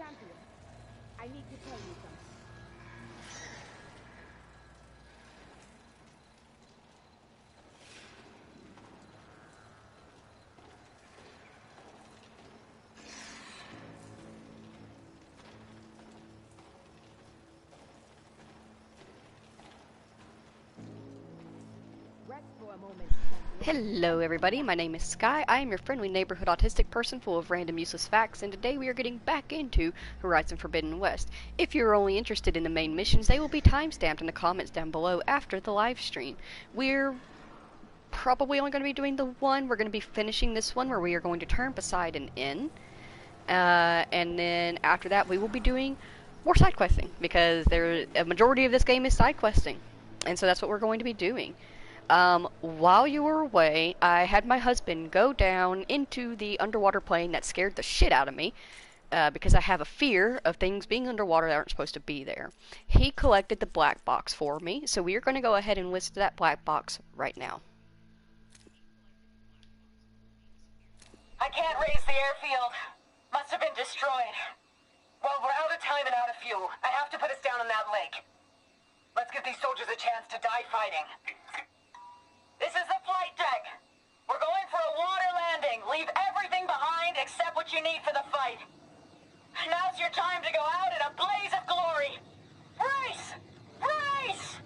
Champion, I need to tell you something. Rest for a moment, champion. Hello everybody, my name is Sky. I am your friendly neighborhood autistic person full of random useless facts, and today we are getting back into Horizon Forbidden West. If you're only interested in the main missions, they will be timestamped in the comments down below after the live stream. We're probably only going to be doing the one. We're going to be finishing this one where we are going to turn Poseidon in. And then after that we will be doing more side questing, because a majority of this game is side questing. And so that's what we're going to be doing. While you were away, I had my husband go down into the underwater plane that scared the shit out of me, because I have a fear of things being underwater that aren't supposed to be there. He collected the black box for me, so we are going to go ahead and list that black box right now. I can't raise the airfield. Must have been destroyed. Well, we're out of time and out of fuel. I have to put us down on that lake. Let's give these soldiers a chance to die fighting. This is the flight deck. We're going for a water landing. Leave everything behind except what you need for the fight. Now's your time to go out in a blaze of glory. Race! Race!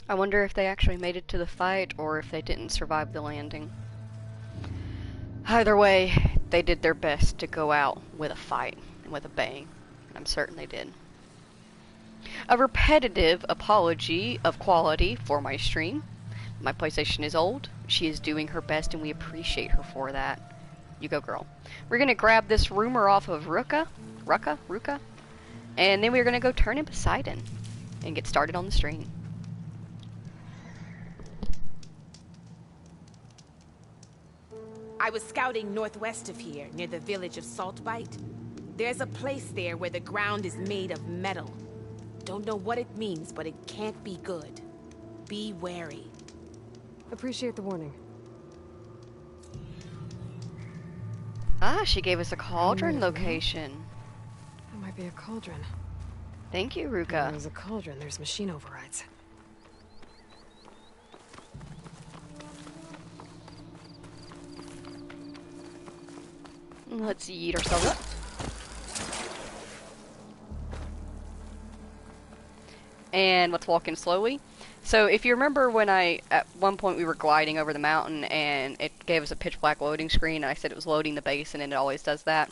I wonder if they actually made it to the fight, or if they didn't survive the landing. Either way, they did their best to go out with a fight, and with a bang. And I'm certain they did. A repetitive apology of quality for my stream. My PlayStation is old. She is doing her best, and we appreciate her for that. You go, girl. We're gonna grab this rumor off of Ruka, and then we're gonna go turn in Poseidon and get started on the stream. I was scouting northwest of here, near the village of Saltbite. There's a place there where the ground is made of metal. Don't know what it means, but it can't be good. Be wary. Appreciate the warning. Ah, she gave us a cauldron location. That might be a cauldron. Thank you, Where Ruka. there's a cauldron, there's machine overrides. Let's eat ourselves up. And let's walk in slowly. So if you remember when at one point we were gliding over the mountain and it gave us a pitch black loading screen, and I said it was loading the base, and it always does that.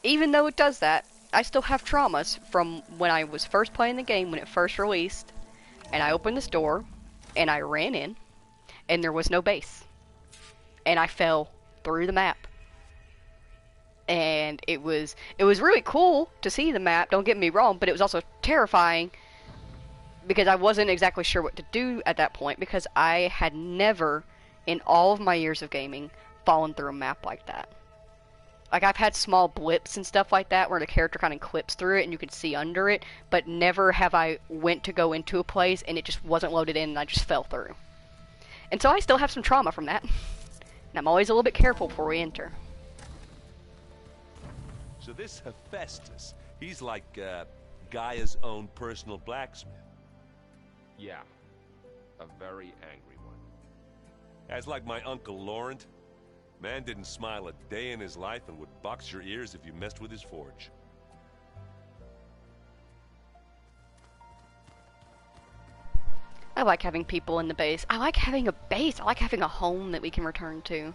Even though it does that, I still have traumas from when I was first playing the game, when it first released, and I opened this door, and I ran in, and there was no base. And I fell through the map. And it was really cool to see the map, don't get me wrong, but it was also terrifying because I wasn't exactly sure what to do at that point, because I had never, in all of my years of gaming, fallen through a map like that. Like, I've had small blips and stuff like that where the character kind of clips through it and you could see under it, but never have I went to go into a place and it just wasn't loaded in and I just fell through. And so I still have some trauma from that. And I'm always a little bit careful before we enter. So this Hephaestus, he's like Gaia's own personal blacksmith. Yeah, a very angry one. As like my Uncle Laurent. Man didn't smile a day in his life and would box your ears if you messed with his forge. I like having people in the base. I like having a base. I like having a home that we can return to.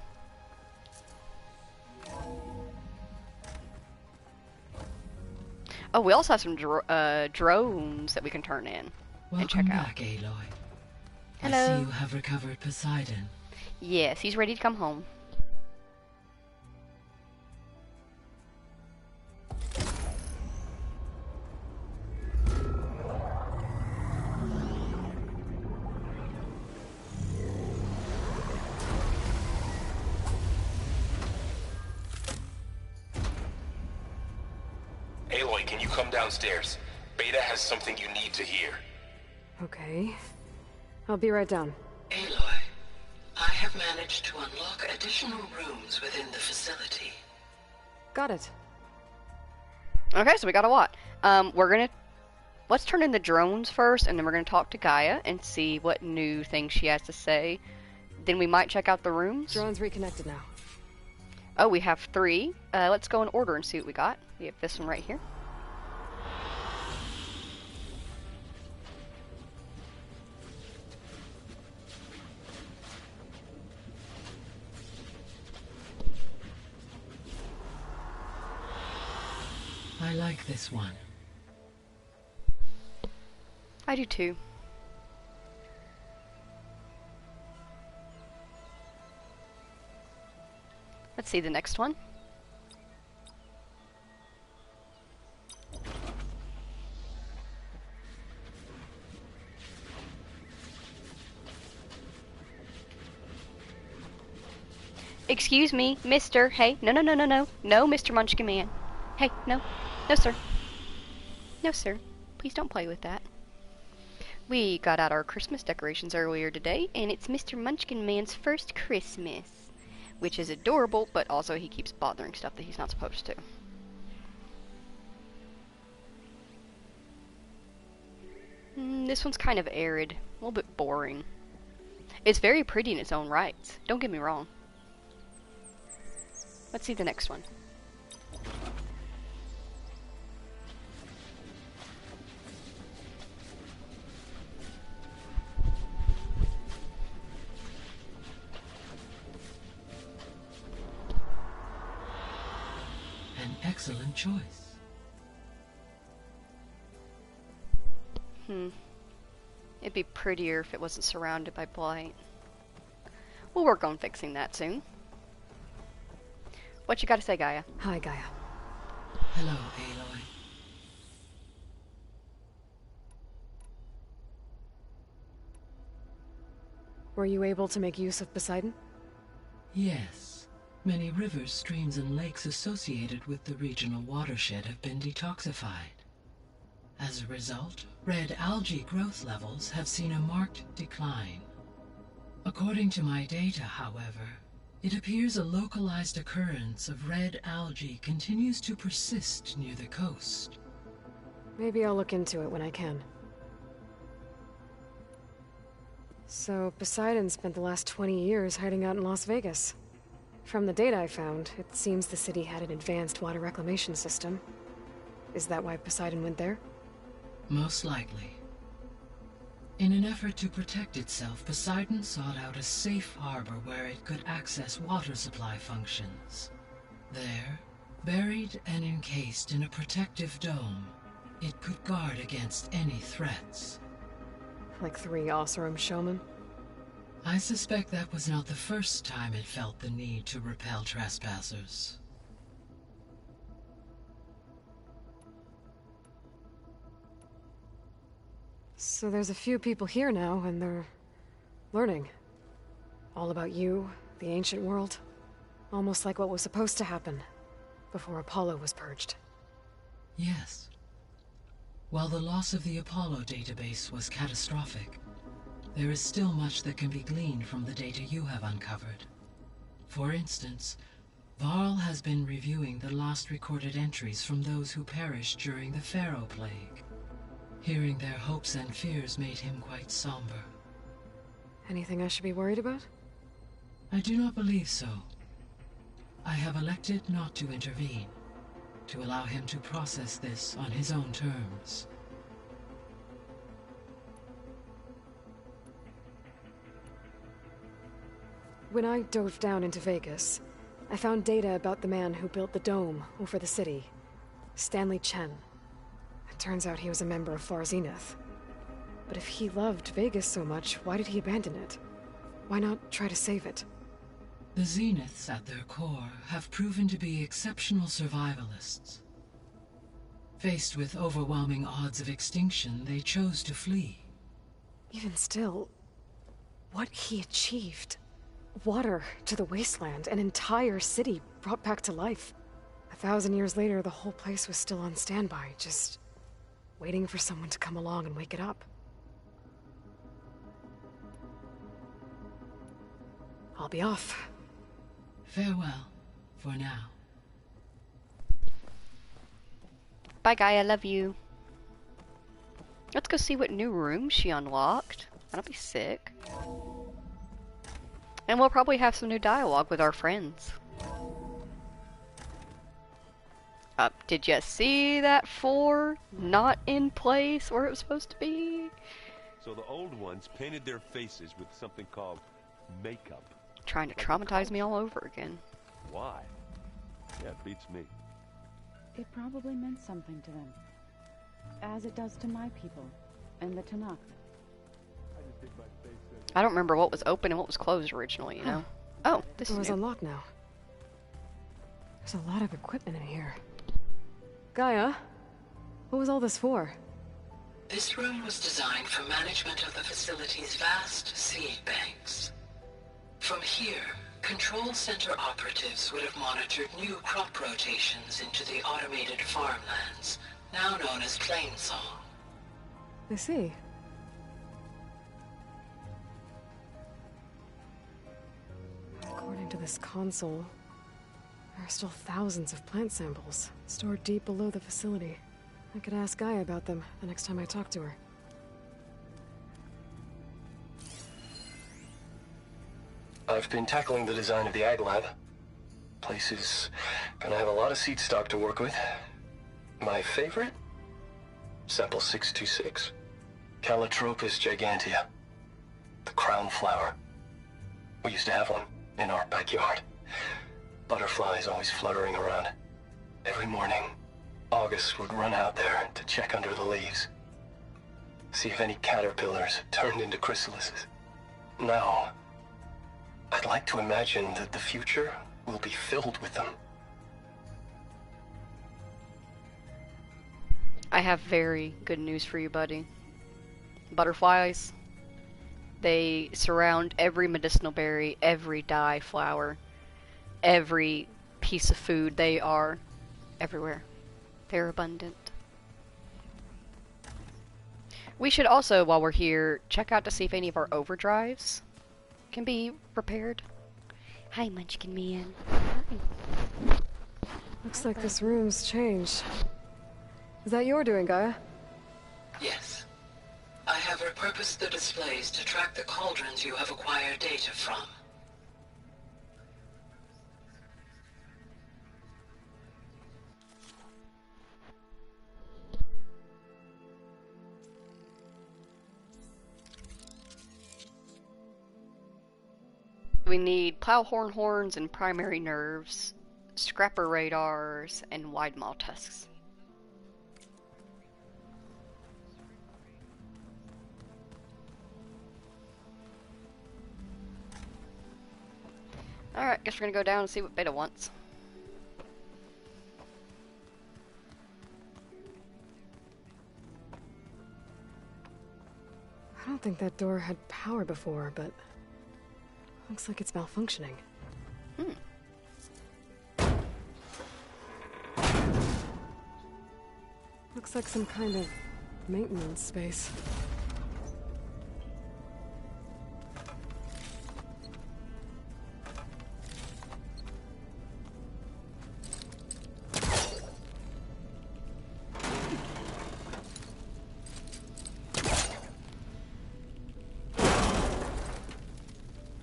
Oh, we also have some drones that we can turn in and check out. Welcome back, Aloy. Hello. I see you have recovered Poseidon. Yes, he's ready to come home. Aloy, can you come downstairs? Beta has something you need to hear. Okay. I'll be right down. Aloy, I have managed to unlock additional rooms within the facility. Got it. Okay, so we got a lot. Let's turn in the drones first, and then we're gonna talk to Gaia and see what new things she has to say. Then we might check out the rooms. Drone's reconnected now. Oh, we have 3. Let's go in order and see what we got. We have this one right here. I like this one. I do too. Let's see the next one. Excuse me, mister. Hey, no, no, no, no, no. No, Mr. Munchkin Man. Hey, no. No, sir. No, sir. Please don't play with that. We got out our Christmas decorations earlier today, and it's Mr. Munchkin Man's first Christmas. Which is adorable, but also he keeps bothering stuff that he's not supposed to. This one's kind of arid. A little bit boring. It's very pretty in its own rights. Don't get me wrong. Let's see the next one. An excellent choice. It'd be prettier if it wasn't surrounded by blight. We'll work on fixing that soon. What you gotta say, Gaia? Hi, Gaia. Hello, Aloy. Were you able to make use of Poseidon? Yes. Many rivers, streams, and lakes associated with the regional watershed have been detoxified. As a result, red algae growth levels have seen a marked decline. According to my data, however, it appears a localized occurrence of red algae continues to persist near the coast. Maybe I'll look into it when I can. So, Poseidon spent the last 20 years hiding out in Las Vegas. From the data I found, it seems the city had an advanced water reclamation system. Is that why Poseidon went there? Most likely. In an effort to protect itself, Poseidon sought out a safe harbor where it could access water supply functions. There, buried and encased in a protective dome, it could guard against any threats. Like 3 Oseram showmen? I suspect that was not the first time it felt the need to repel trespassers. So there's a few people here now, and they're learning. All about you, the ancient world. Almost like what was supposed to happen before Apollo was purged. Yes. While the loss of the Apollo database was catastrophic, there is still much that can be gleaned from the data you have uncovered. For instance, Varl has been reviewing the last recorded entries from those who perished during the Pharaoh Plague. Hearing their hopes and fears made him quite somber. Anything I should be worried about? I do not believe so. I have elected not to intervene, to allow him to process this on his own terms. When I dove down into Vegas, I found data about the man who built the dome over the city, Stanley Chen. It turns out he was a member of Far Zenith. But if he loved Vegas so much, why did he abandon it? Why not try to save it? The Zeniths, at their core, have proven to be exceptional survivalists. Faced with overwhelming odds of extinction, they chose to flee. Even still, what he achieved. Water to the wasteland, an entire city brought back to life. 1,000 years later, the whole place was still on standby, just waiting for someone to come along and wake it up. I'll be off. Farewell, for now. Bye, guy. I love you. Let's go see what new room she unlocked. That'll be sick. And we'll probably have some new dialogue with our friends. Did you see that 4 not in place where it was supposed to be? So the old ones painted their faces with something called makeup. Trying to traumatize me all over again. Why? Yeah, it beats me. It probably meant something to them. As it does to my people, and the Tanakh. I don't remember what was open and what was closed originally, you know? Oh, this is Door's new. unlocked now. There's a lot of equipment in here. Gaia, what was all this for? This room was designed for management of the facility's vast seed banks. From here, Control Center operatives would have monitored new crop rotations into the automated farmlands, now known as Plainsaw. I see. According to this console, there are still thousands of plant samples stored deep below the facility. I could ask Gaia about them the next time I talk to her. I've been tackling the design of the Ag Lab. Place is gonna have a lot of seed stock to work with. My favorite? Sample 626. Calotropis gigantea. The crown flower. We used to have one in our backyard. Butterflies always fluttering around. Every morning, August would run out there to check under the leaves. See if any caterpillars had turned into chrysalises. Now, I'd like to imagine that the future will be filled with them. I have very good news for you, buddy. Butterflies, they surround every medicinal berry, every dye flower, every piece of food. They are everywhere. They're abundant. We should also, while we're here, check out to see if any of our overdrives can be repaired. Hi, Munchkin Man. Hi. Looks like this room's changed. Is that your doing, Gaia? Yes. I have repurposed the displays to track the cauldrons you have acquired data from. We need plowhorn horns and primary nerves, scrapper radars, and wide maw tusks. Alright, guess we're gonna go down and see what Beta wants. I don't think that door had power before, but looks like it's malfunctioning. Looks like some kind of maintenance space.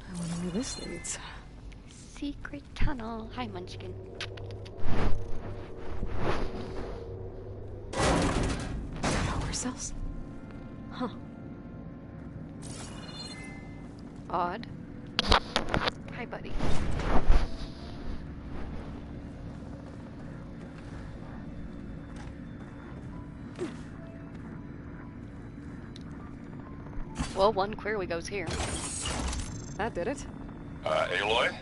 I wonder where this leads. Secret tunnel. Hi, Munchkin. Power cells? Huh. Odd. Hi, buddy. Well, one clearly goes here. That did it. Aloy?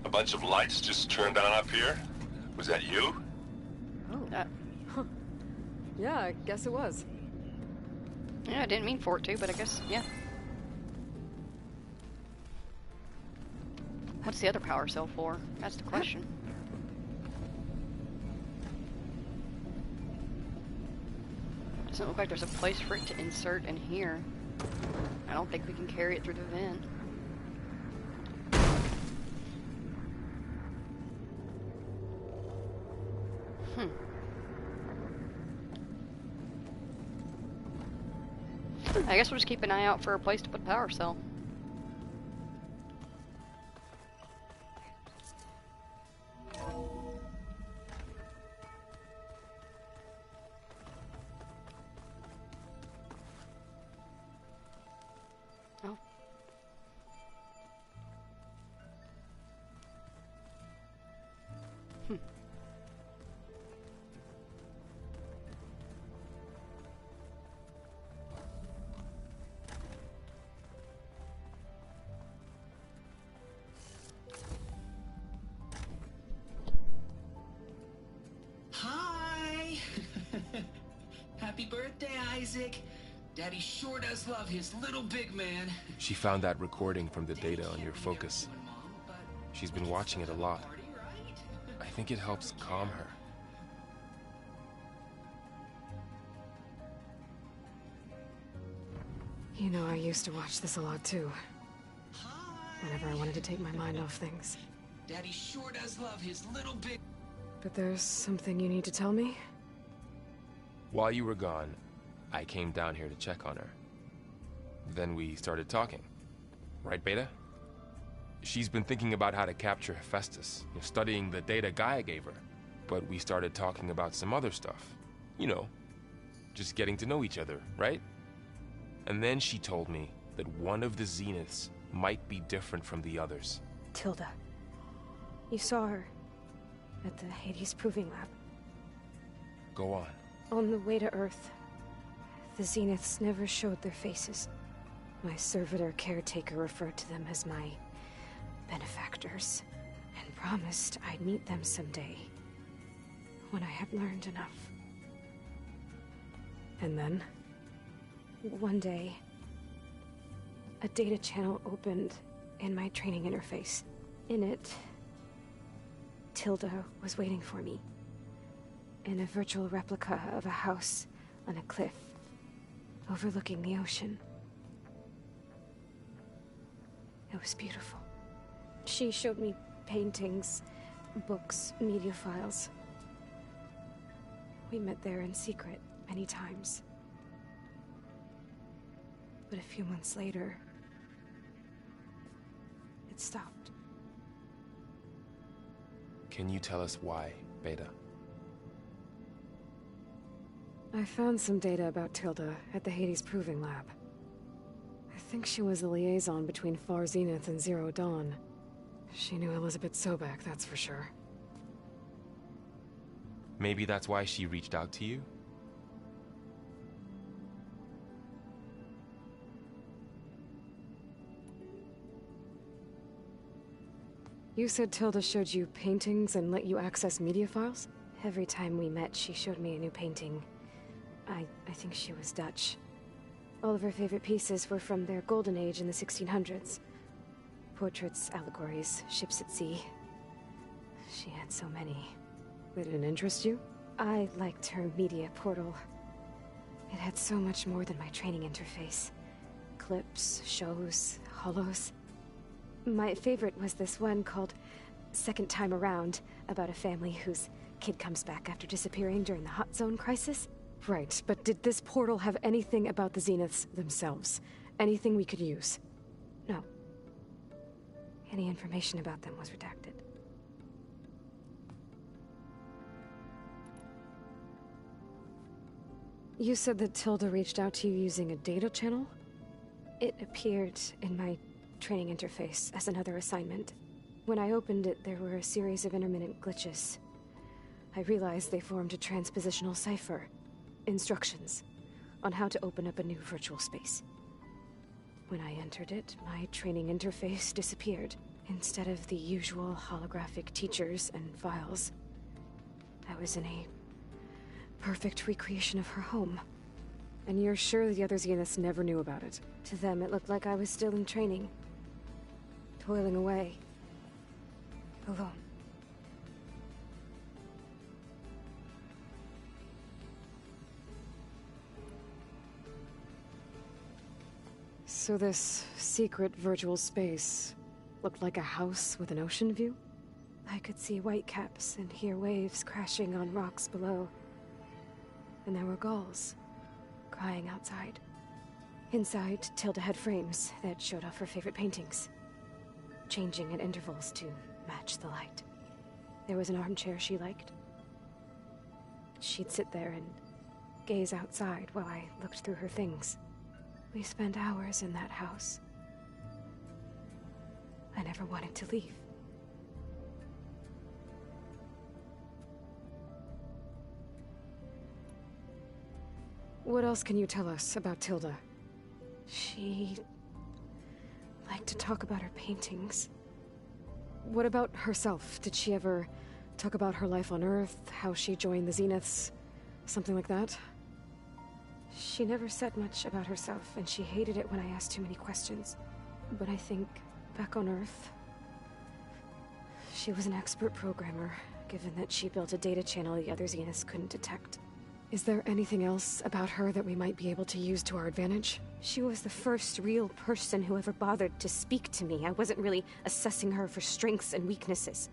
A bunch of lights just turned on up here? Was that you? Oh. Yeah, I guess it was. Yeah, I didn't mean for it to, but I guess, yeah. What's the other power cell for? That's the question. Doesn't look like there's a place for it to insert in here. I don't think we can carry it through the vent. I guess we'll just keep an eye out for a place to put a power cell. Oh. Hi! Happy birthday, Isaac. Daddy sure does love his little big man. She found that recording from the data on your focus. She's been watching it a lot. I think it helps calm her. You know, I used to watch this a lot too. Whenever I wanted to take my mind off things. Daddy sure does love his little big... But there's something you need to tell me? While you were gone, I came down here to check on her. Then we started talking. Right, Beta? She's been thinking about how to capture Hephaestus, studying the data Gaia gave her. But we started talking about some other stuff. You know, just getting to know each other, right? And then she told me that one of the Zeniths might be different from the others. Tilda. You saw her at the Hades Proving Lab. Go on. On the way to Earth, the Zeniths never showed their faces. My servitor caretaker referred to them as my benefactors, and promised I'd meet them someday, when I had learned enough. And then? One day, a data channel opened in my training interface. In it, Tilda was waiting for me, in a virtual replica of a house on a cliff, overlooking the ocean. It was beautiful. She showed me paintings, books, media files. We met there in secret many times. But a few months later, it stopped. Can you tell us why, Beta? I found some data about Tilda at the Hades Proving Lab. I think she was a liaison between Far Zenith and Zero Dawn. She knew Elizabeth Sobek, that's for sure. Maybe that's why she reached out to you? You said Tilda showed you paintings and let you access media files? Every time we met, she showed me a new painting. I think she was Dutch. All of her favorite pieces were from their golden age in the 1600s. Portraits, allegories, ships at sea. She had so many. They didn't interest you? I liked her media portal. It had so much more than my training interface. Clips, shows, holos. My favorite was this one called Second Time Around, about a family whose kid comes back after disappearing during the Hot Zone crisis. Right, but did this portal have anything about the Zeniths themselves? Anything we could use? No. Any information about them was redacted. You said that Tilda reached out to you using a data channel? It appeared in my training interface as another assignment. When I opened it, there were a series of intermittent glitches. I realized they formed a transpositional cipher. Instructions on how to open up a new virtual space. When I entered it, my training interface disappeared. Instead of the usual holographic teachers and files, I was in a perfect recreation of her home. And you're sure the other Zeniths never knew about it? To them, it looked like I was still in training. Toiling away. Alone. So this secret virtual space looked like a house with an ocean view? I could see whitecaps and hear waves crashing on rocks below. And there were gulls crying outside. Inside, Tilda had frames that showed off her favorite paintings, changing at intervals to match the light. There was an armchair she liked. She'd sit there and gaze outside while I looked through her things. We spent hours in that house. I never wanted to leave. What else can you tell us about Tilda? She liked to talk about her paintings. What about herself? Did she ever talk about her life on Earth, how she joined the Zeniths, something like that? She never said much about herself, and she hated it when I asked too many questions. But I think, back on Earth, she was an expert programmer, given that she built a data channel the other Zeniths couldn't detect. Is there anything else about her that we might be able to use to our advantage? She was the first real person who ever bothered to speak to me. I wasn't really assessing her for strengths and weaknesses.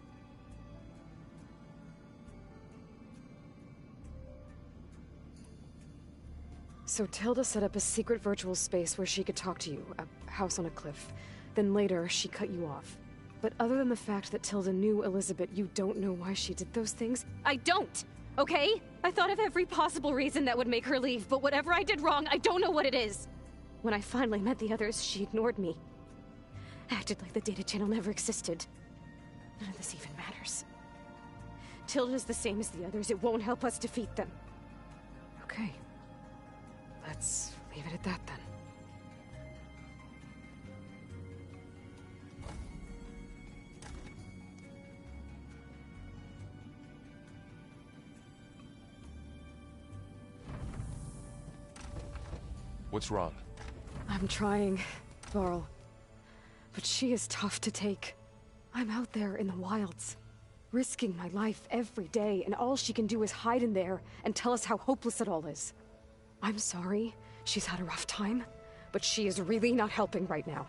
So Tilda set up a secret virtual space where she could talk to you, a house on a cliff. Then later, she cut you off. But other than the fact that Tilda knew Elizabeth, you don't know why she did those things? I don't! Okay? I thought of every possible reason that would make her leave, but whatever I did wrong, I don't know what it is. When I finally met the others, she ignored me. Acted like the data channel never existed. None of this even matters. Tilda's the same as the others. It won't help us defeat them. Okay. Let's leave it at that, then. What's wrong? I'm trying, Varl. But she is tough to take. I'm out there in the wilds, risking my life every day, and all she can do is hide in there and tell us how hopeless it all is. I'm sorry she's had a rough time, but she is really not helping right now.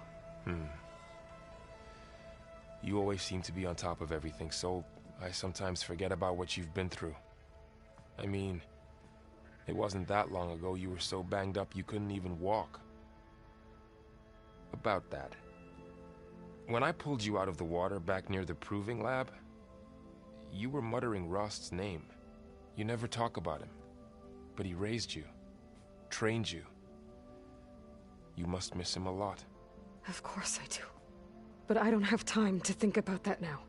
You always seem to be on top of everything, so I sometimes forget about what you've been through. I mean, it wasn't that long ago you were so banged up you couldn't even walk. About that. When I pulled you out of the water back near the proving lab, you were muttering Rost's name. You never talk about him. But he raised you, trained you. You must miss him a lot. Of course I do. But I don't have time to think about that now.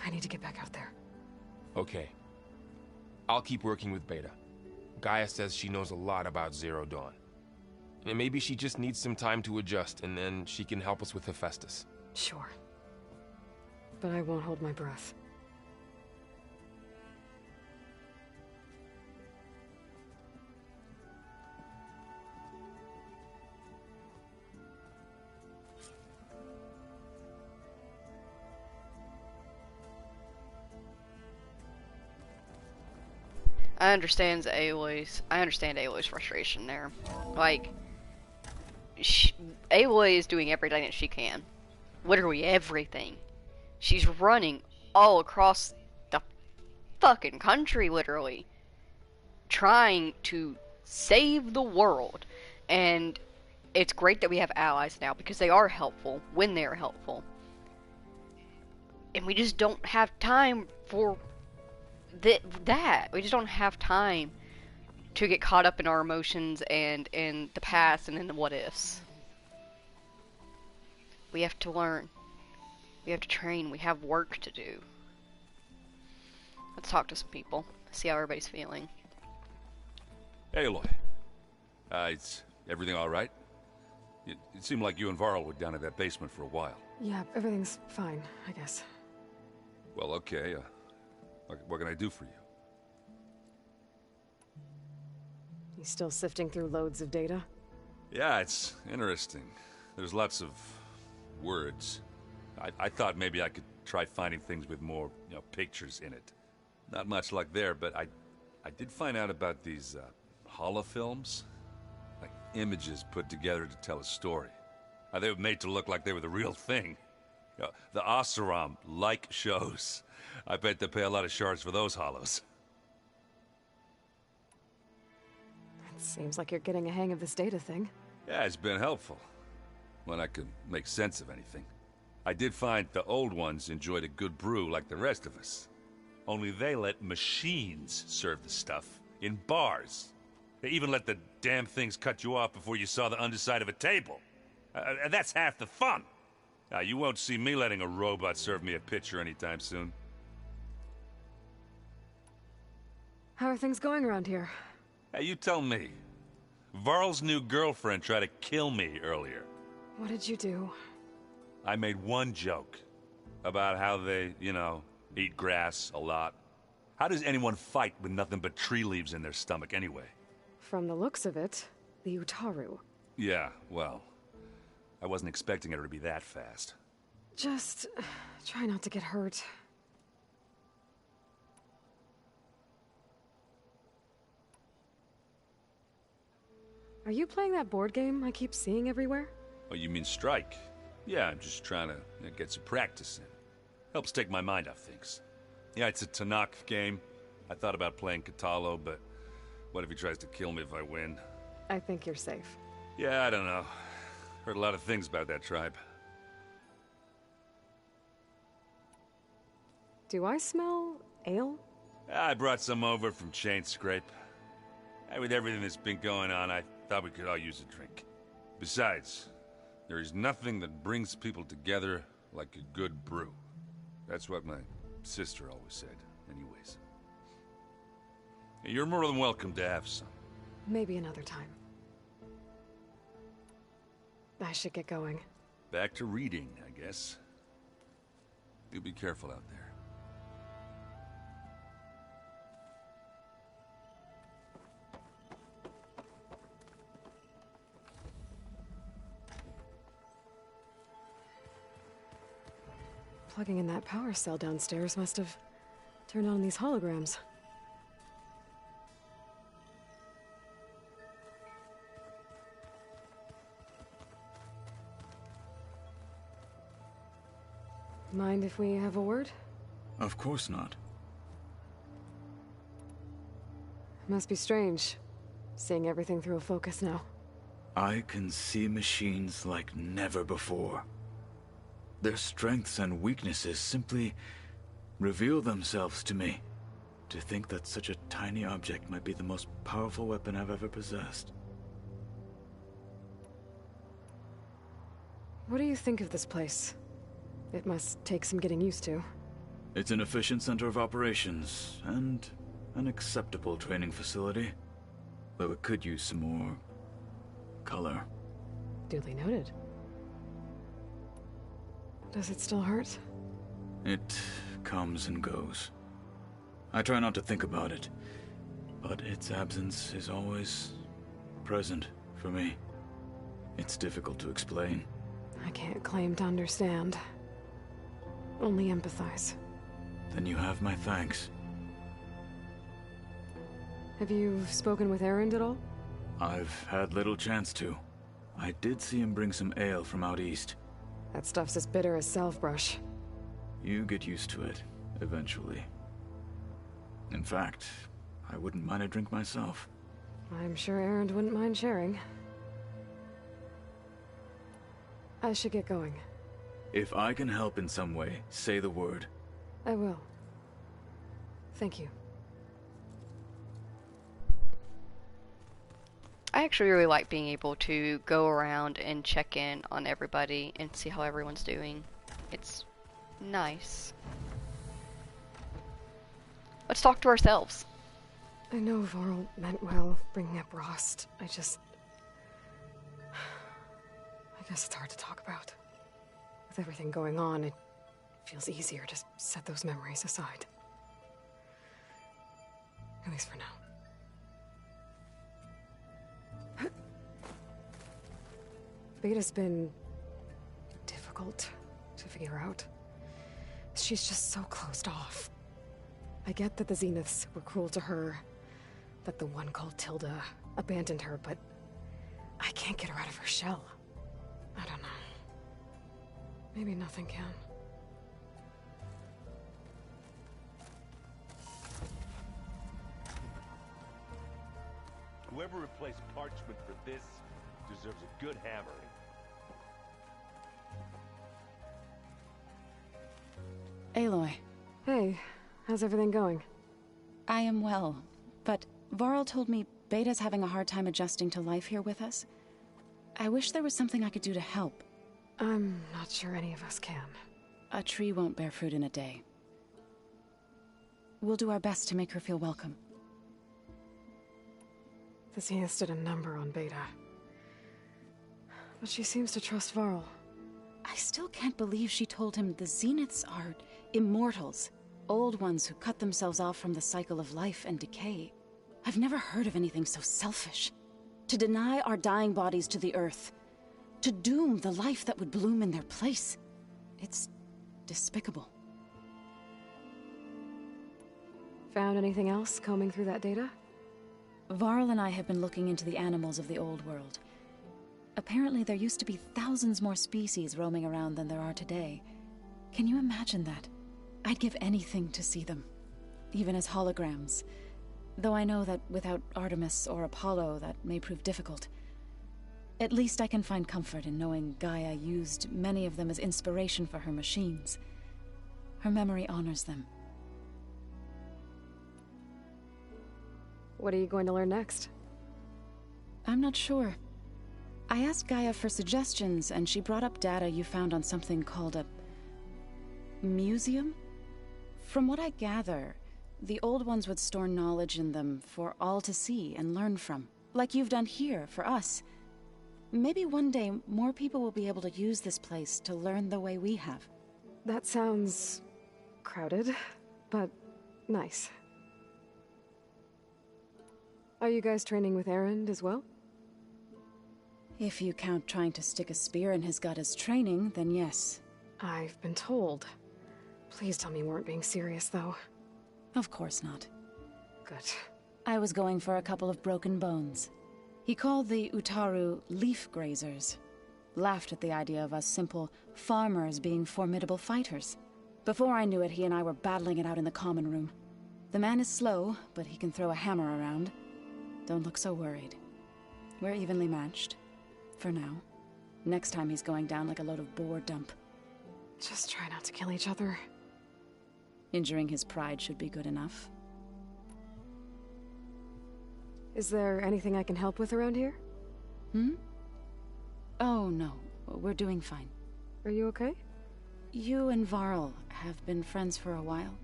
I need to get back out there. Okay. I'll keep working with Beta. Gaia says she knows a lot about Zero Dawn. And maybe she just needs some time to adjust, and then she can help us with Hephaestus. Sure. But I won't hold my breath. I understand Aloy's frustration there. Like, Aloy is doing everything that she can. Literally everything. She's running all across the fucking country, literally. Trying to save the world. And it's great that we have allies now, because they are helpful when they're helpful. And we just don't have time for that. We just don't have time to get caught up in our emotions and in the past and in the what ifs. We have to learn. We have to train. We have work to do. Let's talk to some people. See how everybody's feeling. Hey, Aloy. Is everything all right? It seemed like you and Varl were down in that basement for a while. Yeah, everything's fine, I guess. Well, okay. What can I do for you? You still sifting through loads of data? Yeah, it's interesting. There's lots of words. I thought maybe I could try finding things with more, pictures in it. Not much luck there, but I did find out about these holofilms. Like images put together to tell a story. They were made to look like they were the real thing. The Oseram like shows. I bet they pay a lot of shards for those hollows. It seems like you're getting a hang of this data thing. Yeah, it's been helpful. When I could make sense of anything. I did find the old ones enjoyed a good brew like the rest of us. Only they let machines serve the stuff in bars. They even let the damn things cut you off before you saw the underside of a table. That's half the fun. Now, you won't see me letting a robot serve me a pitcher anytime soon. How are things going around here? Hey, you tell me. Varl's new girlfriend tried to kill me earlier. What did you do? I made one joke about how they, eat grass a lot. How does anyone fight with nothing but tree leaves in their stomach anyway? From the looks of it, the Utaru. Yeah, well, I wasn't expecting her to be that fast. Just try not to get hurt. Are you playing that board game I keep seeing everywhere? Oh, you mean Strike? Yeah, I'm just trying to get some practice in. Helps take my mind off things. Yeah, it's a Tanakh game. I thought about playing Katalo, but what if he tries to kill me if I win? I think you're safe. Yeah, I don't know. Heard a lot of things about that tribe. Do I smell ale? I brought some over from Chain Scrape. With everything that's been going on, I thought we could all use a drink. Besides, there is nothing that brings people together like a good brew. That's what my sister always said, anyways. You're more than welcome to have some. Maybe another time. I should get going. Back to reading, I guess. You be careful out there. Plugging in that power cell downstairs must have turned on these holograms. Mind if we have a word? Of course not. Must be strange, seeing everything through a focus now. I can see machines like never before. Their strengths and weaknesses simply reveal themselves to me. To think that such a tiny object might be the most powerful weapon I've ever possessed. What do you think of this place? It must take some getting used to. It's an efficient center of operations, and an acceptable training facility. Though it could use some more color. Duly noted. Does it still hurt? It comes and goes. I try not to think about it, but its absence is always present for me. It's difficult to explain. I can't claim to understand. Only empathize. Then you have my thanks. Have you spoken with Erend at all? I've had little chance to. I did see him bring some ale from out east. That stuff's as bitter as salve-brush. You get used to it, eventually. In fact, I wouldn't mind a drink myself. I'm sure Erend wouldn't mind sharing. I should get going. If I can help in some way, say the word. I will. Thank you. I actually really like being able to go around and check in on everybody and see how everyone's doing. It's nice. Let's talk to ourselves. I know Varl meant well, bringing up Rost. I guess it's hard to talk about. With everything going on, it feels easier to set those memories aside. At least for now. Beta's been difficult to figure out. She's just so closed off. I get that the Zeniths were cruel to her, that the one called Tilda abandoned her, but I can't get her out of her shell. I don't know. Maybe nothing can. Whoever replaced parchment for this deserves a good hammering. Aloy. Hey, how's everything going? I am well, but Varl told me Beta's having a hard time adjusting to life here with us. I wish there was something I could do to help. I'm not sure any of us can. A tree won't bear fruit in a day. We'll do our best to make her feel welcome. The Zeniths did a number on Beta. But she seems to trust Varl. I still can't believe she told him the Zeniths are immortals. Old ones who cut themselves off from the cycle of life and decay. I've never heard of anything so selfish. To deny our dying bodies to the earth. To doom the life that would bloom in their place. It's despicable. Found anything else combing through that data? Varl and I have been looking into the animals of the old world. Apparently there used to be thousands more species roaming around than there are today. Can you imagine that? I'd give anything to see them. Even as holograms. Though I know that without Artemis or Apollo, that may prove difficult. At least I can find comfort in knowing Gaia used many of them as inspiration for her machines. Her memory honors them. What are you going to learn next? I'm not sure. I asked Gaia for suggestions, and she brought up data you found on something called a museum? From what I gather, the old ones would store knowledge in them for all to see and learn from, like you've done here for us. Maybe one day more people will be able to use this place to learn the way we have. That sounds crowded, but nice. Are you guys training with Erend as well? If you count trying to stick a spear in his gut as training, then yes. I've been told. Please tell me you weren't being serious, though. Of course not. Good. I was going for a couple of broken bones. He called the Utaru leaf grazers. Laughed at the idea of us simple farmers being formidable fighters. Before I knew it, he and I were battling it out in the common room. The man is slow, but he can throw a hammer around. Don't look so worried. We're evenly matched. For now. Next time he's going down like a load of boar dump. Just try not to kill each other. Injuring his pride should be good enough. Is there anything I can help with around here? Oh, no. We're doing fine. Are you okay? You and Varl have been friends for a while.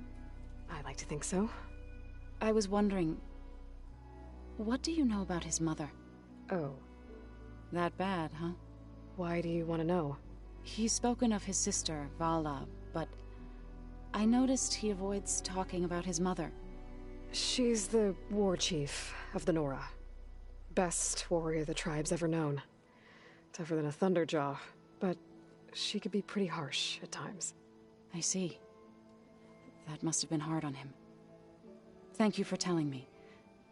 I like to think so. I was wondering... what do you know about his mother? Oh. That bad, huh? Why do you want to know? He's spoken of his sister, Vala, but... I noticed he avoids talking about his mother. She's the war chief of the Nora. Best warrior the tribe's ever known. Tougher than a Thunderjaw, but she could be pretty harsh at times. I see. That must have been hard on him. Thank you for telling me.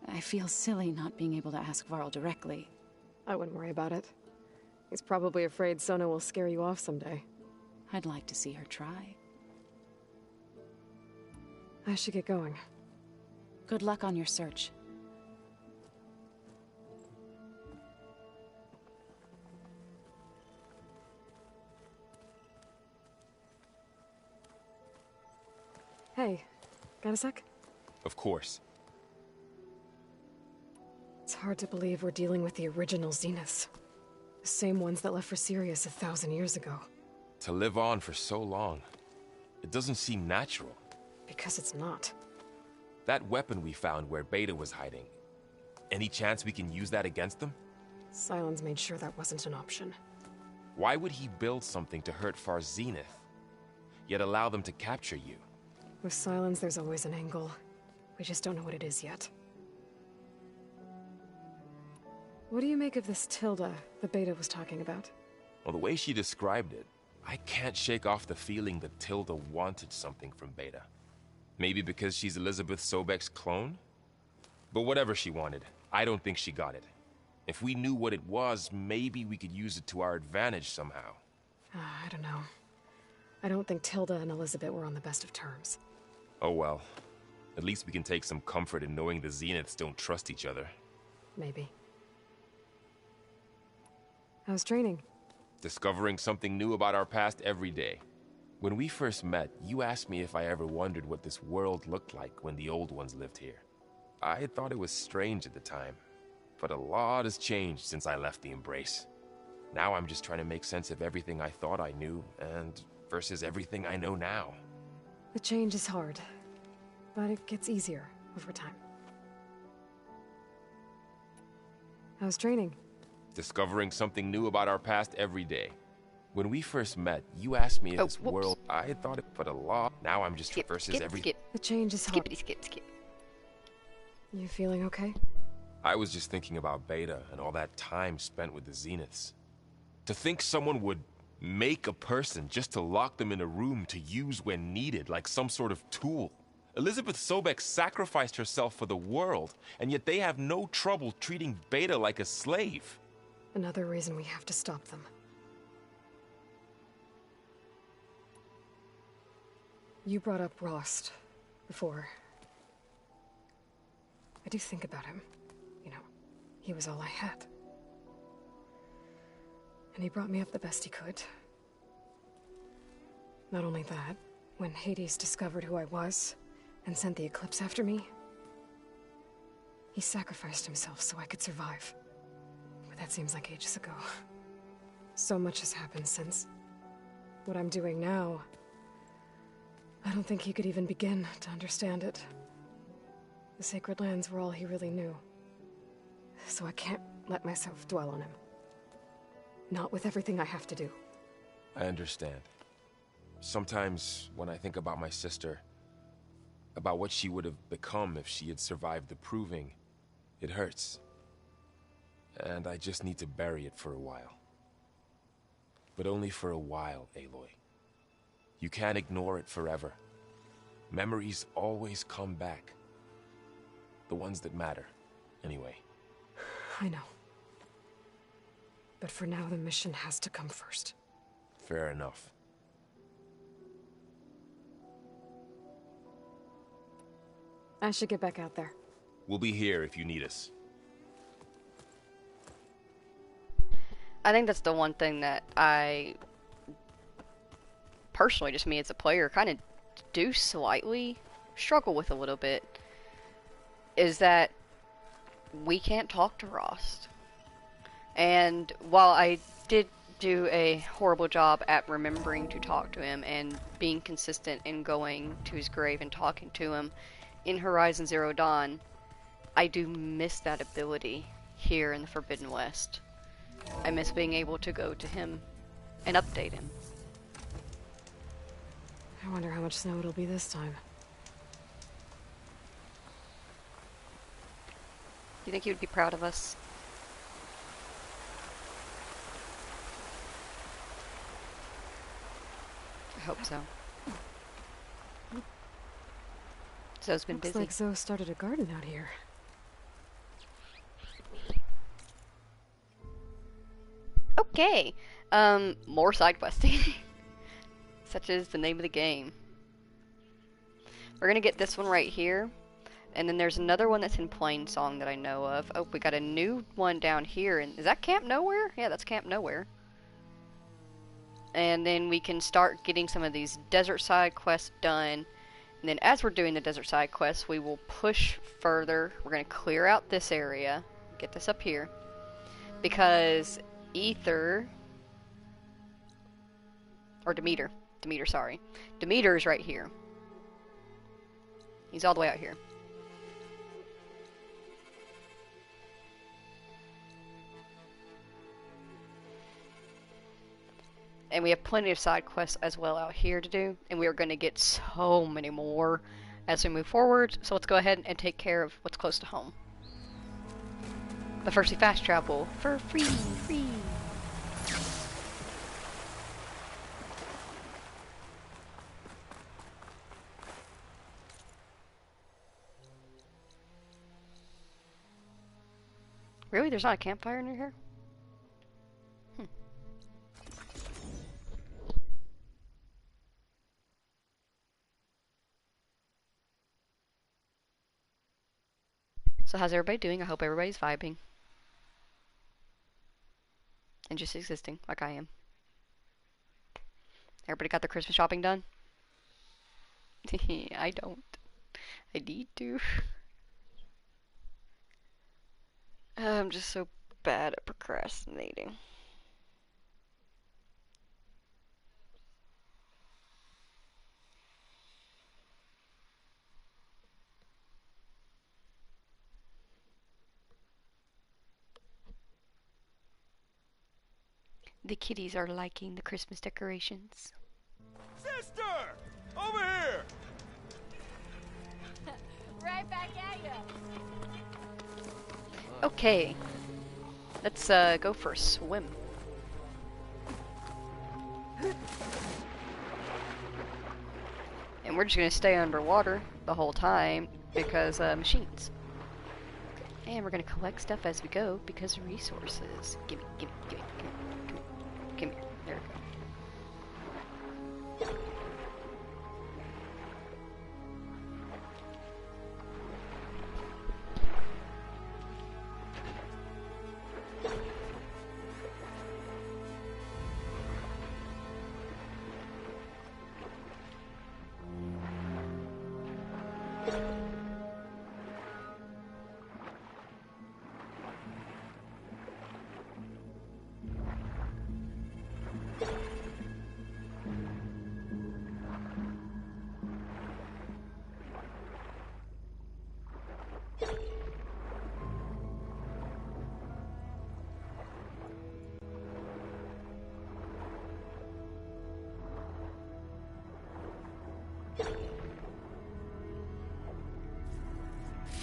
I feel silly not being able to ask Varl directly. I wouldn't worry about it. He's probably afraid Sona will scare you off someday. I'd like to see her try. I should get going. Good luck on your search. Hey, got a sec? Of course. It's hard to believe we're dealing with the original Zeniths. The same ones that left for Sirius 1,000 years ago. To live on for so long, it doesn't seem natural. Because it's not. That weapon we found where Beta was hiding, any chance we can use that against them? Sylens made sure that wasn't an option. Why would he build something to hurt Far Zenith, yet allow them to capture you? With Sylens, there's always an angle. We just don't know what it is yet. What do you make of this Tilda the Beta was talking about? Well, the way she described it, I can't shake off the feeling that Tilda wanted something from Beta. Maybe because she's Elizabeth Sobek's clone? But whatever she wanted, I don't think she got it. If we knew what it was, maybe we could use it to our advantage somehow. I don't know. I don't think Tilda and Elizabeth were on the best of terms. Oh well. At least we can take some comfort in knowing the Zeniths don't trust each other. Maybe. How's training? Discovering something new about our past every day. When we first met, you asked me if I ever wondered what this world looked like when the old ones lived here. I thought it was strange at the time, but a lot has changed since I left the Embrace. Now I'm just trying to make sense of everything I thought I knew and versus everything I know now. The change is hard, but it gets easier over time. How's training? Discovering something new about our past every day. When we first met, you asked me if this world... I thought it put a lot... Now I'm just versus everything. The change is hard. Skip. You feeling okay? I was just thinking about Beta and all that time spent with the Zeniths. To think someone would make a person just to lock them in a room to use when needed, like some sort of tool. Elizabeth Sobek sacrificed herself for the world, and yet they have no trouble treating Beta like a slave. Another reason we have to stop them. You brought up Rost before. I do think about him. You know, he was all I had. And he brought me up the best he could. Not only that, when Hades discovered who I was and sent the Eclipse after me, he sacrificed himself so I could survive. But that seems like ages ago. So much has happened since. What I'm doing now, I don't think he could even begin to understand it. The Sacred Lands were all he really knew. So I can't let myself dwell on him. Not with everything I have to do. I understand. Sometimes, when I think about my sister, about what she would have become if she had survived the Proving, it hurts. And I just need to bury it for a while. But only for a while, Aloy. You can't ignore it forever. Memories always come back. The ones that matter, anyway. I know. But for now, the mission has to come first. Fair enough. I should get back out there. We'll be here if you need us. I think that's the one thing that I, personally, just me as a player, kind of do slightly struggle with a little bit, is that we can't talk to Rost. And while I did do a horrible job at remembering to talk to him and being consistent in going to his grave and talking to him in Horizon Zero Dawn, I do miss that ability here in the Forbidden West. I miss being able to go to him and update him. I wonder how much snow it'll be this time. Do you think he would be proud of us? I hope so. Zoe's been busy. Looks like Zoe started a garden out here. Okay. More side questing. Such as the name of the game. We're gonna get this one right here. And then there's another one that's in Plain Song that I know of. Oh, we got a new one down here. And is that Camp Nowhere? Yeah, that's Camp Nowhere. And then we can start getting some of these desert side quests done. And then as we're doing the desert side quests, we will push further. We're going to clear out this area. Get this up here. Because Ether... Or Demeter. Demeter, sorry. Demeter is right here. He's all the way out here. And we have plenty of side quests as well out here to do. And we are going to get so many more as we move forward. So let's go ahead and take care of what's close to home. But first we fast travel for free. Really? There's not a campfire near here? So how's everybody doing? I hope everybody's vibing. And just existing, like I am. Everybody got their Christmas shopping done? I don't. I need to. I'm just so bad at procrastinating. The kitties are liking the Christmas decorations. Sister! Over here! Right back at you. Okay. Let's go for a swim. And we're just gonna stay underwater the whole time because machines. And we're gonna collect stuff as we go because resources. Gimme. Come here. There we go.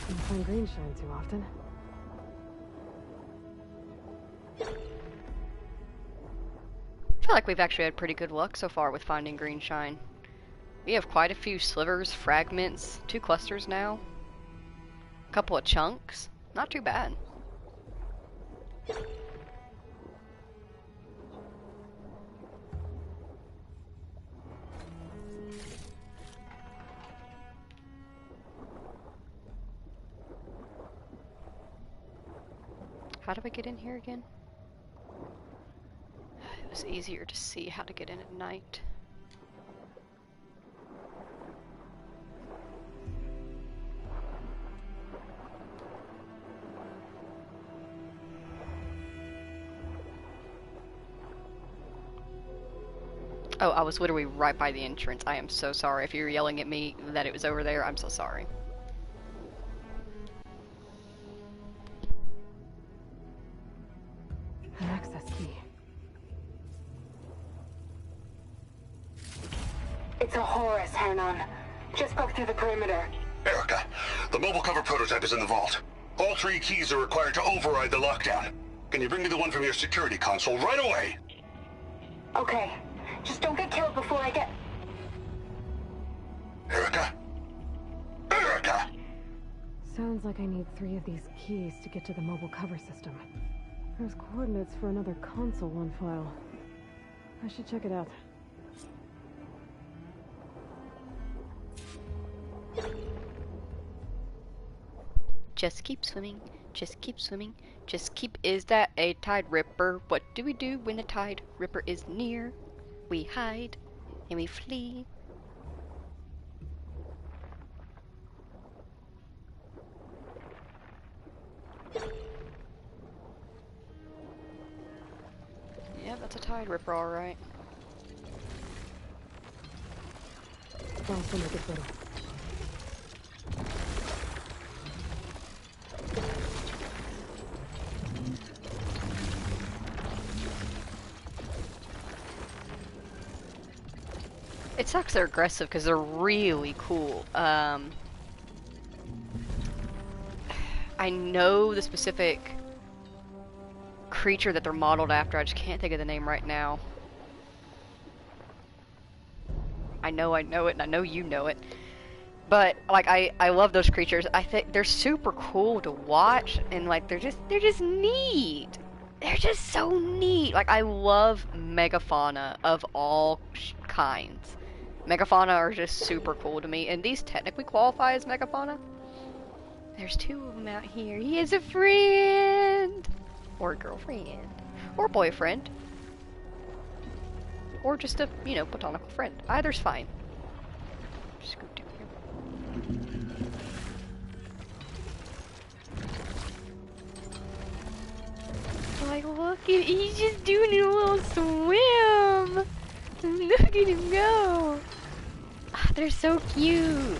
Don't find green shine too often. I feel like we've actually had pretty good luck so far with finding green shine. We have quite a few slivers, fragments, 2 clusters now. A couple of chunks. Not too bad. How do I get in here again? It was easier to see how to get in at night. Oh, I was literally right by the entrance. I am so sorry. If you were yelling at me that it was over there, I'm so sorry. An access key. It's a Horus, Hernon. Just broke through the perimeter. Erica, the mobile cover prototype is in the vault. All 3 keys are required to override the lockdown. Can you bring me the one from your security console right away? Okay. Just don't get killed before I get... Erica? Erica! Sounds like I need 3 of these keys to get to the mobile cover system. There's coordinates for another console on file. I should check it out. Just keep swimming. Just keep swimming. Just keep... Is that a Tide Ripper? What do we do when a Tide Ripper is near? We hide and we flee. Yeah, that's a Tide Ripper, alright. I'll send it little. It sucks they're aggressive because they're really cool. I know the specific creature that they're modeled after. I just can't think of the name right now. I know it, and I know you know it. But like I love those creatures. I think they're super cool to watch, and like they're just neat. They're just so neat. Like I love megafauna of all kinds. Megafauna are just super cool to me, and these technically qualify as megafauna. There's 2 of them out here. He is a friend! Or a girlfriend. or boyfriend, or just a, you know, platonic friend. Either's fine. Scoot down here. Like, look at, he's just doing a little swim. Look at him go. Ah, they're so cute.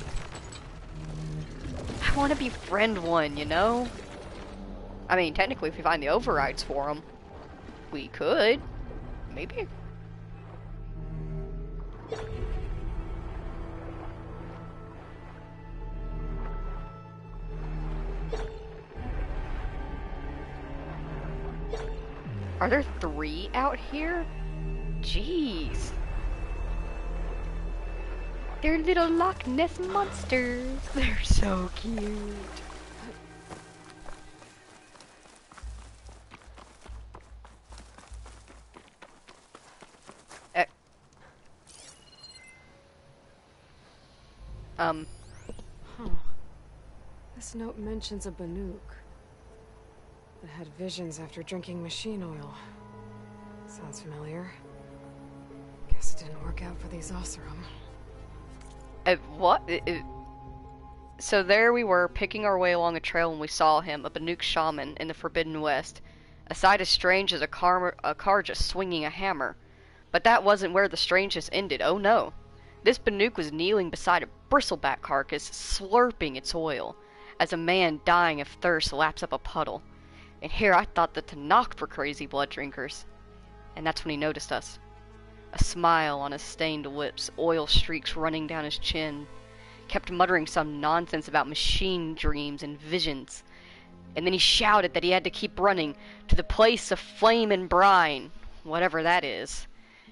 I want to befriend one, you know? I mean, technically, if we find the overrides for them, we could. Maybe. Are there 3 out here? Jeez. They're little Loch Ness monsters. They're so cute. Huh. This note mentions a Banuk that had visions after drinking machine oil. Sounds familiar. Guess it didn't work out for these Oseram. What? So there we were, picking our way along a trail when we saw him, a Banuk shaman in the Forbidden West. A sight as strange as a car just swinging a hammer. But that wasn't where the strangeness ended, oh no. This Banuk was kneeling beside a bristleback carcass, slurping its oil, as a man dying of thirst laps up a puddle. And here I thought the Tanakh were crazy blood drinkers. And that's when he noticed us. A smile on his stained lips, oil streaks running down his chin. Kept muttering some nonsense about machine dreams and visions. And then he shouted that he had to keep running to the place of flame and brine, whatever that is.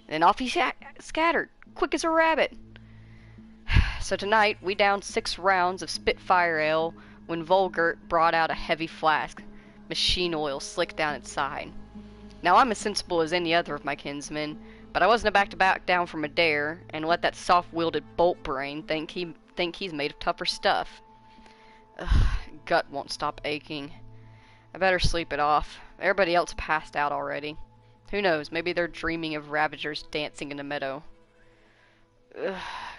And then off he scattered, quick as a rabbit. So tonight, we downed 6 rounds of Spitfire Ale when Volgert brought out a heavy flask, machine oil slicked down its side. Now I'm as sensible as any other of my kinsmen, but I wasn't about to back down from a dare and let that soft-wielded bolt brain think he's made of tougher stuff. Ugh, gut won't stop aching. I better sleep it off. Everybody else passed out already. Who knows, maybe they're dreaming of Ravagers dancing in the meadow. Ugh,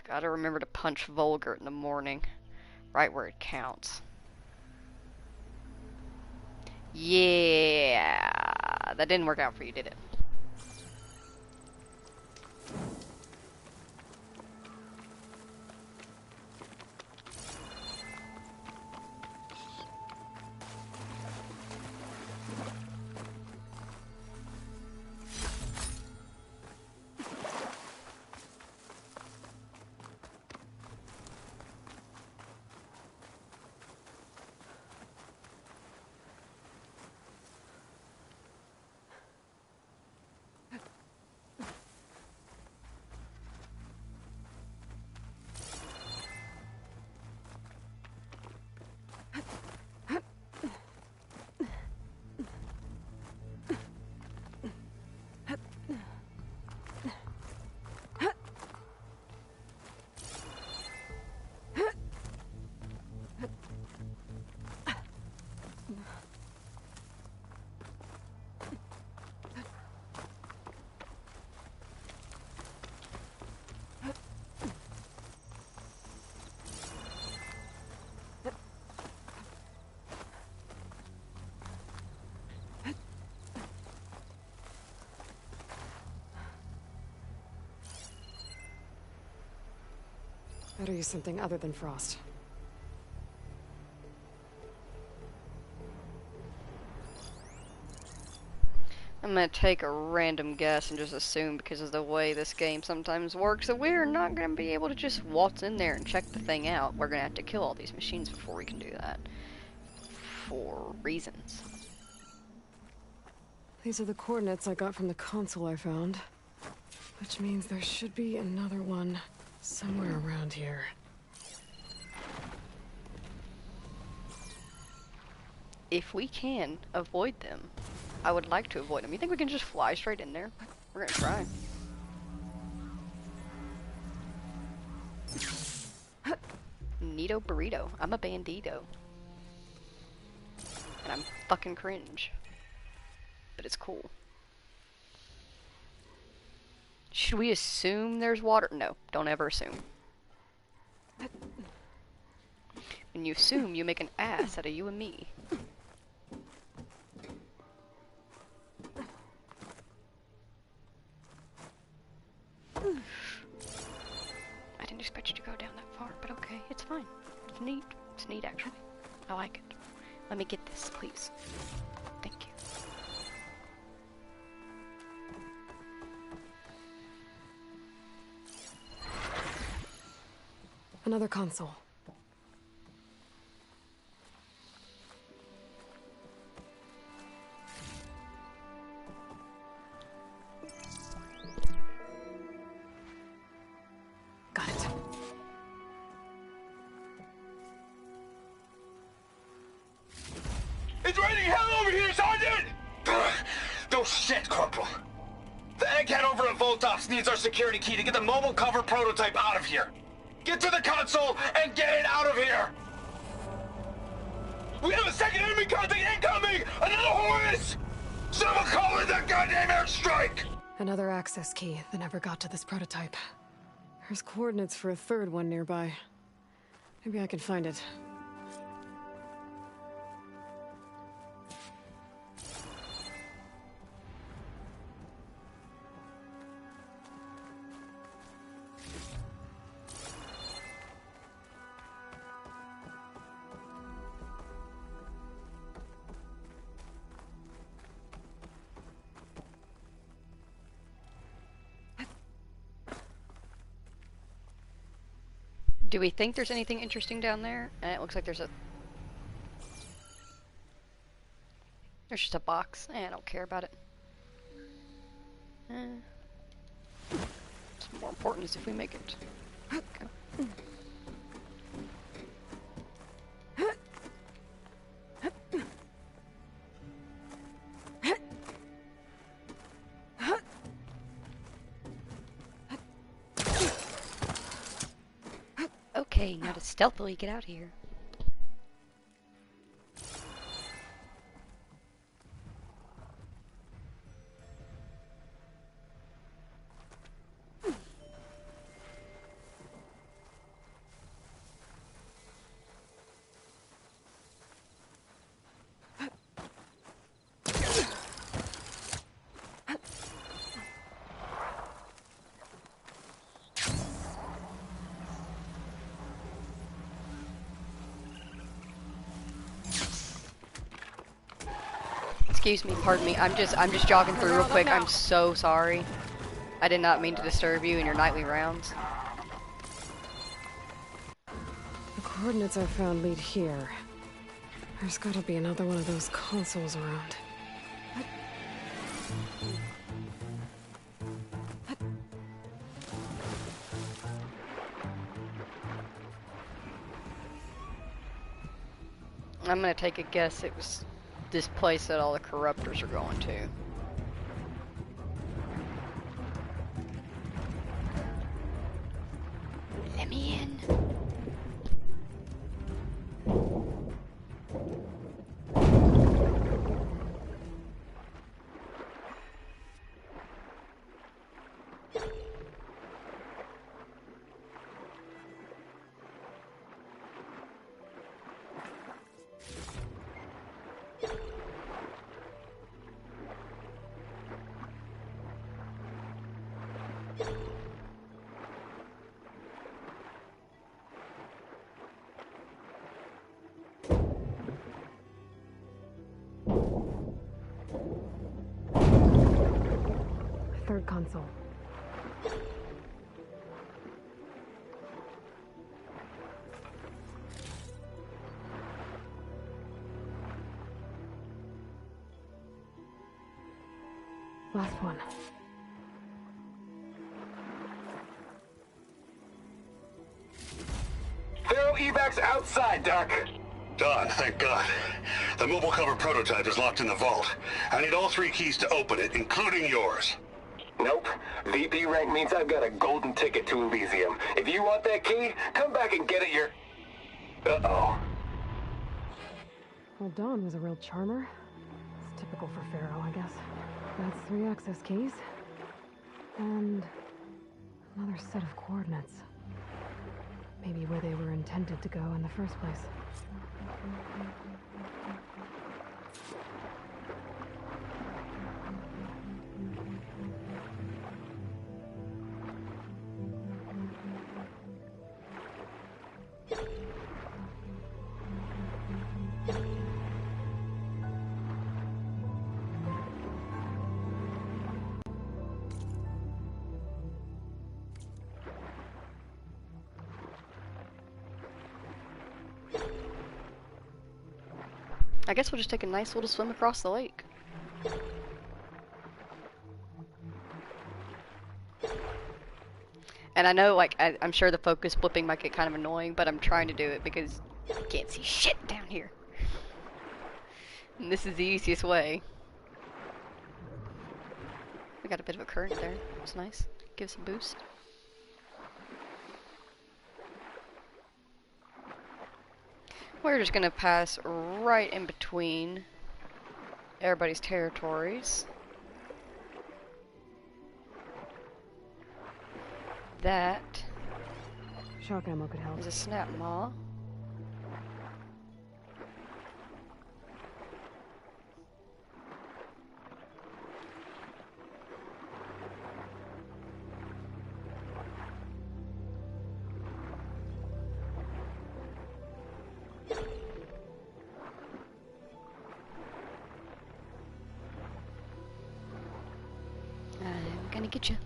gotta remember to punch Volgert in the morning. Right where it counts. Yeah, that didn't work out for you, did it? Better use something other than frost. I'm gonna take a random guess and just assume, because of the way this game sometimes works, that we're not gonna be able to just waltz in there and check the thing out. We're gonna have to kill all these machines before we can do that. For reasons. These are the coordinates I got from the console I found. Which means there should be another one somewhere around here. If we can avoid them, I would like to avoid them. You think we can just fly straight in there? We're gonna try. Neato burrito. I'm a bandito. And I'm fucking cringe. But it's cool. Should we assume there's water? No, don't ever assume. When you assume, you make an ass out of you and me. I didn't expect you to go down that far, but okay, it's fine. It's neat. It's neat, actually. I like it. Let me get this, please. Thank you. Another console. Got it. It's raining hell over here, Sergeant! No shit, Corporal. The egghead over at Voltox needs our security key to get the mobile cover prototype out of here. Get to the console and get it out of here! We have a second enemy contact incoming! Another Horus! Someone call in that goddamn airstrike! Another access key that never got to this prototype. There's coordinates for a third one nearby. Maybe I can find it. Do we think there's anything interesting down there? It looks like there's just a box. I don't care about it. What's more important is if we make it. Okay. Okay, now to stealthily get out here. Excuse me, pardon me. I'm just jogging through real quick. I'm so sorry. I did not mean to disturb you in your nightly rounds. The coordinates I found lead here. There's gotta be another one of those consoles around. I'm gonna take a guess it was this place that all the corruptors are going to. Let me in. Third console. Last one. Thorough evacs outside, Doc. Done, thank God. The mobile cover prototype is locked in the vault. I need all 3 keys to open it, including yours. Nope. VP rank means I've got a golden ticket to Elysium. If you want that key, come back and get it your... Uh-oh. Well, Dawn was a real charmer. It's typical for Pharaoh, I guess. That's 3 access keys. And Another set of coordinates. Maybe where they were intended to go in the first place. I guess we'll just take a nice little swim across the lake. And I know, like, I'm sure the focus flipping might get kind of annoying, but I'm trying to do it because you can't see shit down here. And this is the easiest way. We got a bit of a current there. It's nice. Gives some boost. We're just gonna pass right in between everybody's territories. That shock ammo could help. Is a snap maw. I'm gonna get you.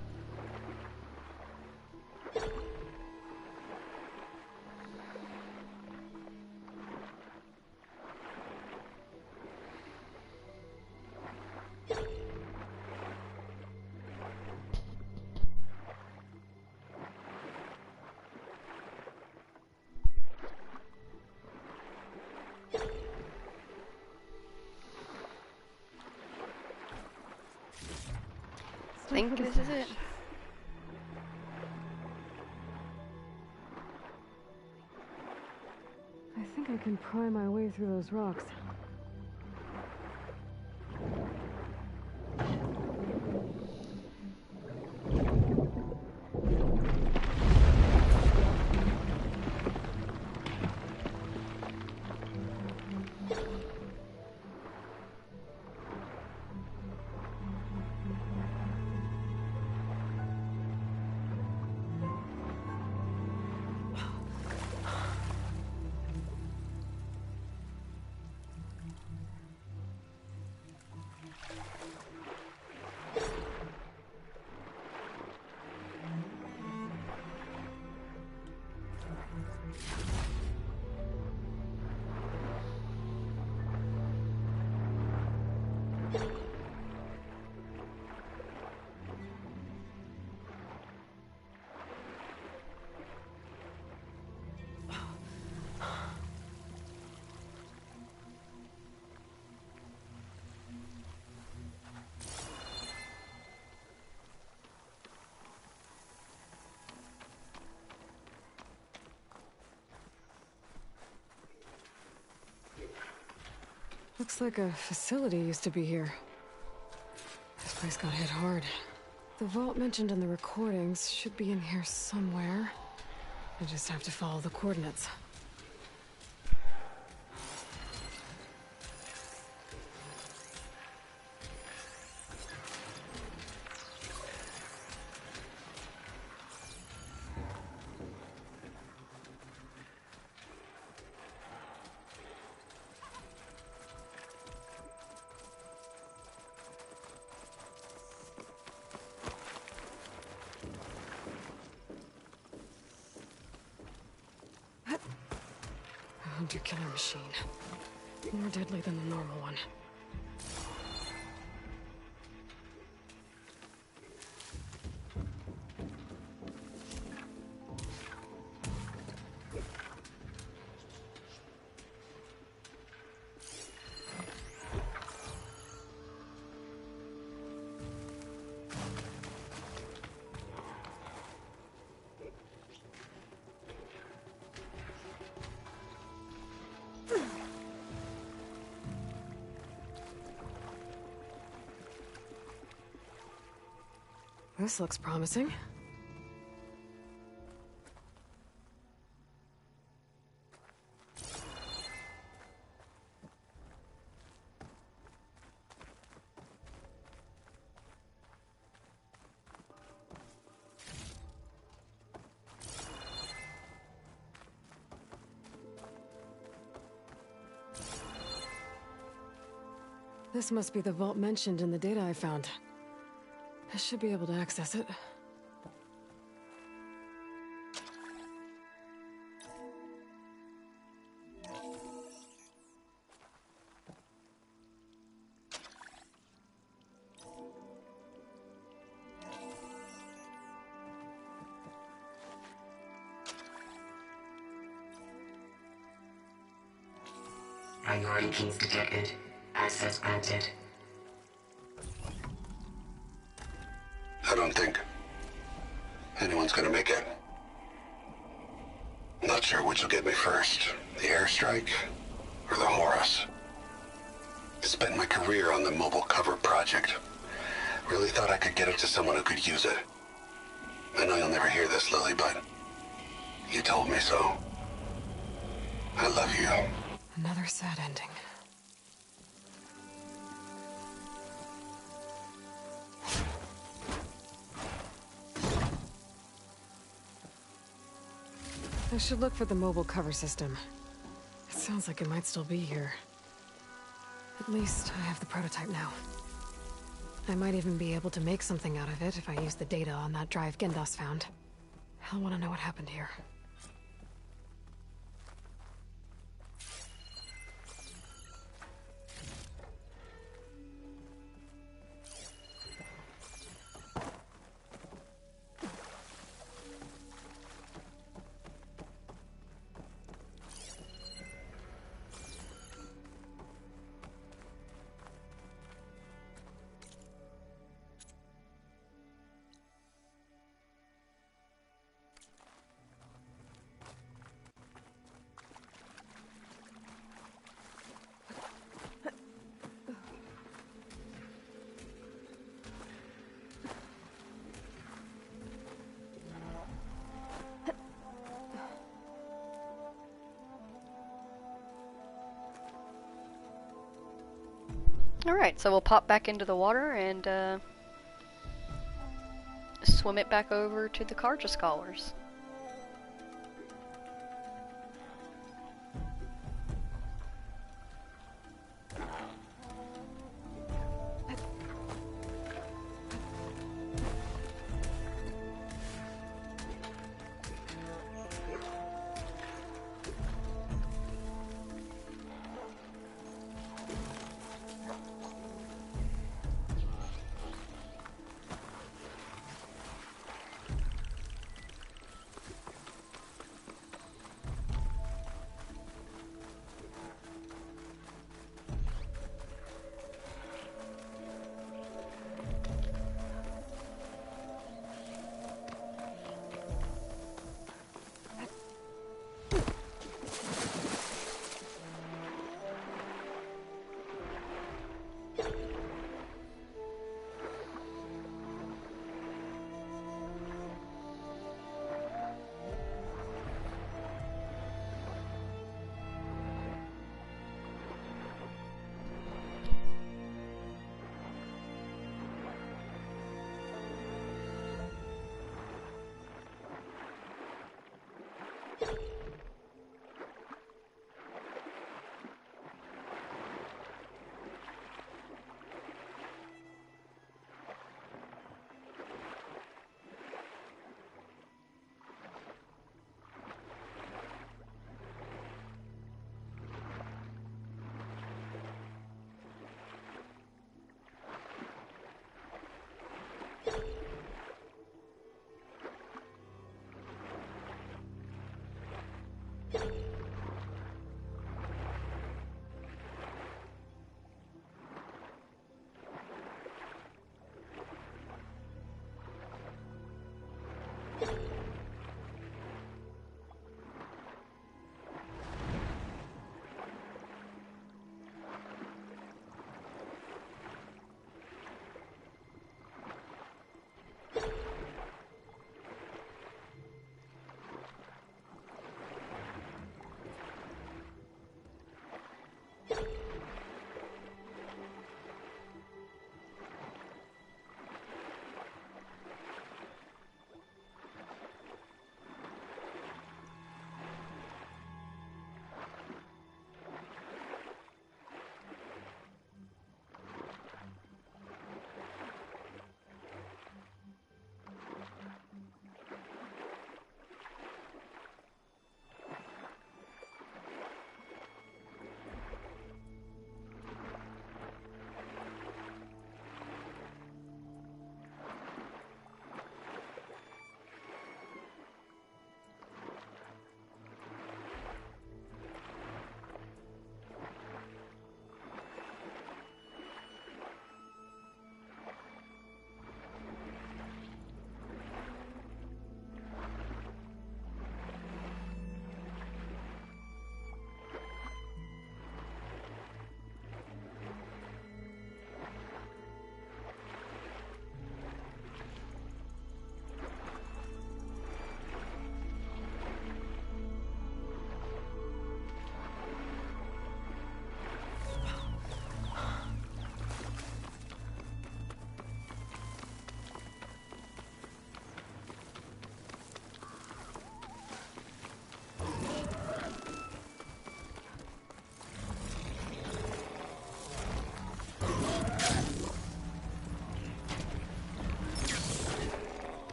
I think this is it. I think I can pry my way through those rocks. Looks like a facility used to be here. This place got hit hard. The vault mentioned in the recordings should be in here somewhere. I just have to follow the coordinates. Hunter-killer machine. More deadly than the normal one. This looks promising. This must be the vault mentioned in the data I found. I should be able to access it. Priority keys detected. Access granted. I don't think anyone's gonna make it. Not sure which will get me first, the airstrike or the Horus. Spent my career on the mobile cover project. Really thought I could get it to someone who could use it. I know you'll never hear this, Lily, but you told me so. I love you. Another sad ending. I should look for the mobile cover system. It sounds like it might still be here. At least I have the prototype now. I might even be able to make something out of it if I use the data on that drive Gendas found. I'll want to know what happened here. Alright, so we'll pop back into the water and swim it back over to the Karja Scholars.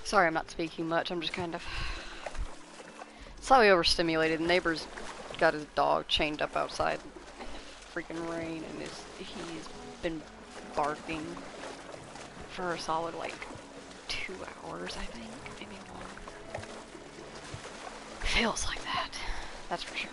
Sorry I'm not speaking much, I'm just kind of slightly overstimulated. The neighbor's got his dog chained up outside in the freaking rain, and he's been barking for a solid, like, 2 hours, I think, maybe more. Feels like that, that's for sure.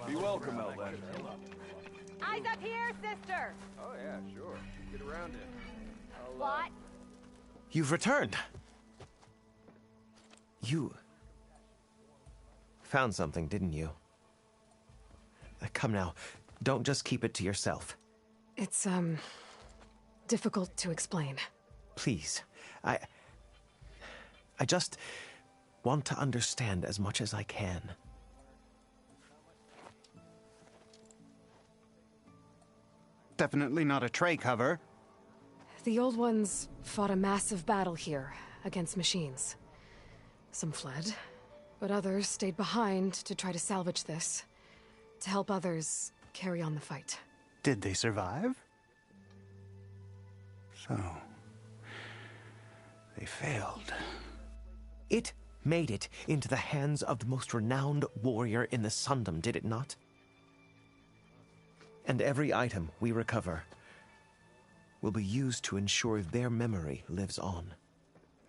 Be welcome, Elvin. Eyes up here, sister! Oh yeah, sure. Get around it. What? You've returned. You found something, didn't you? Come now, don't just keep it to yourself. It's, difficult to explain. Please, I just want to understand as much as I can. Definitely not a tray cover. The old ones fought a massive battle here against machines. Some fled, but others stayed behind to try to salvage this, to help others carry on the fight. Did they survive? So, they failed. It made it into the hands of the most renowned warrior in the Sundom, did it not? And every item we recover will be used to ensure their memory lives on.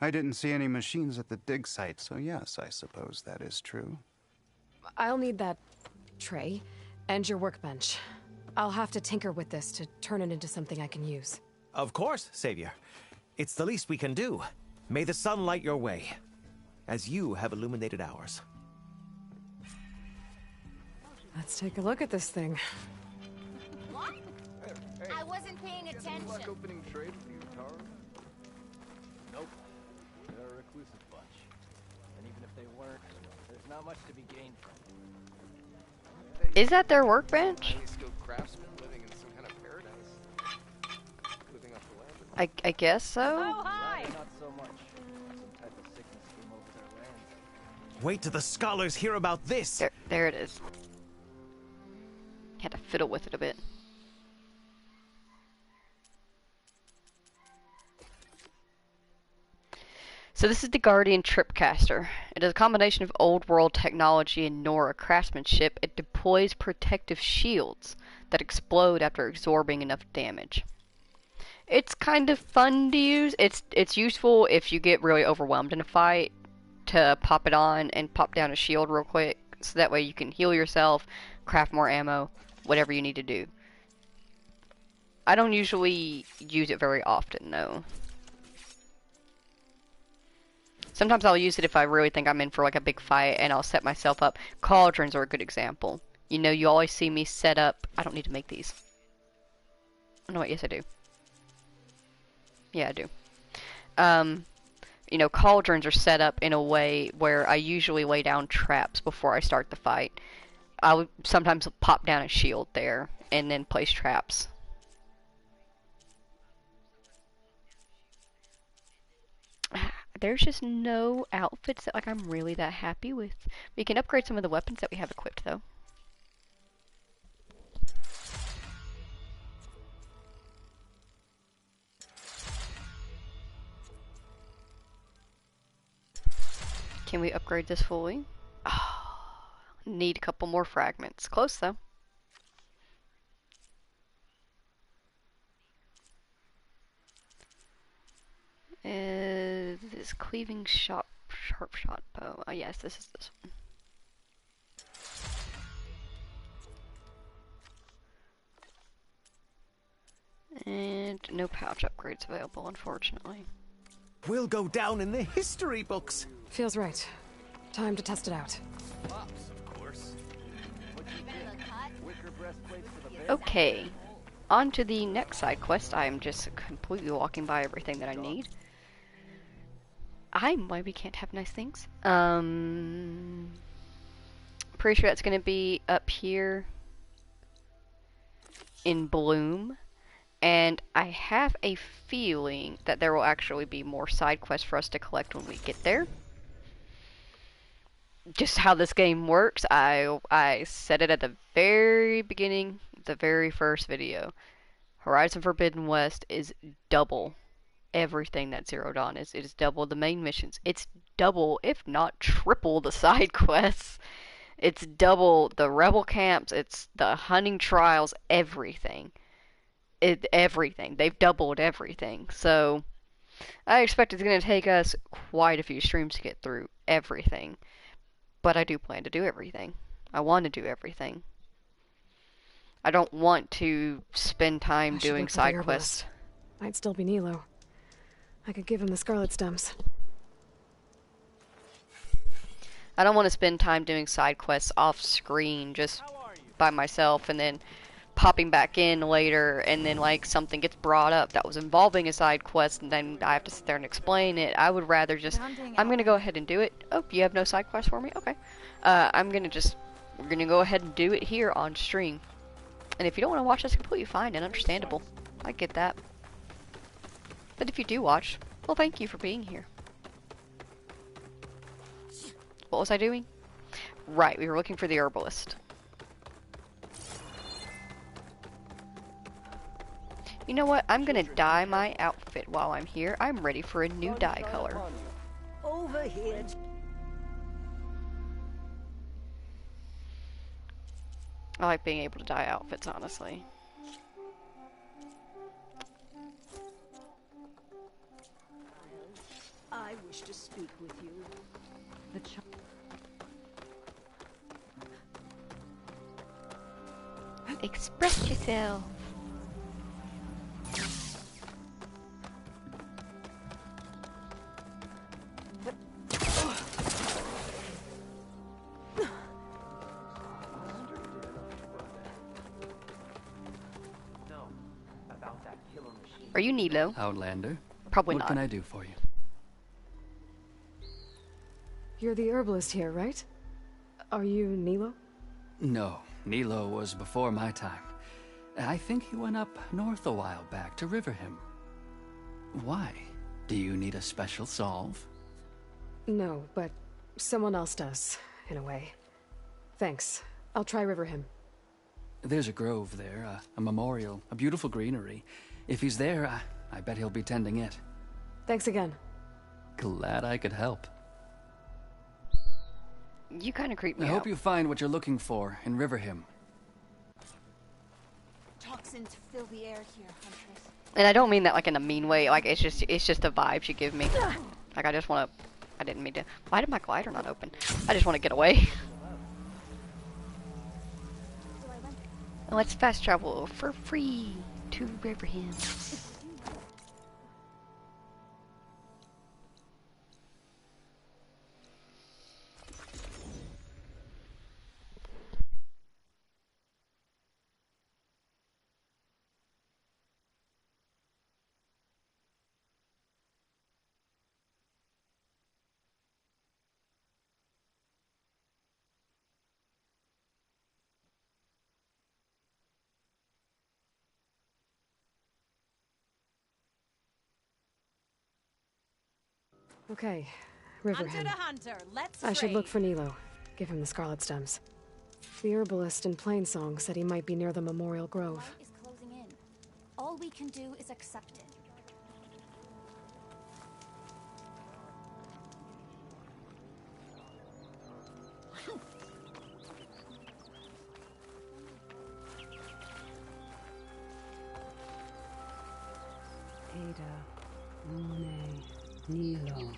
I didn't see any machines at the dig site, so yes, I suppose that is true. I'll need that tray and your workbench. I'll have to tinker with this to turn it into something I can use. Of course, Savior. It's the least we can do. May the sun light your way, as you have illuminated ours. Let's take a look at this thing. What? I wasn't paying attention. Luck opening trade with you, Tara? Nope. They're a reclusive bunch. And even if they weren't, there's not much to be gained from them. Is that their workbench? Highly skilled craftsmen living in some kind of paradise. Living off the land. I guess so. Oh, hi! Not so much. Some type of sickness came over their land. Wait till the scholars hear about this! There it is. Had to fiddle with it a bit. So this is the Guardian Tripcaster. It is a combination of old world technology and Nora craftsmanship. It deploys protective shields that explode after absorbing enough damage. It's kind of fun to use. It's useful if you get really overwhelmed in a fight to pop it on and pop down a shield real quick, so that way you can heal yourself, craft more ammo, whatever you need to do. I don't usually use it very often though. Sometimes I'll use it if I really think I'm in for like a big fight, and I'll set myself up. Cauldrons are a good example. You know, you always see me set up. I don't need to make these. Oh, no, wait, yes I do. Yeah, I do. You know, cauldrons are set up in a way where I usually lay down traps before I start the fight. I would sometimes pop down a shield there and then place traps. There's just no outfits that like I'm really that happy with. We can upgrade some of the weapons that we have equipped though. Can we upgrade this fully? Oh, need a couple more fragments. Close though. This cleaving sharp shot bow. Oh yes, this is this one. And no pouch upgrades available, unfortunately. We'll go down in the history books. Feels right. Time to test it out. Okay, on to the next side quest. I am just completely walking by everything that I need. Why we can't have nice things. Pretty sure that's gonna be up here in Bloom. And I have a feeling that there will actually be more side quests for us to collect when we get there. Just how this game works, I said it at the very beginning, the very first video. Horizon Forbidden West is double everything that Zero Dawn is. It is double the main missions. It's double, if not triple, the side quests. It's double the rebel camps. It's the hunting trials, everything. Everything. They've doubled everything. So I expect it's going to take us quite a few streams to get through everything. But I do plan to do everything. I want to do everything. I don't want to spend time doing side quests. Might still be Nilo. I could give him the Scarlet Stems. I don't want to spend time doing side quests off screen just by myself and then popping back in later and then like something gets brought up that was involving a side quest and then I have to sit there and explain it. I would rather just, I'm going to go ahead and do it. Oh, you have no side quest for me? Okay. We're going to go ahead and do it here on stream. And if you don't want to watch, that's completely fine and understandable. I get that. But if you do watch, well, thank you for being here. What was I doing? Right, we were looking for the herbalist. You know what? I'm gonna dye my outfit while I'm here. I'm ready for a new dye color. Over here. I like being able to dye outfits, honestly. I wish to speak with you. The Express yourself. Are you Nilo? Outlander? Probably what not. What can I do for you? You're the herbalist here, right? Are you Nilo? No, Nilo was before my time. I think he went up north a while back to Riverhim. Why? Do you need a special solve? No, but someone else does, in a way. Thanks. I'll try Riverhim. There's a grove there, a memorial, a beautiful greenery. If he's there, I bet he'll be tending it. Thanks again. Glad I could help. You kind of creep me I out. hope you find what you're looking for in Riverhim. Toxins fill the air here, Huntress. And I don't mean that like in a mean way. Like it's just the vibes you give me. Like I just want to. I didn't mean to. Why did my glider not open? I just want to get away. Let's fast travel for free to Riverham. Okay, Riverham. Hunter to hunter, let's I should look trade. for Nilo. Give him the Scarlet Stems. The herbalist in Plainsong said he might be near the Memorial Grove. Light is closing in. All we can do is accept it. Ada, Monet. Nilo.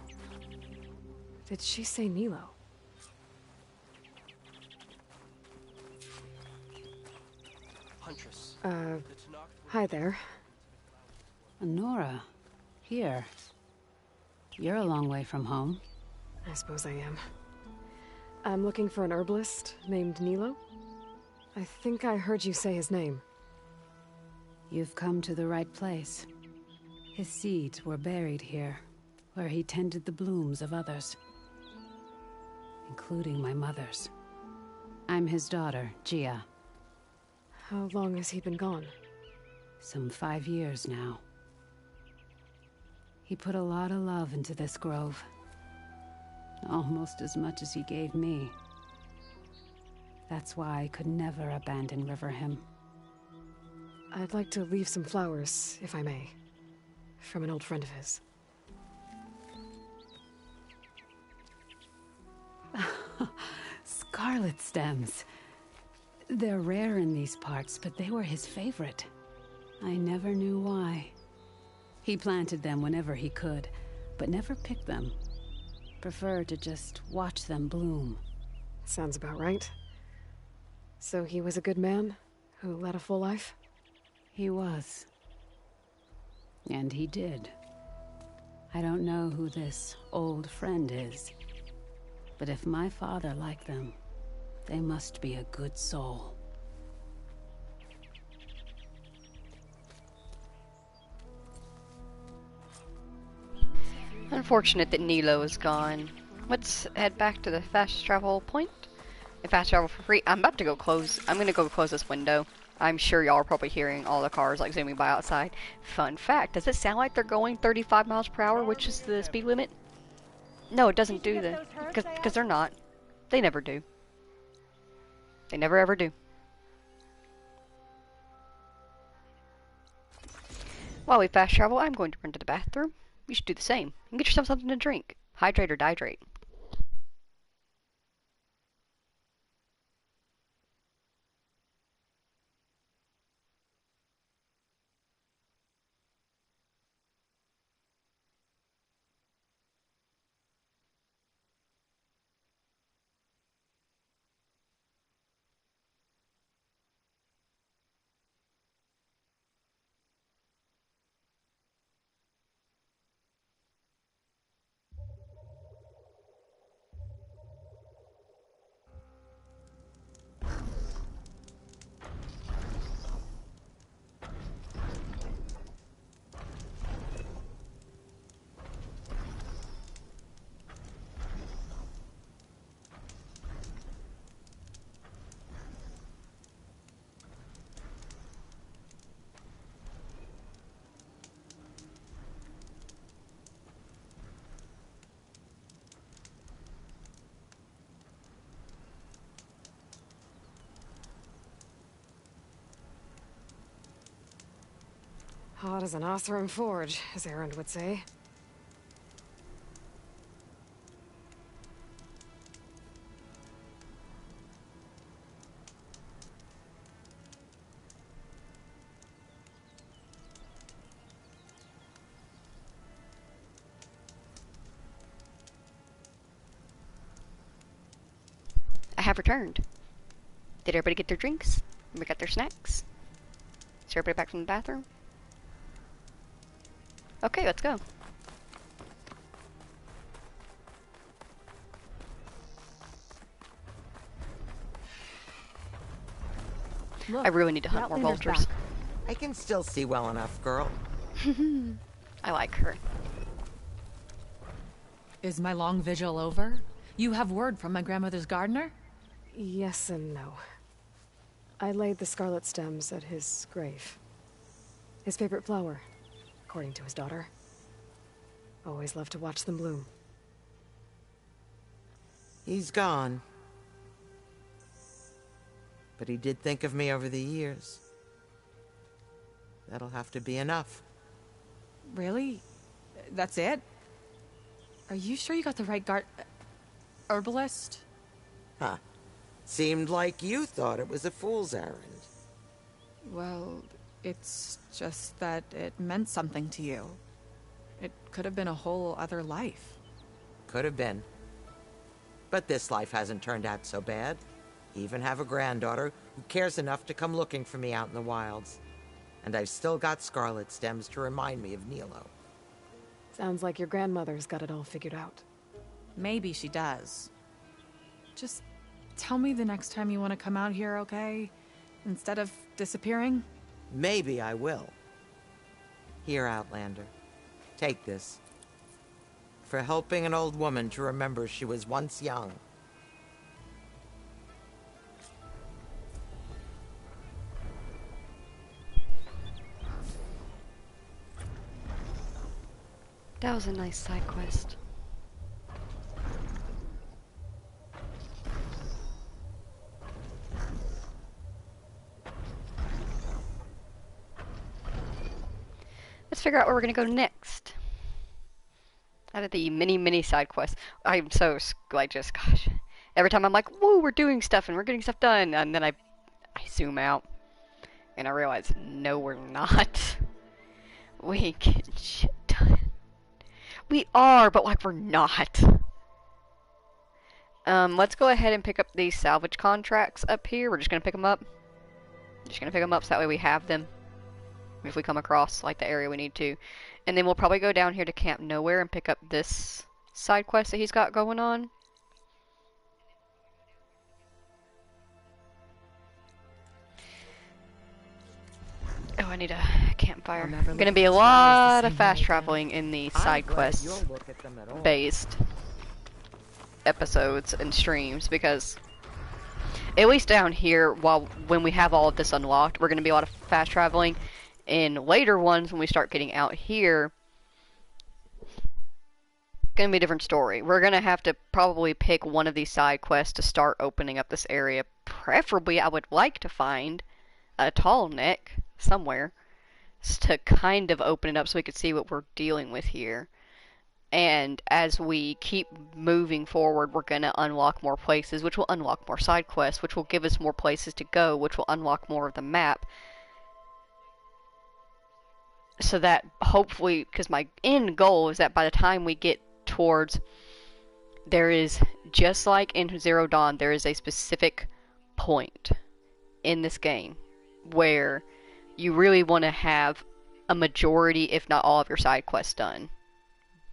Did she say Nilo? Huntress. Hi there. Honora, here. You're a long way from home. I suppose I am. I'm looking for an herbalist named Nilo. I think I heard you say his name. You've come to the right place. His seeds were buried here, where he tended the blooms of others, including my mother's. I'm his daughter, Gia. How long has he been gone? Some 5 years now. He put a lot of love into this grove. Almost as much as he gave me. That's why I could never abandon Riverhim. I'd like to leave some flowers, if I may. From an old friend of his. Scarlet stems. They're rare in these parts, but they were his favorite. I never knew why. He planted them whenever he could, but never picked them. Preferred to just watch them bloom. Sounds about right. So he was a good man who led a full life? He was. And he did. I don't know who this old friend is, but if my father liked them, they must be a good soul. Unfortunate that Nilo is gone. Let's head back to the fast travel point. And fast travel for free. I'm about to go close. I'm gonna go close this window. I'm sure y'all are probably hearing all the cars like zooming by outside. Fun fact, does it sound like they're going 35 miles per hour, which is the speed limit? No, it doesn't do that. Because they're not. They never do. They never ever do. While we fast travel, I'm going to run to the bathroom. You should do the same. And get yourself something to drink. Hydrate or dihydrate. Hot as an Oseram forge, as Erend would say. I have returned. Did everybody get their drinks? Everybody got their snacks? Is everybody back from the bathroom? Okay, let's go. Look, I really need to hunt more vultures. I can still see well enough, girl. I like her. Is my long vigil over? You have word from my grandmother's gardener? Yes and no. I laid the scarlet stems at his grave. His favorite flower, according to his daughter. Always loved to watch them bloom. He's gone. But he did think of me over the years. That'll have to be enough. Really? That's it? Are you sure you got the right herbalist? Huh. Seemed like you thought it was a fool's errand. Well, it's just that it meant something to you. It could have been a whole other life. Could have been. But this life hasn't turned out so bad. I even have a granddaughter who cares enough to come looking for me out in the wilds. And I've still got scarlet stems to remind me of Nilo. Sounds like your grandmother's got it all figured out. Maybe she does. Just tell me the next time you want to come out here, okay? Instead of disappearing? Maybe I will. Here, Outlander. Take this. For helping an old woman to remember she was once young. That was a nice side quest. Let's figure out where we're gonna go next. Out of the many side quests. I'm so, like, just, gosh. Every time I'm like, whoa, we're doing stuff and we're getting stuff done. And then I zoom out. And I realize, no, we're not. We get shit done. We are, but, like, we're not. Let's go ahead and pick up these salvage contracts up here. We're just gonna pick them up. Just gonna pick them up so that way we have them. If we come across, like, the area we need to. And then we'll probably go down here to Camp Nowhere and pick up this side quest that he's got going on. Oh, I need a campfire. Gonna be a lot of fast traveling in the side quest based episodes and streams, because at least down here, when we have all of this unlocked, we're gonna be a lot of fast traveling. In later ones, when we start getting out here, gonna be a different story. We're gonna have to probably pick one of these side quests to start opening up this area. Preferably, I would like to find a tall neck somewhere to kind of open it up so we could see what we're dealing with here. And as we keep moving forward, we're gonna unlock more places, which will unlock more side quests, which will give us more places to go, which will unlock more of the map. So that hopefully, because my end goal is that by the time we get towards, there is, just like in Zero Dawn, there is a specific point in this game where you really want to have a majority, if not all, of your side quests done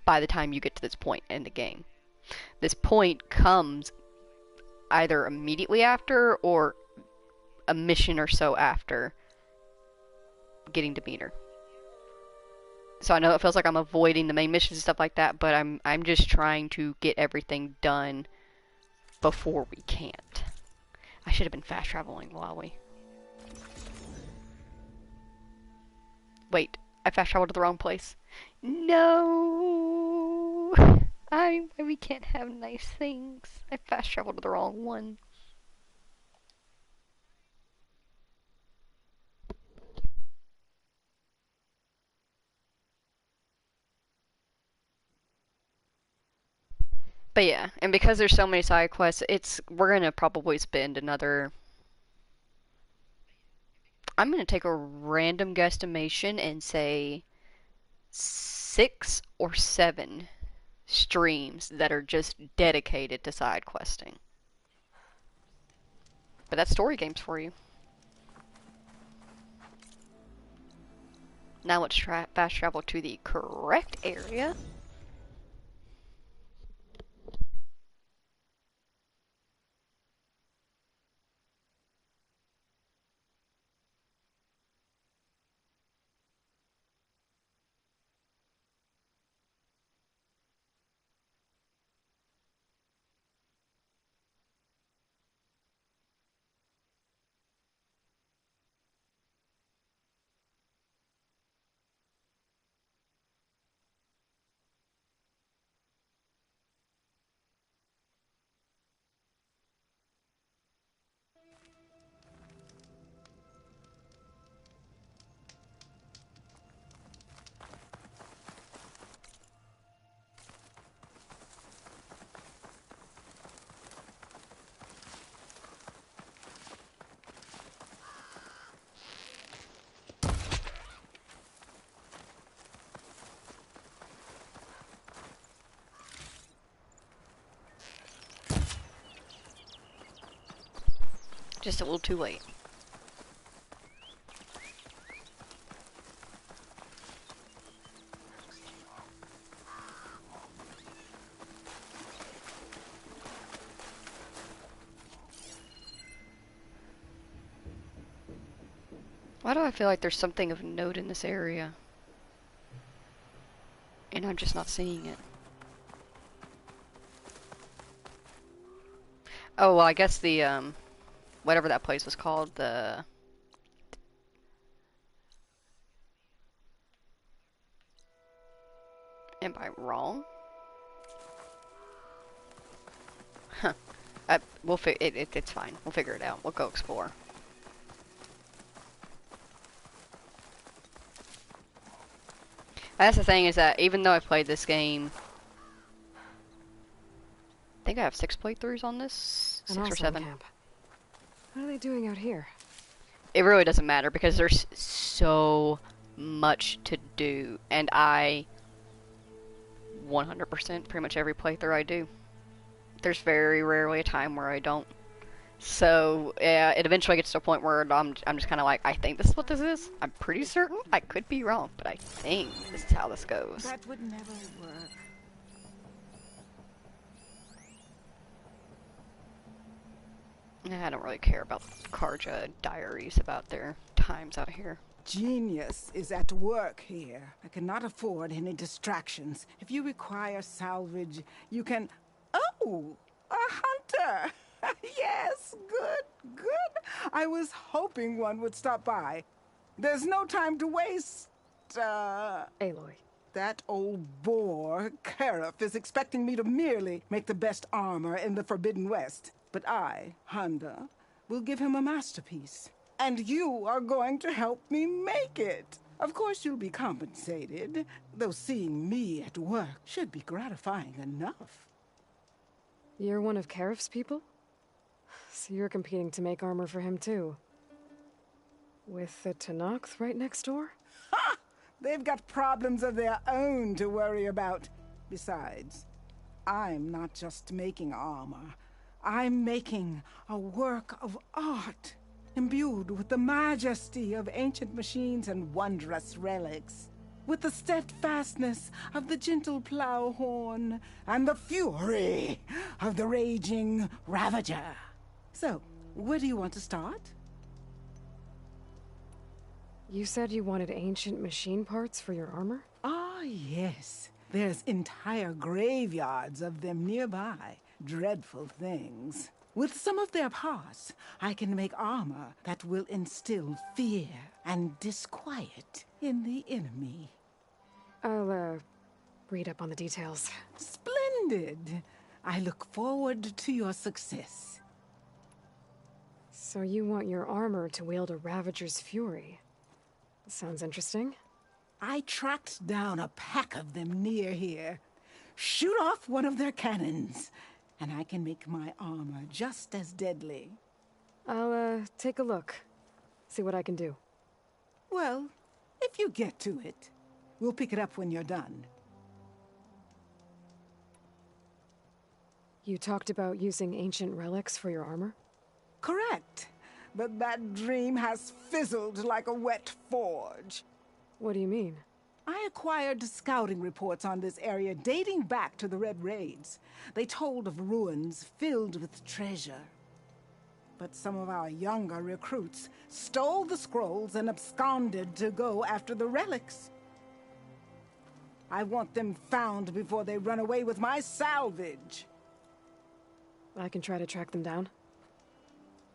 by the time you get to this point in the game. This point comes either immediately after or a mission or so after getting Demeter. So I know it feels like I'm avoiding the main missions and stuff like that, but I'm just trying to get everything done before we can't. I should have been fast traveling while we... Wait, I fast traveled to the wrong place. No! We can't have nice things. I fast traveled to the wrong one. But yeah, and because there's so many side quests, we're gonna probably spend another... I'm gonna take a random guesstimation and say 6 or 7 streams that are just dedicated to side questing. But that's story games for you. Now let's fast travel to the correct area. Just a little too late. Why do I feel like there's something of note in this area? And I'm just not seeing it. Oh, well, I guess the, whatever that place was called, the... Am I wrong? Huh. It's fine. We'll figure it out. We'll go explore. That's the thing, is that even though I've played this game, I think I have 6 playthroughs on this, 6 or 7. Camp. What are they doing out here? It really doesn't matter because there's so much to do, and I 100% pretty much every playthrough I do. There's very rarely a time where I don't. So, yeah, it eventually gets to a point where I'm just kind of like, I think this is what this is. I'm pretty certain. I could be wrong, but I think this is how this goes. That would never work. I don't really care about Karja diaries about their times out here. Genius is at work here. I cannot afford any distractions. If you require salvage, you can... Oh! A hunter! Yes, good. I was hoping one would stop by. There's no time to waste, Aloy. That old boar, Karif, is expecting me to merely make the best armor in the Forbidden West. But I, Honda, will give him a masterpiece. And you are going to help me make it. Of course you'll be compensated, though seeing me at work should be gratifying enough. You're one of Karif's people? So you're competing to make armor for him too. With the Tenakth right next door? Ha! They've got problems of their own to worry about. Besides, I'm not just making armor. I'm making a work of art, imbued with the majesty of ancient machines and wondrous relics, with the steadfastness of the gentle plow horn and the fury of the raging Ravager. So, where do you want to start? You said you wanted ancient machine parts for your armor? Ah, yes. There's entire graveyards of them nearby. Dreadful things. With some of their parts, I can make armor that will instill fear and disquiet in the enemy. I'll, read up on the details. Splendid! I look forward to your success. So you want your armor to wield a Ravager's fury? Sounds interesting. I tracked down a pack of them near here. Shoot off one of their cannons, and I can make my armor just as deadly. I'll, take a look. See what I can do. Well, if you get to it, we'll pick it up when you're done. You talked about using ancient relics for your armor? Correct. But that dream has fizzled like a wet forge. What do you mean? I acquired scouting reports on this area dating back to the Red Raids. They told of ruins filled with treasure. But some of our younger recruits stole the scrolls and absconded to go after the relics. I want them found before they run away with my salvage. I can try to track them down.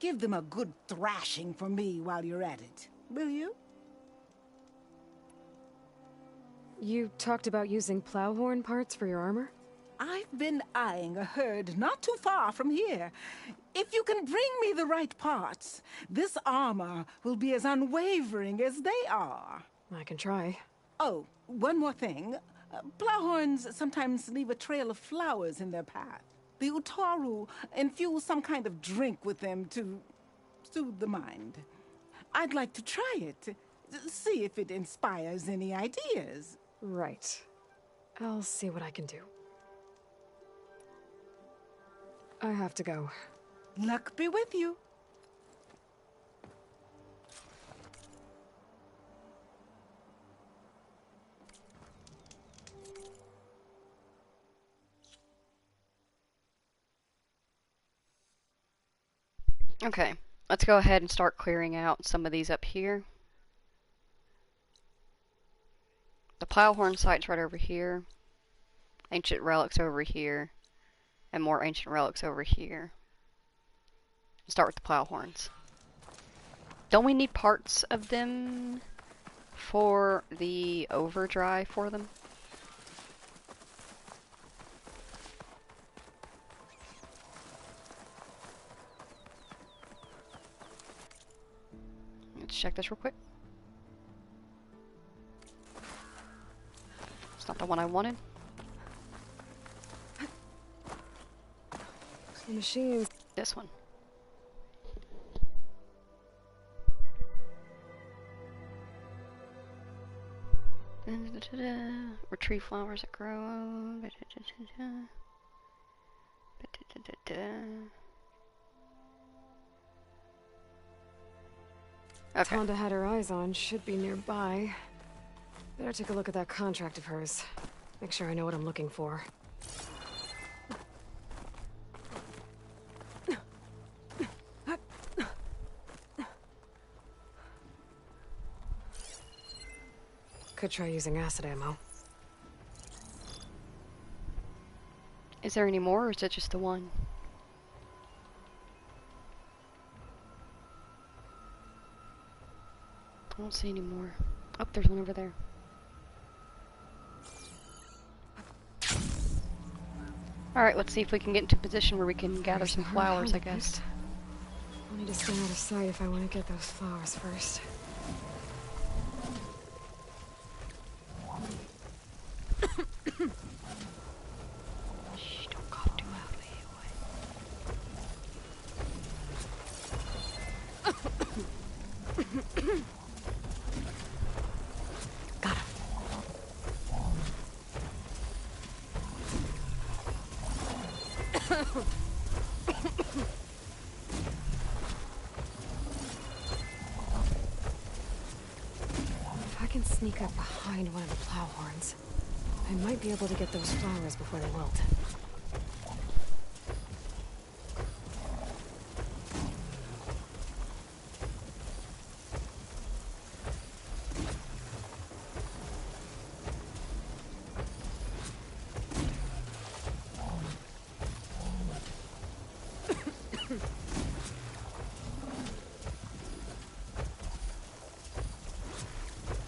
Give them a good thrashing for me while you're at it, will you? You talked about using plowhorn parts for your armor? I've been eyeing a herd not too far from here. If you can bring me the right parts, this armor will be as unwavering as they are. I can try. Oh, one more thing. Plowhorns sometimes leave a trail of flowers in their path. The Utaru infuse some kind of drink with them to soothe the mind. I'd like to try it. See if it inspires any ideas. Right. I'll see what I can do. I have to go. Luck be with you. Okay, let's go ahead and start clearing out some of these up here. The Plowhorn site's right over here. Ancient relics over here. And more ancient relics over here. Start with the Plowhorns. Don't we need parts of them for the overdrive for them? Let's check this real quick. It's not the one I wanted. The machines. This one. Retrieve flowers that grow. Okay. Tonda had her eyes on, should be nearby. Better take a look at that contract of hers. Make sure I know what I'm looking for. Could try using acid ammo. Is there any more, or is it just the one? I don't see any more. Oh, there's one over there. Alright, let's see if we can get into a position where we can gather some flowers, I guess. I'll need to stay out of sight if I want to get those flowers first. Shh, don't cough too loudly. Got him. If I can sneak up behind one of the Plowhorns, I might be able to get those flowers before they wilt.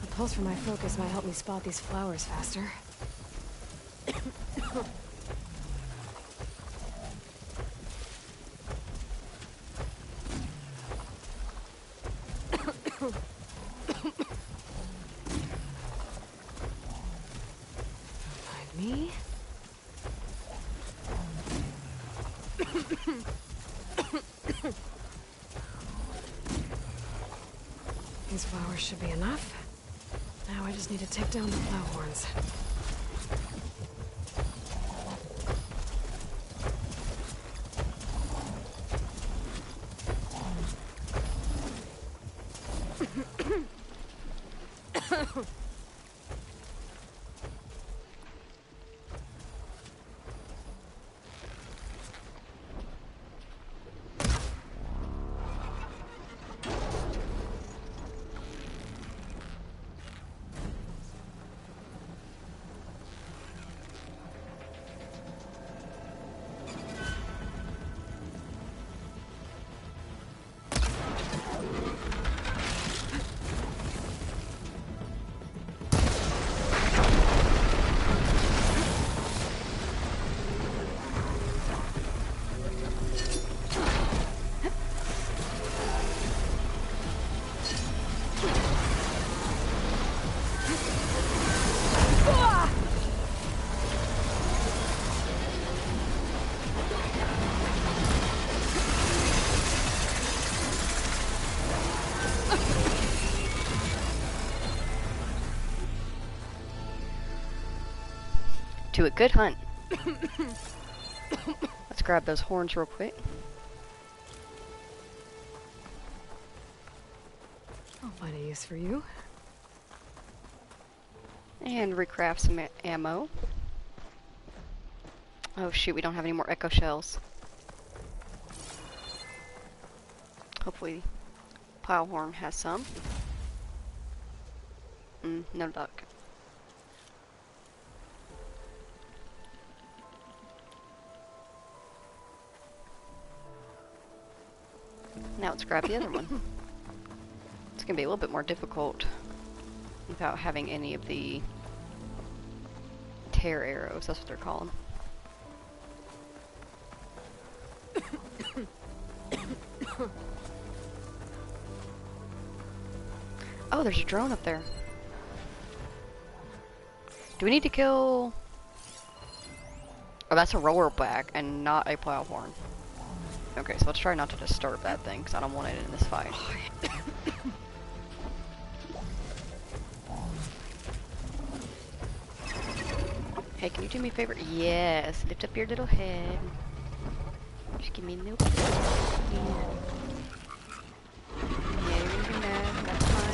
The pulse from my focus might help me spot these flowers faster. Find me. These flowers should be enough. Now I just need to take down the Plowhorns. To a good hunt. Let's grab those horns real quick. I'll find a use for you. And recraft some ammo. Oh shoot, we don't have any more echo shells. Hopefully Plowhorn has some. No luck. Now let's grab the other one. It's gonna be a little bit more difficult without having any of the tear arrows, that's what they're called. Oh, there's a drone up there. Do we need to kill... Oh, that's a roarback and not a plowhorn. Okay, so let's try not to disturb that thing, because I don't want it in this fight. Hey, can you do me a favor? Yes, lift up your little head. Just give me a little... Yeah, you're gonna be mad, that's fine.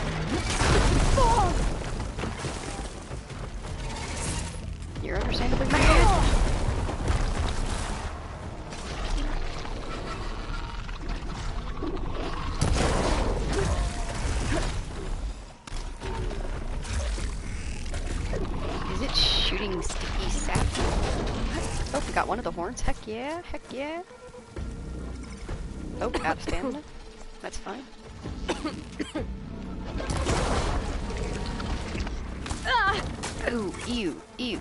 You're understandably mad. Is it shooting sticky sap? Oh, we got one of the horns. Heck yeah, heck yeah. Oh, out of stamina. That's fine. Ah! Ooh, ew, ew.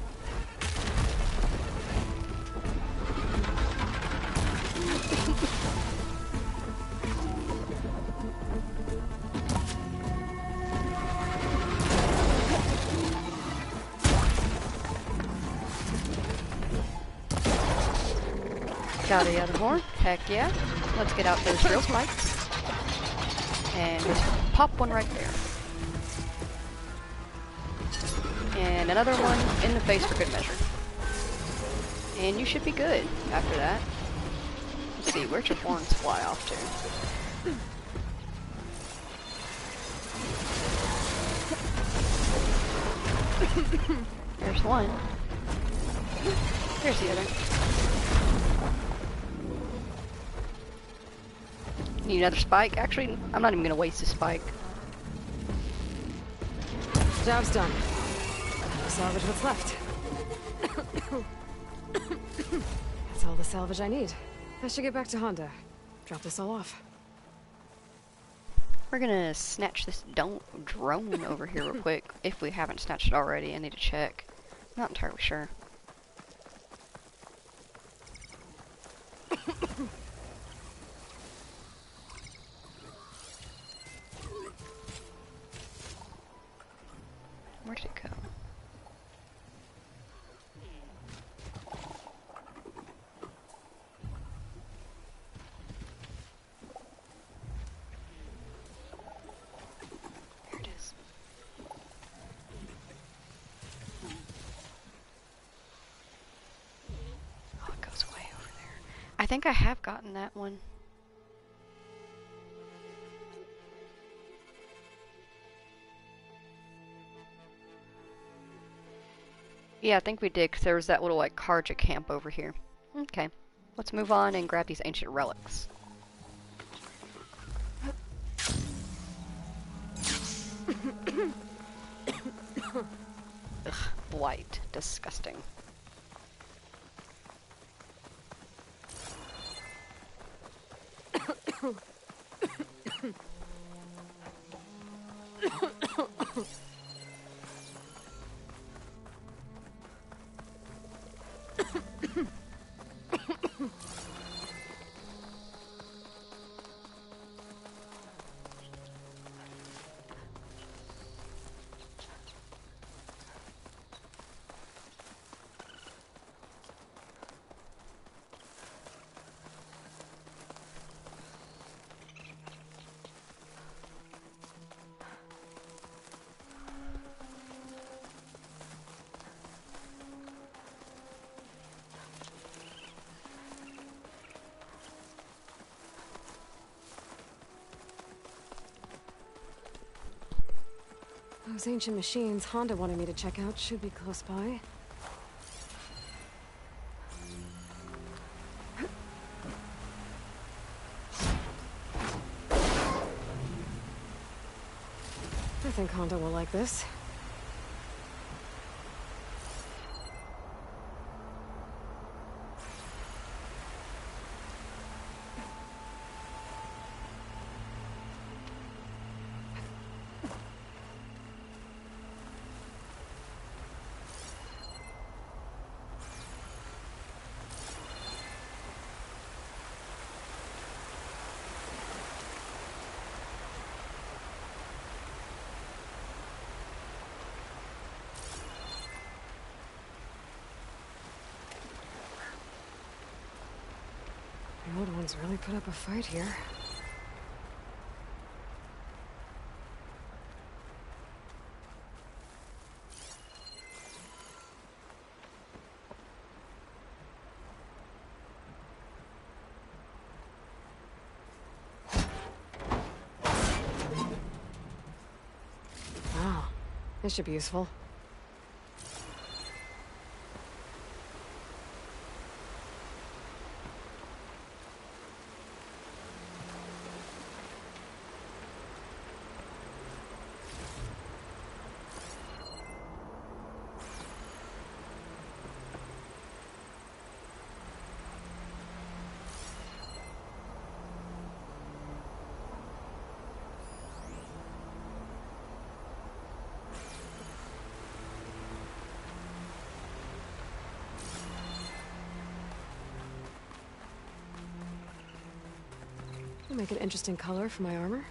Got the other horn. Heck yeah. Let's get out those drill spikes. And just pop one right there. And another one in the face for good measure. And you should be good after that. Let's see, where'd your horns fly off to? There's one. There's the other. Need another spike? Actually, I'm not even gonna waste a spike. Job's done. I'll salvage what's left. That's all the salvage I need. I should get back to Honda. Drop this all off. We're gonna snatch this drone over here real quick. If we haven't snatched it already, I need to check. Not entirely sure. Where did it go? There it is. Oh, it goes way over there. I think I have gotten that one. Yeah, I think we did, because there was that little, like, Karja camp over here. Okay. Let's move on and grab these ancient relics. Ugh, blight. Disgusting. Those ancient machines Honda wanted me to check out should be close by. I think Honda will like this. The old ones really put up a fight here. Wow, this should be useful. Will make an interesting color for my armor.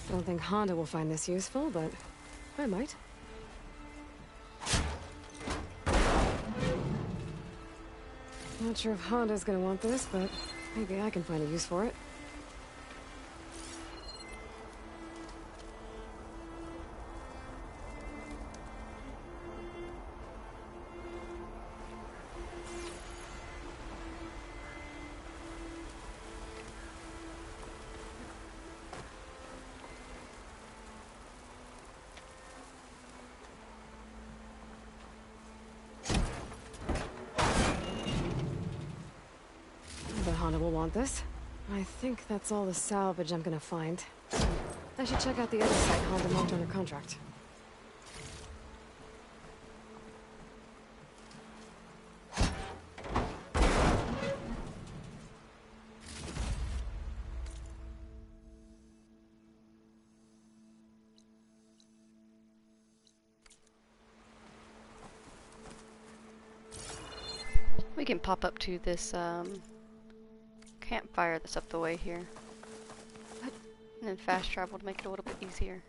Don't think Honda will find this useful, but I might. Not sure if Honda's gonna want this, but maybe I can find a use for it. But Honda will want this. I think that's all the salvage I'm gonna find. I should check out the other site Honda marked on her contract. We can pop up to this campfire that's up the way here. And then fast travel to make it a little bit easier.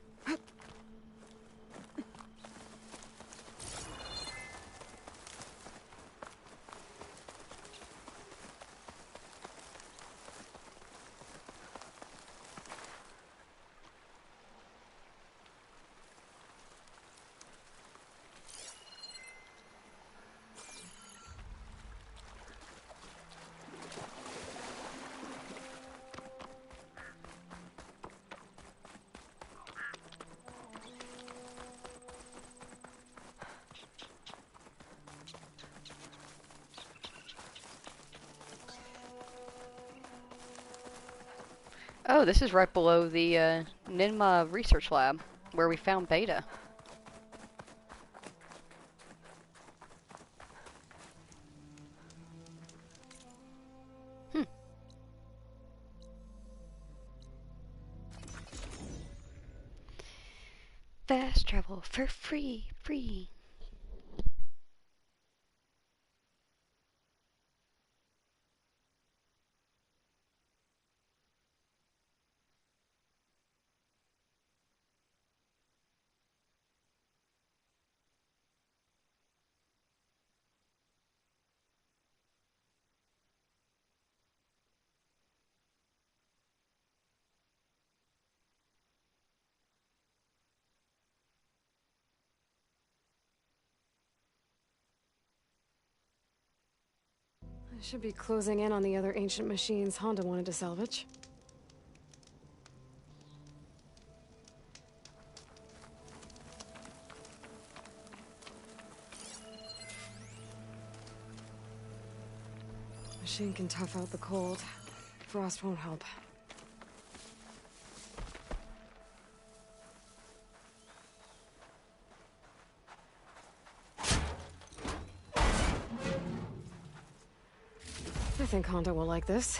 Oh, this is right below the Ninma research lab, where we found Beta. Fast travel for free. I should be closing in on the other ancient machines Honda wanted to salvage. Machine can tough out the cold. Frost won't help. I think Honda will like this.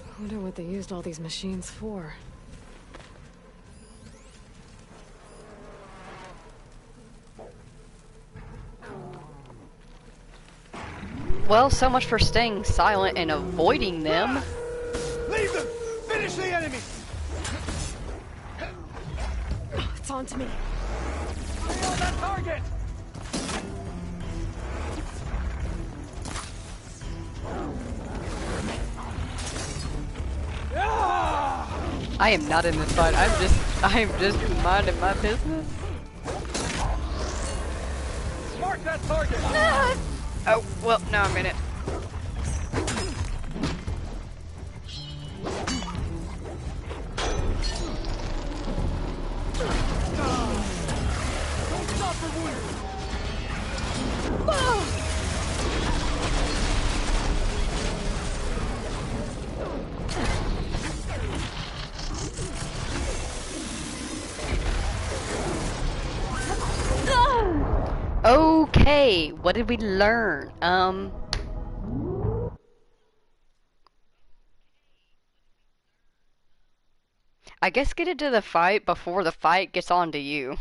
I wonder what they used all these machines for. Well, so much for staying silent and avoiding them. Leave them! Finish the enemy! It's on to me. Stay on that target! I am not in this fight. I'm just minding my business. Mark that target! Oh, well, now I'm in it. Don't stop for wound! Okay, what did we learn? I guess get into the fight before the fight gets on to you.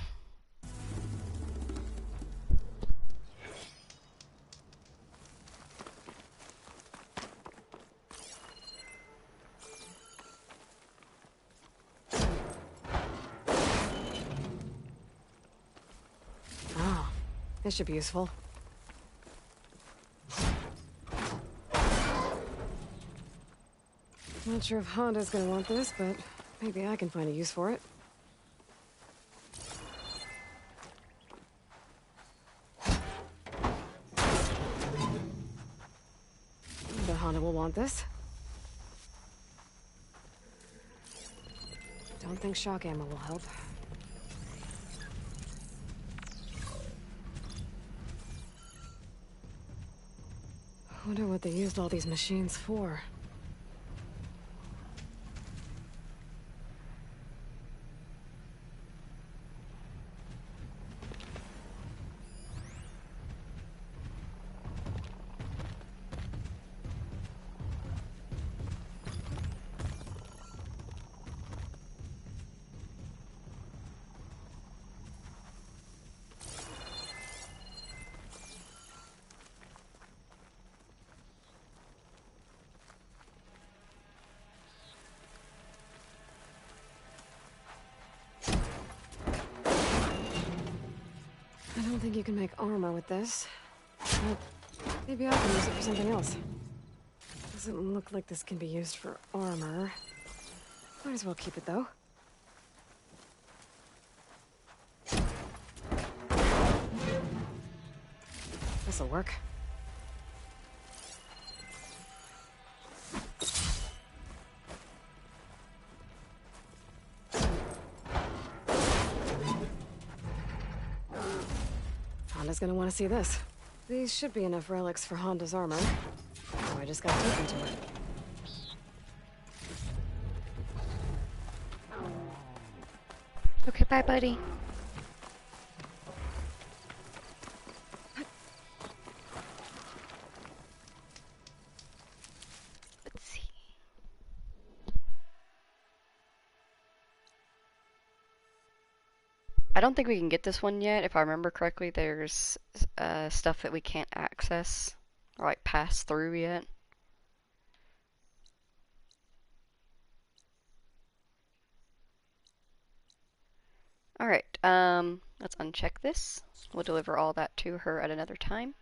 Oh, this should be useful. Not sure if Honda's gonna want this, but maybe I can find a use for it. But Honda will want this. Don't think shock ammo will help. I wonder what they used all these machines for. I don't think you can make armor with this. But maybe I can use it for something else. Doesn't look like this can be used for armor. Might as well keep it, though. This'll work. Honda's gonna want to see this. These should be enough relics for Honda's armor. So I just gotta take them to her. Okay, bye, buddy. Let's see. I don't think we can get this one yet. If I remember correctly, there's stuff that we can't access or like pass through yet. Alright, let's uncheck this. We'll deliver all that to her at another time.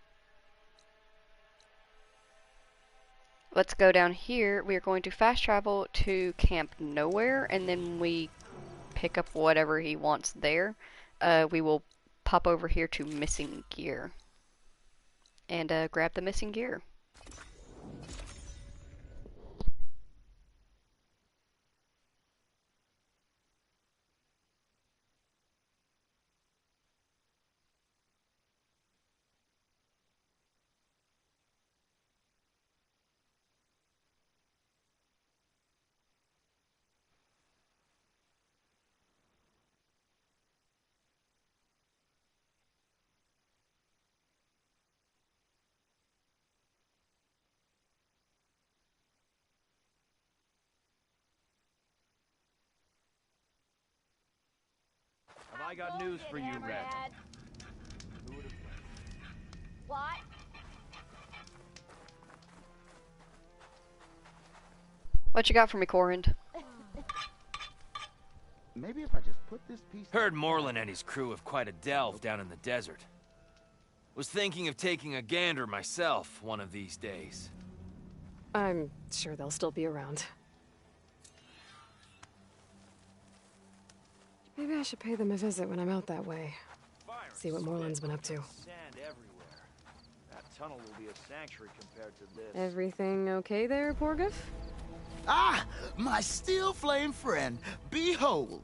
Let's go down here. We are going to fast travel to Camp Nowhere, and then we pick up whatever he wants there. We will pop over here to Missing Gear. and grab the missing gear. Have I got news for you, Red? Who would have... What? What you got for me, Corrind? Maybe if I just put this piece... Heard Moreland and his crew have quite a delve down in the desert. Was thinking of taking a gander myself one of these days. I'm sure they'll still be around. Maybe I should pay them a visit when I'm out that way. See what Moreland's been up to. Sand everywhere. That tunnel will be a sanctuary compared to this. Everything okay there, Porgif? Ah! My steel flame friend, behold!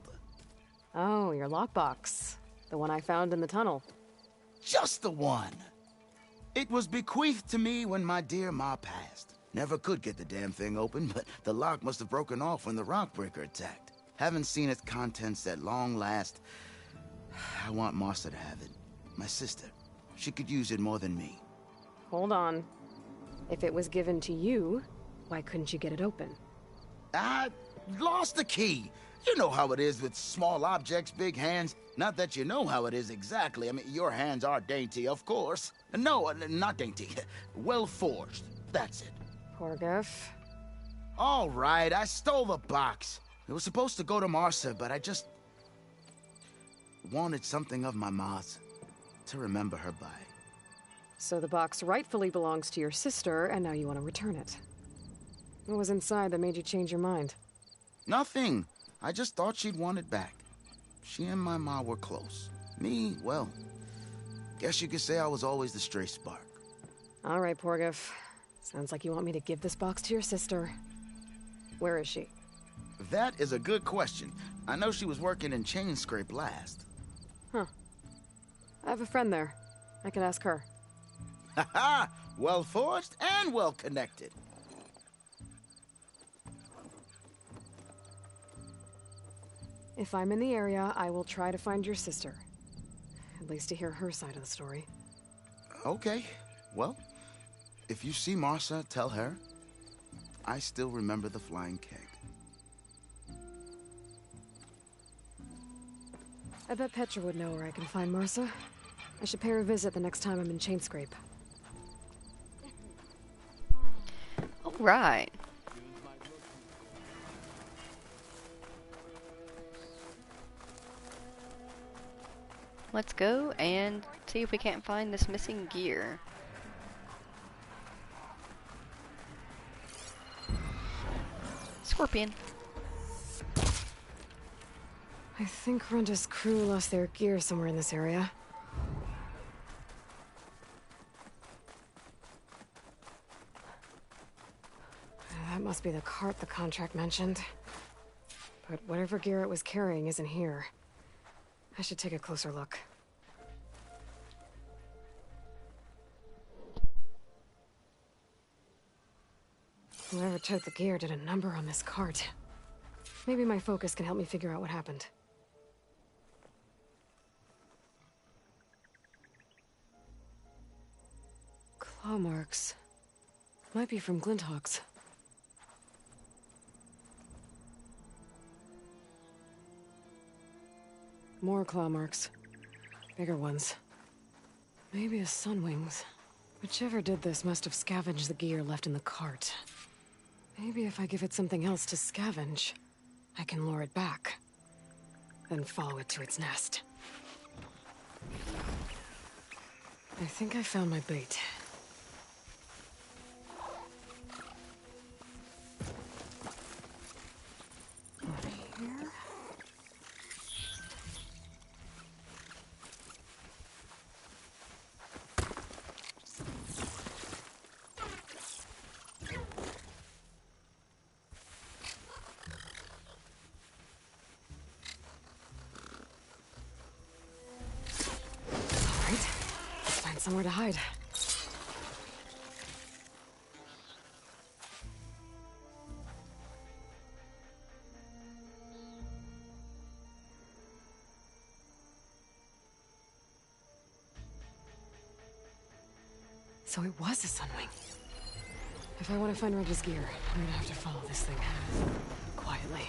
Oh, your lockbox. The one I found in the tunnel. Just the one. It was bequeathed to me when my dear ma passed. Never could get the damn thing open, but the lock must have broken off when the rockbreaker attacked. Haven't seen its contents at long last. I want Martha to have it. My sister. She could use it more than me. Hold on. If it was given to you, why couldn't you get it open? I lost the key. You know how it is with small objects, big hands. Not that you know how it is exactly. I mean, your hands are dainty, of course. No, not dainty. Well forged. That's it. Porgif. All right, I stole the box. It was supposed to go to Martha, but I just wanted something of my ma's to remember her by. So the box rightfully belongs to your sister, and now you want to return it. What was inside that made you change your mind? Nothing. I just thought she'd want it back. She and my ma were close. Me, well, guess you could say I was always the stray spark. All right, Porgif. Sounds like you want me to give this box to your sister. Where is she? That is a good question. I know she was working in Chain Scrape last. Huh. I have a friend there. I could ask her. Ha ha! Well forged and well connected. If I'm in the area, I will try to find your sister. At least to hear her side of the story. Okay. Well, if you see Martha, tell her I still remember the flying keg. I bet Petra would know where I can find Martha. I should pay her a visit the next time I'm in Chainscrape. All right. Let's go and see if we can't find this missing gear. Scorpion. I think Runda's crew lost their gear somewhere in this area. That must be the cart the contract mentioned. But whatever gear it was carrying isn't here. I should take a closer look. Whoever took the gear did a number on this cart. Maybe my focus can help me figure out what happened. Claw marks. Might be from Glinthawks. More claw marks. Bigger ones. Maybe a sunwings. Whichever did this must have scavenged the gear left in the cart. Maybe if I give it something else to scavenge, I can lure it back. Then follow it to its nest. I think I found my bait. Over here. somewhere to hide. So it was a Sunwing. If I want to find Reg's gear, I'm gonna have to follow this thing. Quietly.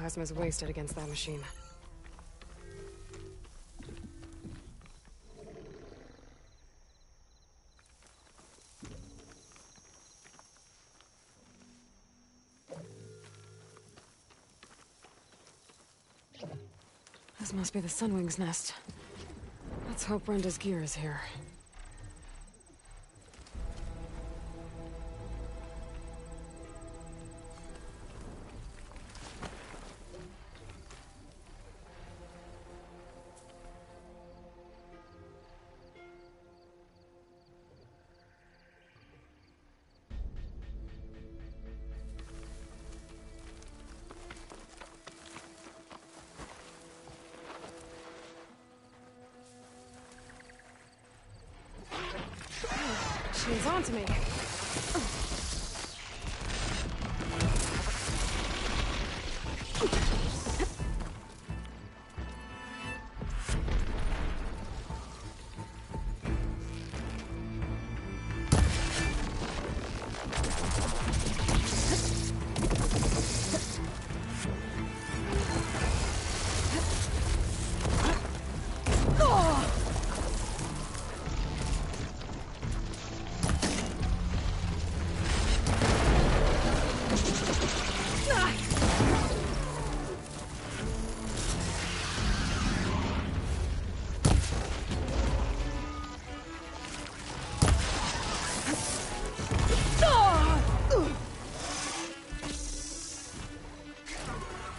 Plasma's wasted against that machine. This must be the Sunwing's nest. Let's hope Brenda's gear is here. She's onto me.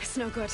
It's no good.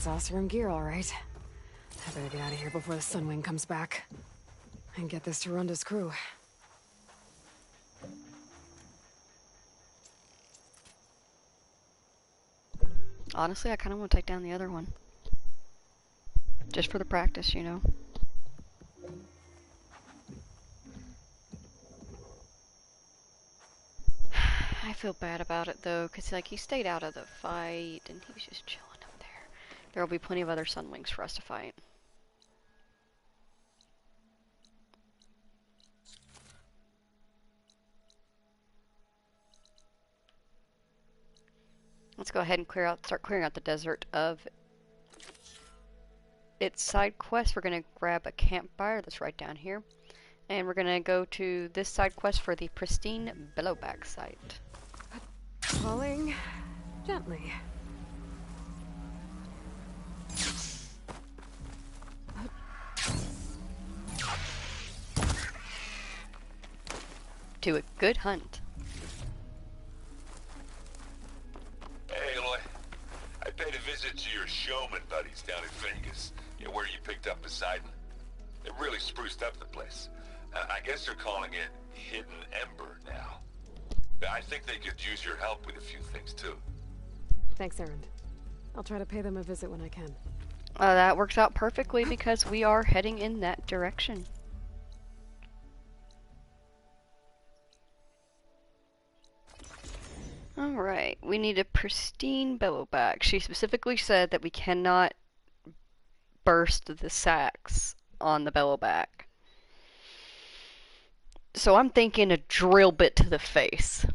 That's Oseram gear, all right. I better get out of here before the Sunwing comes back. And get this to Ronda's crew. Honestly, I kind of want to take down the other one. Just for the practice, you know. I feel bad about it though, because like he stayed out of the fight and he was just chilling up there. There will be plenty of other Sunwings for us to fight. Let's go ahead and start clearing out the desert of its side quest. We're gonna grab a campfire that's right down here, and we're gonna go to this side quest for the pristine Bellowback site. Falling gently. To a good hunt. Hey, Aloy. I paid a visit to your showman buddies down in Vegas, where you picked up Poseidon. They really spruced up the place. I guess they're calling it Hidden Ember now. I think they could use your help with a few things, too. Thanks, Erend. I'll try to pay them a visit when I can. That works out perfectly because we are heading in that direction. Alright, we need a pristine Bellowback. She specifically said that we cannot burst the sacks on the Bellowback. So I'm thinking a drill bit to the face.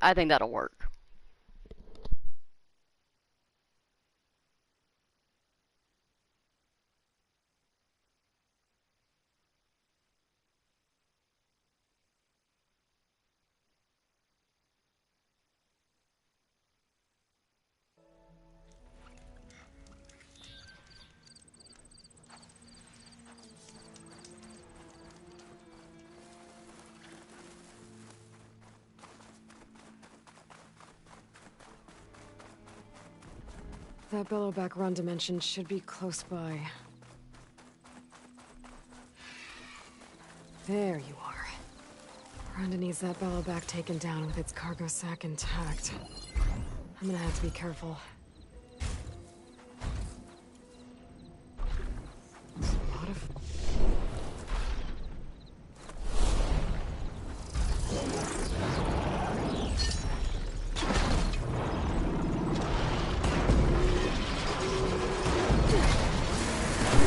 I think that'll work. That Bellowback Ronda mentioned should be close by. There you are. Ronda needs that Bellowback taken down with its cargo sack intact. I'm gonna have to be careful. There's a lot of...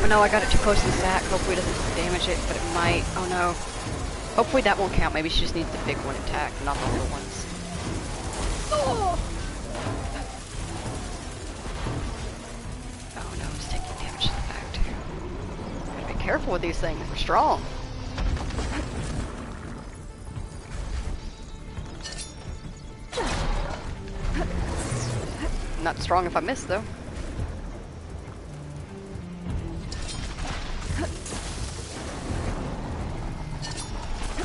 Oh no, I got it too close to the sack. Hopefully it doesn't damage it, but it might. Oh no. Hopefully that won't count. Maybe she just needs the big one intact, not the little ones. Oh no, it's taking damage to the back too. Gotta be careful with these things. They're strong. Not strong if I miss though.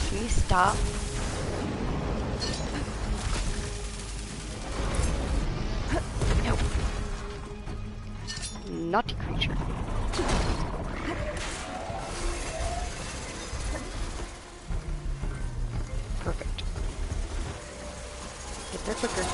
Can you stop? Nope. Naughty creature. Perfect. Get there quicker.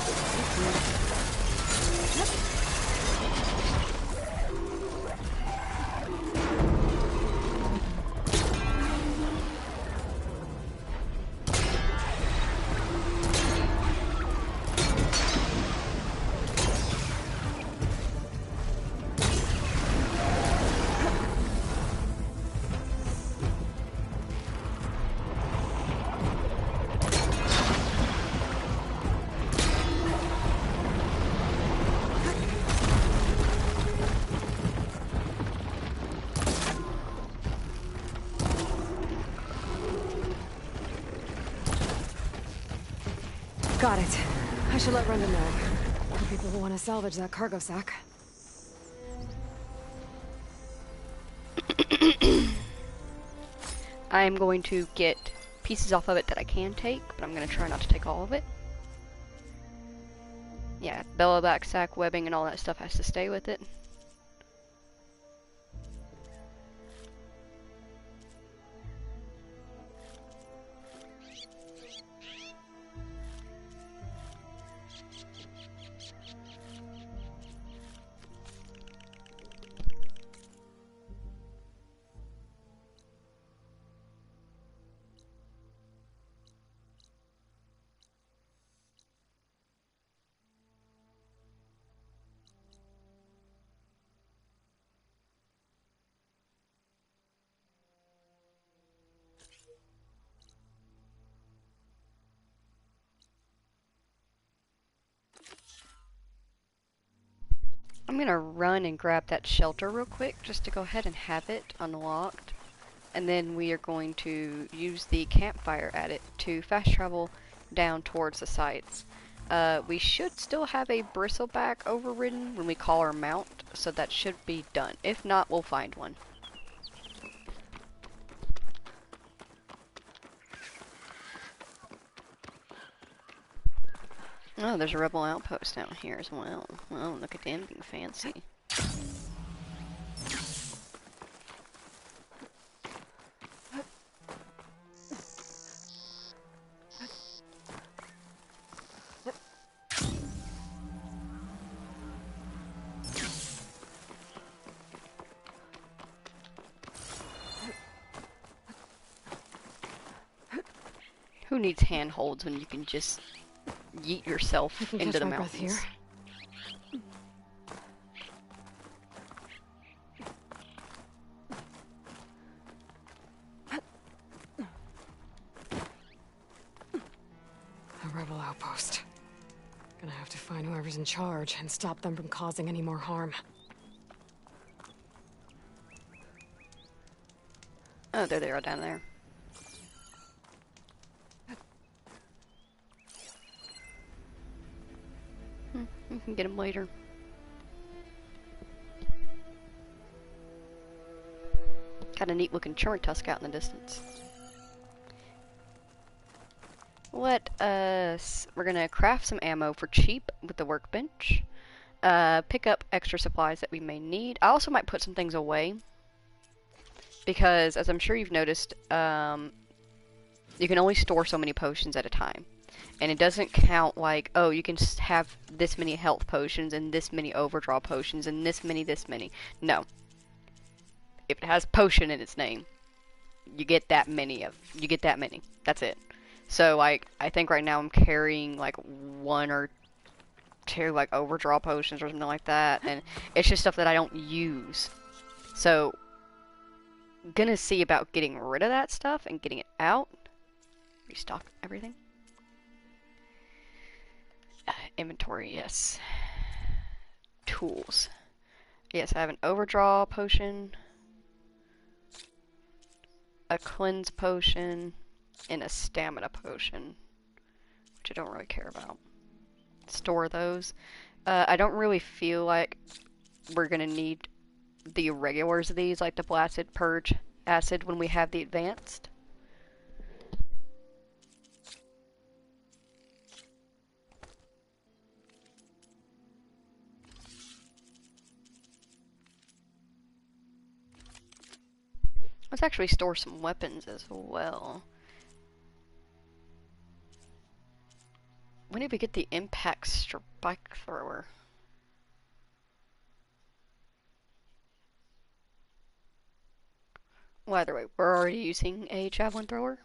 Got it. I should let Ronda know. People will want to salvage that cargo sack. I'm going to get pieces off of it that I can take, but I'm going to try not to take all of it. Yeah, bellow back sack webbing and all that stuff has to stay with it. I'm gonna run and grab that shelter real quick just to go ahead and have it unlocked. And then we are going to use the campfire at it to fast travel down towards the sites. We should still have a bristleback overridden when we call our mount, so that should be done. If not, we'll find one. Oh, there's a rebel outpost down here as well. Oh, look at them being fancy. Who needs handholds when you can just yeet yourself into the mountains? Here. A rebel outpost. Gonna have to find whoever's in charge and stop them from causing any more harm. Oh, there they are down there. We can get them later. Got a neat looking churn tusk out in the distance. Let us... We're gonna craft some ammo for cheap with the workbench. Pick up extra supplies that we may need. I also might put some things away. Because, as I'm sure you've noticed, you can only store so many potions at a time. And it doesn't count like, oh, you can have this many health potions and this many overdraw potions and this many. No. If it has potion in its name, you get that many. That's it. So, like, I think right now I'm carrying like 1 or 2 like overdraw potions or something like that, and it's just stuff that I don't use. So, gonna see about getting rid of that stuff and getting it out. Restock everything. Inventory, yes. Tools. Yes, I have an overdraw potion, a cleanse potion, and a stamina potion, which I don't really care about. Store those. I don't really feel like we're gonna need the regulars of these, like the blasted purge acid, when we have the advanced. Let's actually store some weapons as well. When did we get the impact spike thrower? Well, either way, we're already using a javelin thrower.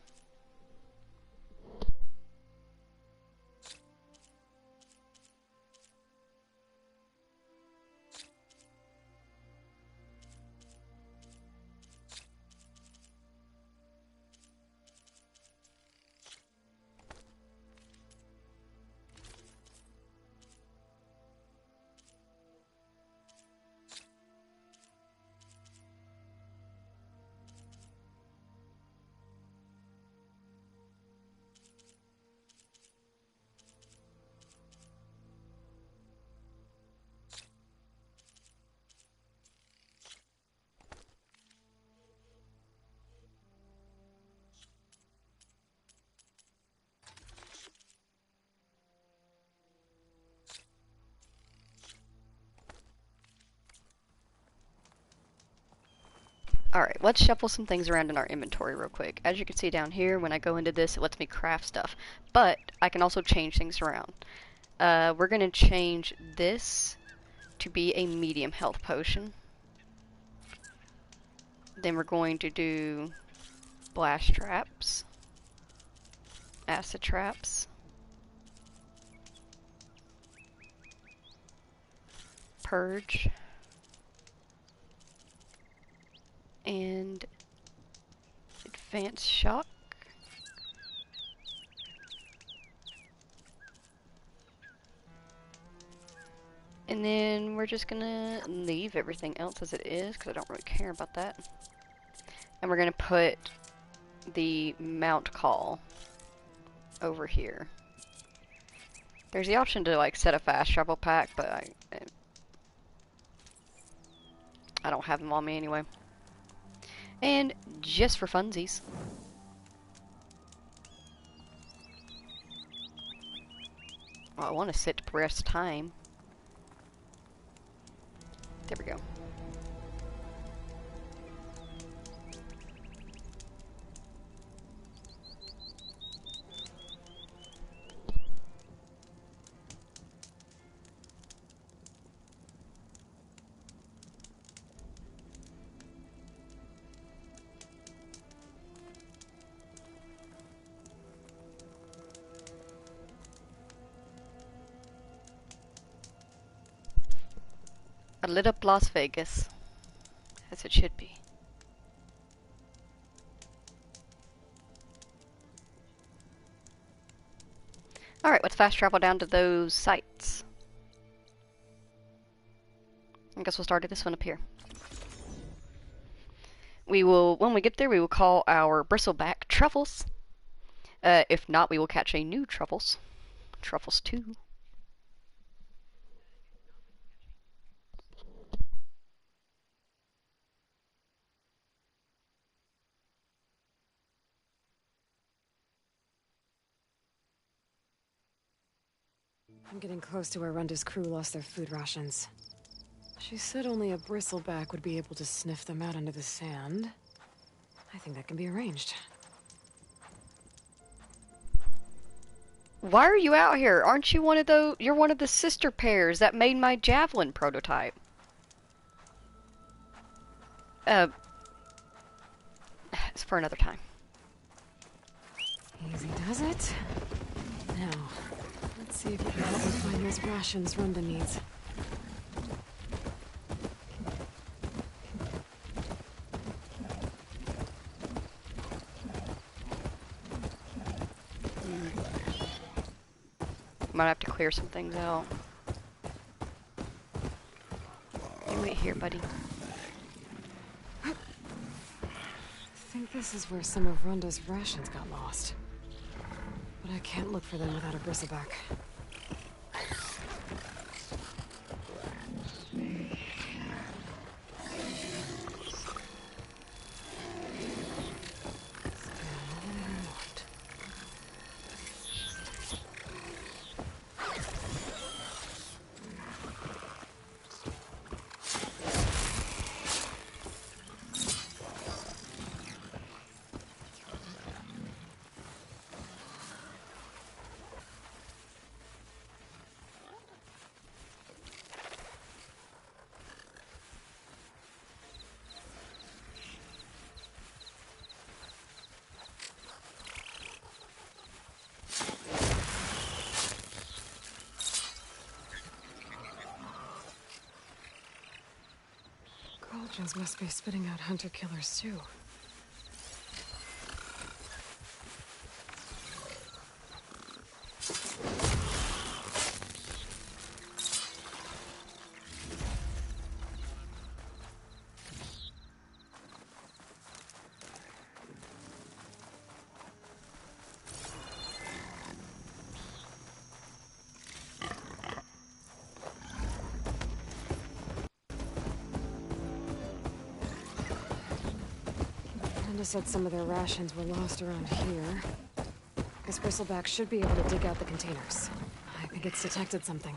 Alright, let's shuffle some things around in our inventory real quick. As you can see down here, when I go into this, it lets me craft stuff. But I can also change things around. We're going to change this to be a medium health potion. Then we're going to do blast traps, acid traps, purge, and advanced shock. And then we're just gonna leave everything else as it is, because I don't really care about that. And we're gonna put the mount call over here. There's the option to like set a fast travel pack, but I don't have them on me anyway. And just for funsies, well, I want to set to press time. There we go. A lit up Las Vegas, as it should be. Alright, let's fast travel down to those sites. I guess we'll start at this one up here. We will, when we get there, we will call our bristleback Truffles. If not, we will catch a new Truffles. Truffles 2. I'm getting close to where Runda's crew lost their food rations. She said only a bristleback would be able to sniff them out under the sand. I think that can be arranged. Why are you out here? Aren't you one of those? You're one of the sister pairs that made my javelin prototype. It's for another time. Easy does it. Now, let's see if you can help me find those rations Runda needs. Might have to clear some things out. You wait here, buddy. I think this is where some of Runda's rations got lost. But I can't look for them without a bristleback. Cauldrons must be spitting out hunter-killers, too. Runda said some of their rations were lost around here. This bristleback should be able to dig out the containers. I think it's detected something.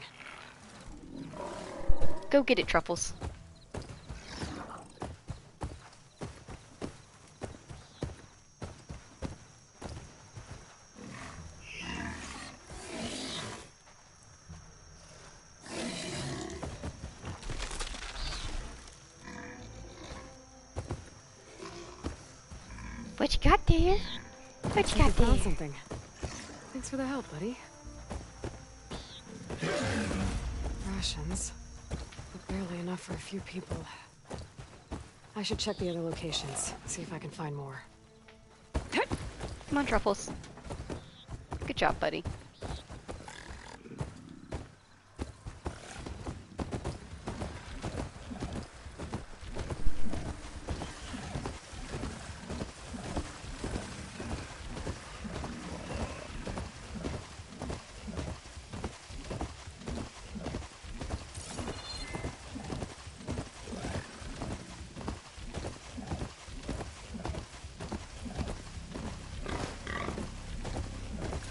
Go get it, Truffles. What you got there? What you got there? Found something. Thanks for the help, buddy. Rations. But barely enough for a few people. I should check the other locations, see if I can find more. Come on, Truffles. Good job, buddy.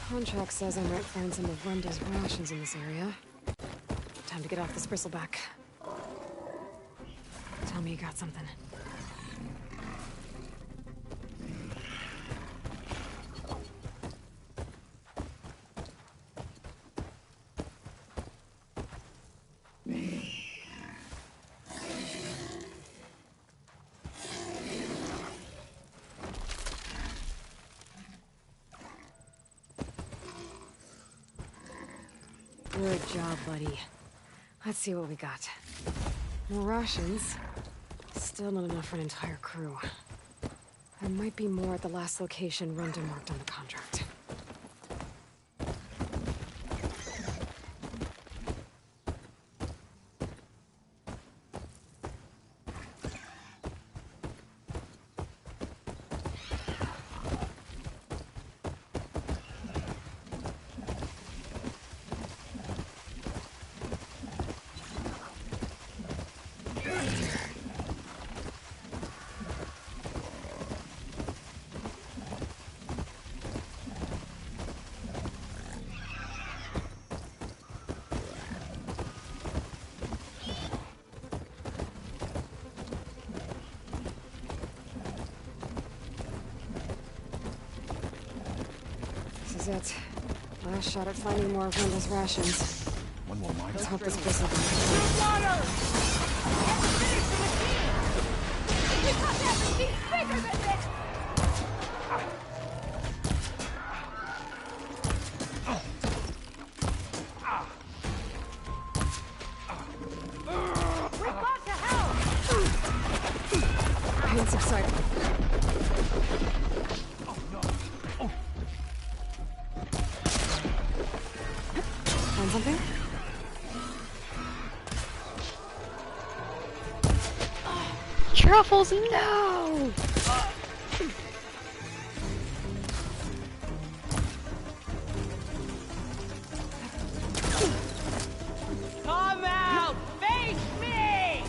Contract says I might find some of Runda's rations in this area. Time to get off this bristleback. Tell me you got something. Good job, buddy. Let's see what we got. More rations. Still not enough for an entire crew. There might be more at the last location Runda marked on the contract. This is it. Last shot at finding more of Runda's rations. One more mine. Let's hope this bristleback. Water! We got that machine bigger than this! We've got to help! Pain subsided. Find something? Truffles, no! Come out! Face me!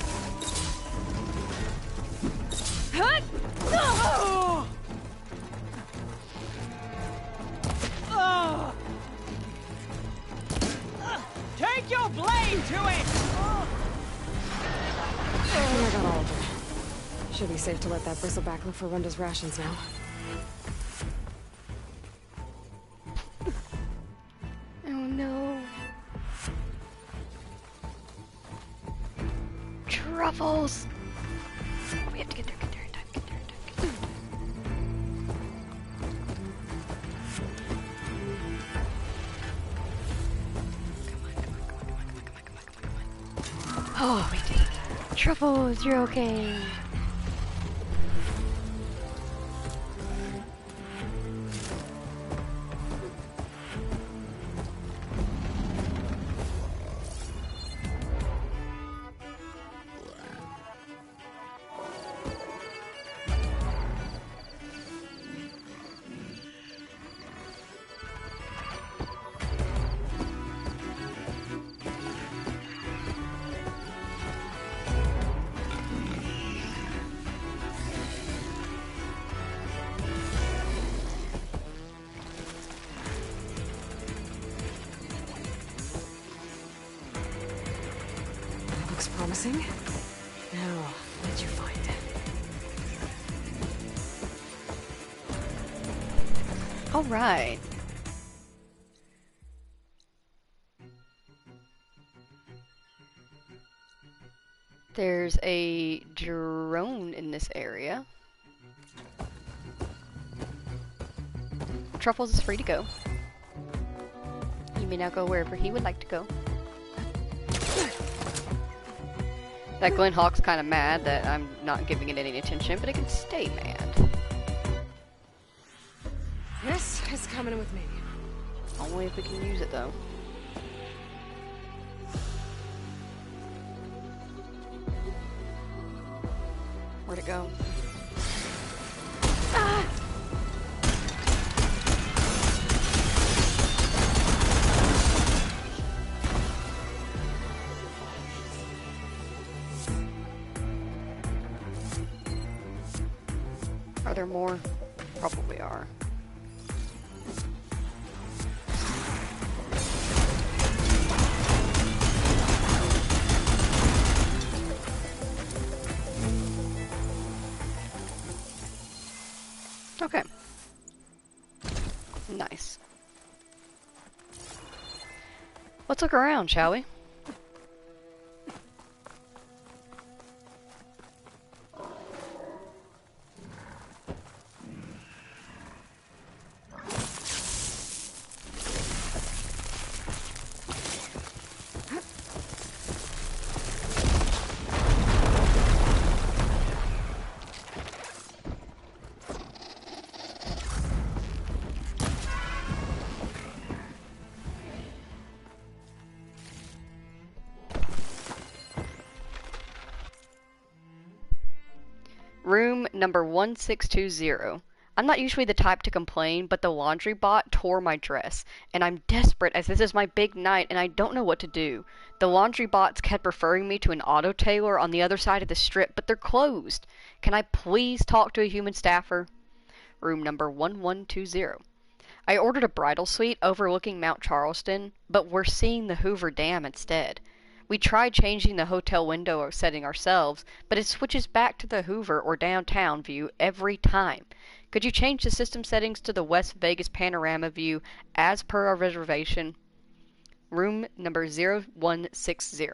Hut! Oh! Oh! Take your blade to it! I got all of it. Should be safe to let that bristleback look for Runda's rations now. Oh no. Truffles! We have to get there in time, get there in time. Oh, we did it. Truffles, you're okay. Looks promising. Now, what'd you find? All right. There's a drone in this area. Truffles is free to go. He may now go wherever he would like to go. That Glen Hawk's kind of mad that I'm not giving it any attention, but it can stay mad. This is coming with me. Only if we can use it, though. Where'd it go? Ah! Are there more? Probably are. Okay. Nice. Let's look around, shall we? Room number 1620. I'm not usually the type to complain, but the laundry bot tore my dress, and I'm desperate as this is my big night and I don't know what to do. The laundry bots kept referring me to an auto tailor on the other side of the strip, but they're closed. Can I please talk to a human staffer? Room number 1120. I ordered a bridal suite overlooking Mount Charleston, but we're seeing the Hoover Dam instead. We tried changing the hotel window setting ourselves, but it switches back to the Hoover or downtown view every time. Could you change the system settings to the West Vegas panorama view as per our reservation? Room number 0160.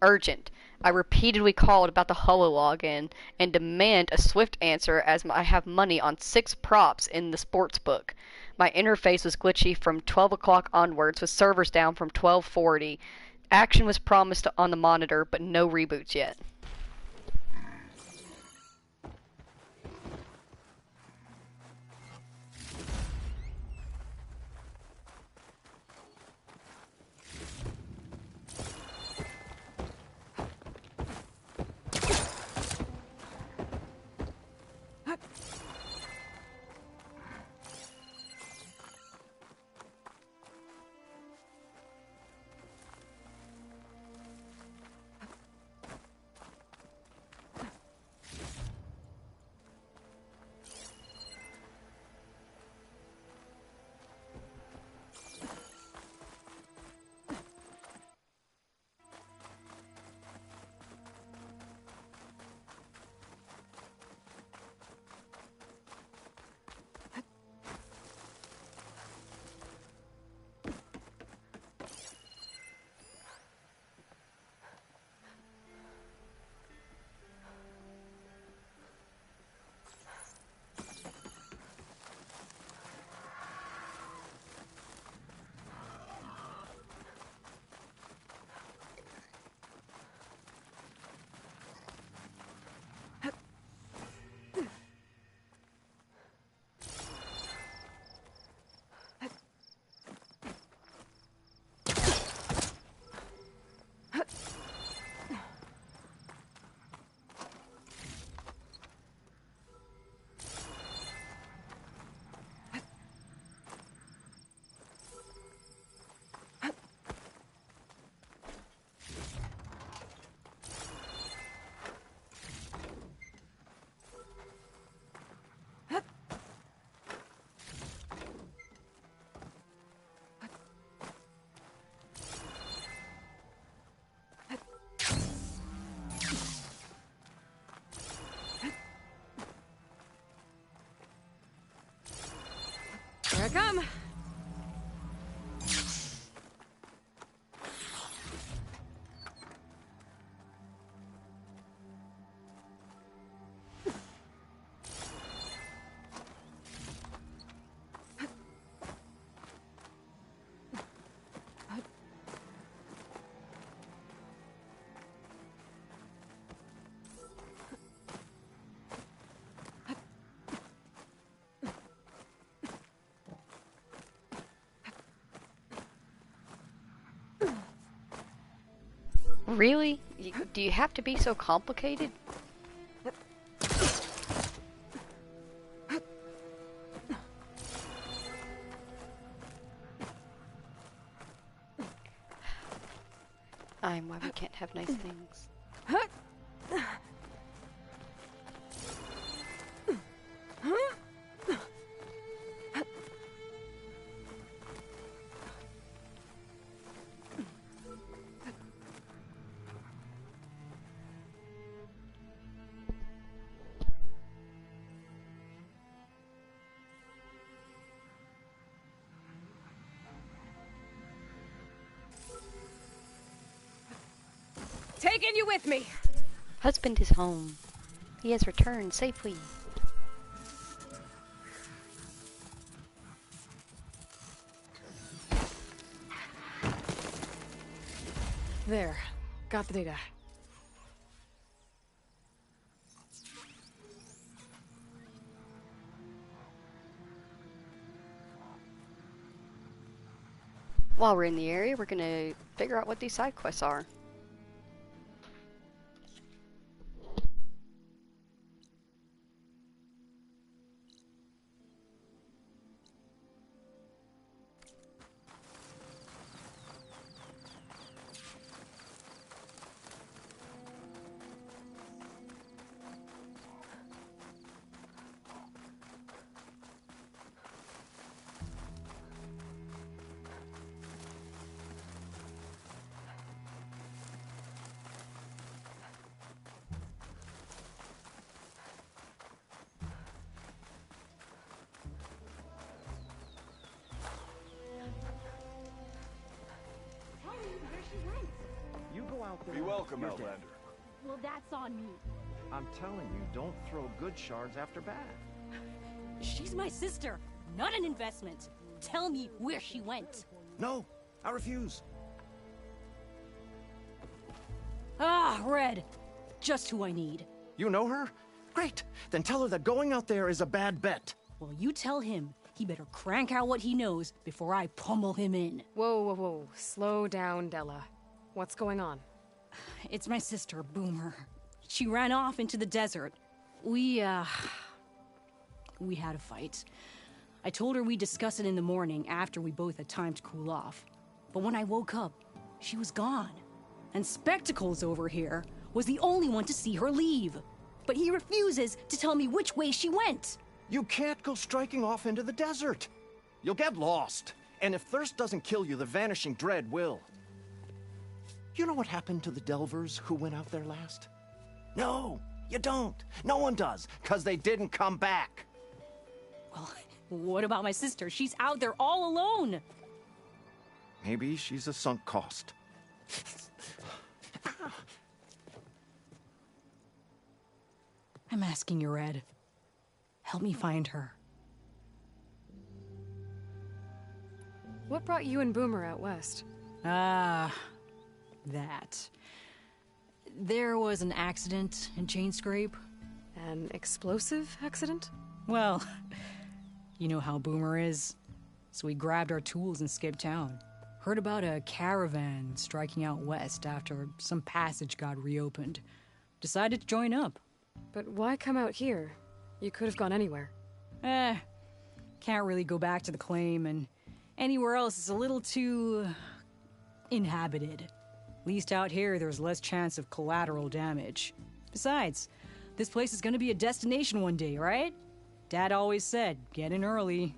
Urgent. I repeatedly called about the holologin and demand a swift answer as I have money on 6 props in the sports book. My interface was glitchy from 12 o'clock onwards with servers down from 12:40. Action was promised on the monitor, but no reboots yet. Here I come. Really? Do you have to be so complicated? I'm why we can't have nice things. Taking you with me. Husband is home. He has returned safely. There. Got the data. While we're in the area, we're gonna figure out what these side quests are. You go out there. Be welcome, you're Outlander. dead. Well, that's on me. I'm telling you, don't throw good shards after bad. She's my sister, not an investment. Tell me where she went. No, I refuse. Ah, Red. Just who I need. You know her? Great. Then tell her that going out there is a bad bet. Well, you tell him he better crank out what he knows before I pummel him in. Whoa, whoa, whoa. Slow down, Della. What's going on? It's my sister, Boomer. She ran off into the desert. We had a fight. I told her we'd discuss it in the morning after we both had time to cool off. But when I woke up, she was gone. And Spectacles over here was the only one to see her leave. But he refuses to tell me which way she went. You can't go striking off into the desert. You'll get lost. And if thirst doesn't kill you, the vanishing dread will. You know what happened to the Delvers who went out there last? No, you don't. No one does, because they didn't come back. Well, what about my sister? She's out there all alone. Maybe she's a sunk cost. I'm asking you, Red. Help me find her. What brought you and Boomer out west? That. There was an accident in Chain Scrape. An explosive accident? Well, you know how Boomer is. So we grabbed our tools and skipped town. Heard about a caravan striking out west after some passage got reopened. Decided to join up. But why come out here? You could have gone anywhere. Can't really go back to the claim, and anywhere else is a little too inhabited. At least out here, there's less chance of collateral damage. Besides, this place is gonna be a destination one day, right? Dad always said, get in early.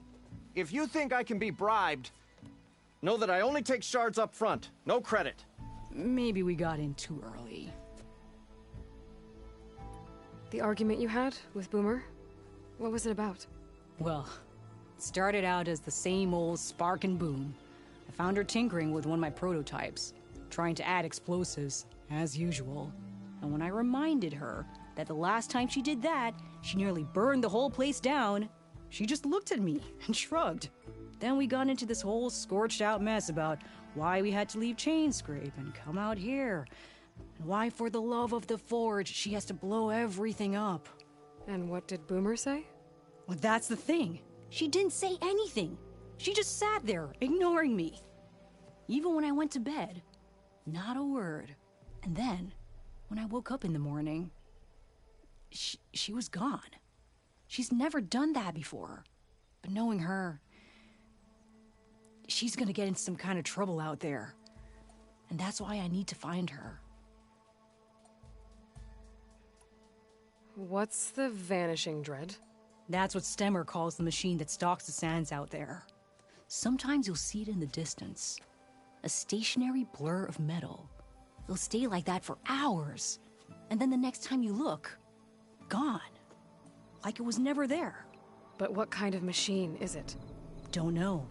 If you think I can be bribed, know that I only take shards up front. No credit. Maybe we got in too early. The argument you had with Boomer? What was it about? Well, it started out as the same old spark and boom. I found her tinkering with one of my prototypes, trying to add explosives, as usual. And when I reminded her that the last time she did that, she nearly burned the whole place down, she just looked at me and shrugged. Then we got into this whole scorched out mess about why we had to leave Chain Scrape and come out here. And why, for the love of the Forge, she has to blow everything up. And what did Boomer say? Well, that's the thing. She didn't say anything. She just sat there, ignoring me. Even when I went to bed, not a word. And then, when I woke up in the morning, she was gone. She's never done that before. But knowing her, she's gonna get in some kind of trouble out there. And that's why I need to find her. What's the Vanishing Dread? That's what Stemmer calls the machine that stalks the sands out there. Sometimes you'll see it in the distance. A stationary blur of metal. It'll stay like that for hours. And then the next time you look, gone. Like it was never there. But what kind of machine is it? Don't know.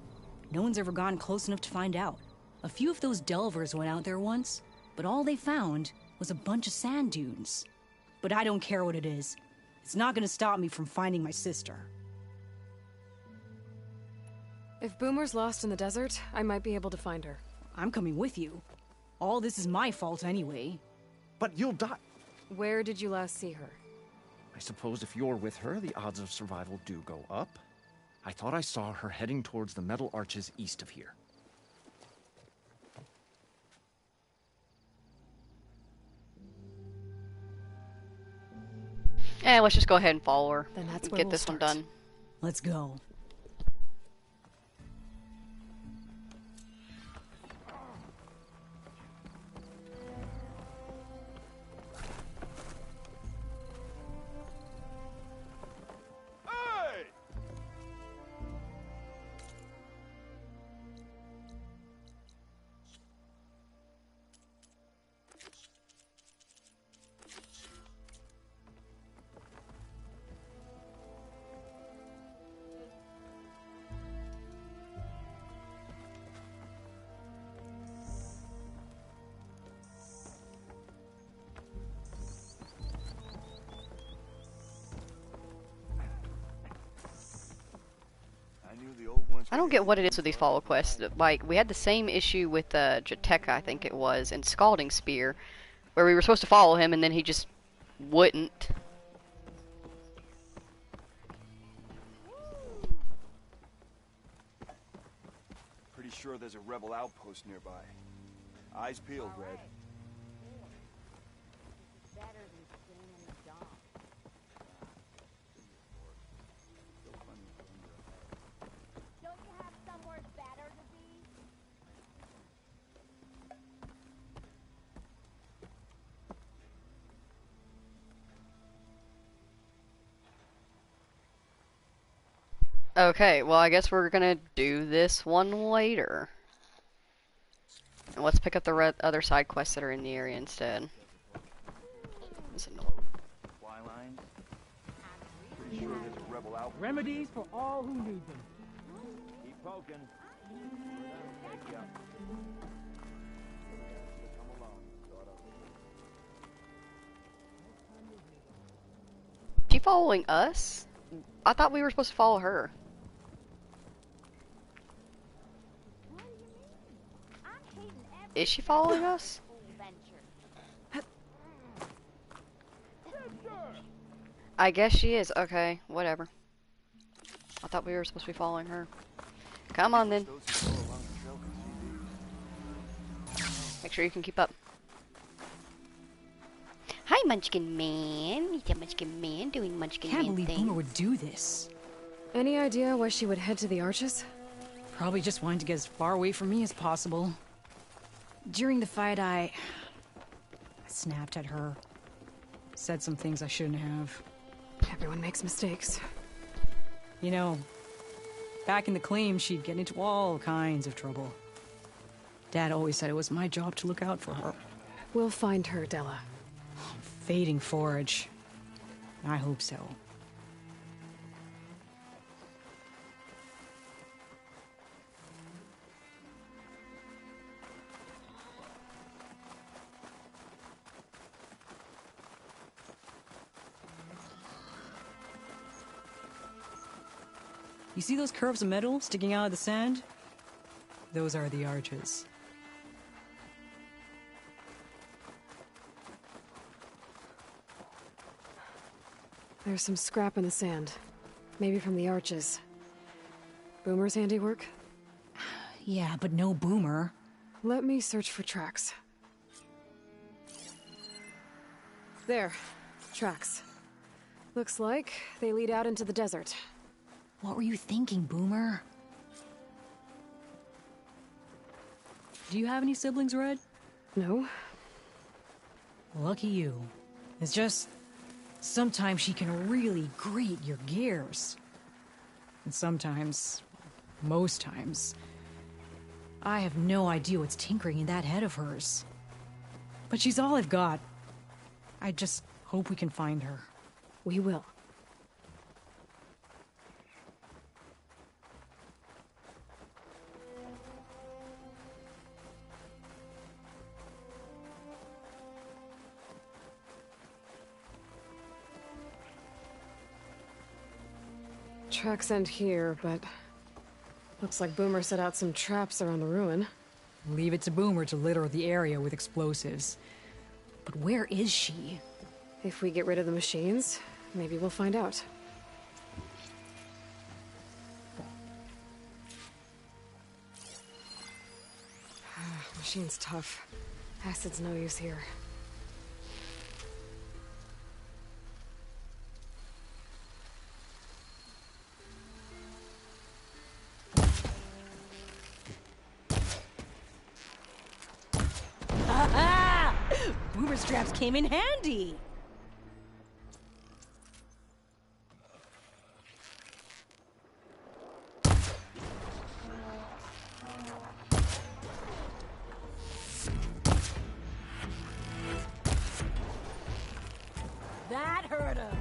No one's ever gotten close enough to find out. A few of those delvers went out there once, but all they found was a bunch of sand dunes. But I don't care what it is. It's not gonna stop me from finding my sister. If Boomer's lost in the desert, I might be able to find her. I'm coming with you. All this is my fault anyway. But you'll die. Where did you last see her? I suppose if you're with her, the odds of survival do go up. I thought I saw her heading towards the metal arches east of here. Let's just go ahead and follow her. Then that's where Get we'll this start. one done. Let's go. I don't get what it is with these follow quests. Like, we had the same issue with Jateka, I think it was, in Scalding Spear, where we were supposed to follow him and then he just wouldn't. Pretty sure there's a rebel outpost nearby. Eyes peeled, Red. Okay, well, I guess we're gonna do this one later. And let's pick up the other side quests that are in the area instead. Remedies for all who need them. Keep poking. Is she following us? I thought we were supposed to follow her. Is she following us? I guess she is. Okay, whatever. I thought we were supposed to be following her. Come on then. Make sure you can keep up. Hi, Munchkin Man. It's a Munchkin Man doing Munchkin Man Can't believe things. Boomer would do this. Any idea why she would head to the arches? Probably just wanting to get as far away from me as possible. During the fight, I snapped at her. Said some things I shouldn't have. Everyone makes mistakes. You know, back in the claim, she'd get into all kinds of trouble. Dad always said it was my job to look out for her. We'll find her, Della. Fading forage. I hope so. You see those curves of metal sticking out of the sand? Those are the arches. There's some scrap in the sand. Maybe from the arches. Boomer's handiwork? Yeah, but no Boomer. Let me search for tracks. There. Tracks. Looks like they lead out into the desert. What were you thinking, Boomer? Do you have any siblings, Red? No. Lucky you. It's just... sometimes she can really grate your gears. And sometimes... most times... I have no idea what's tinkering in that head of hers. But she's all I've got. I just hope we can find her. We will. Tracks end here, but... looks like Boomer set out some traps around the ruin. Leave it to Boomer to litter the area with explosives. But where is she? If we get rid of the machines, maybe we'll find out. Machine's tough. Acid's no use here. Boomer straps came in handy! That hurt him.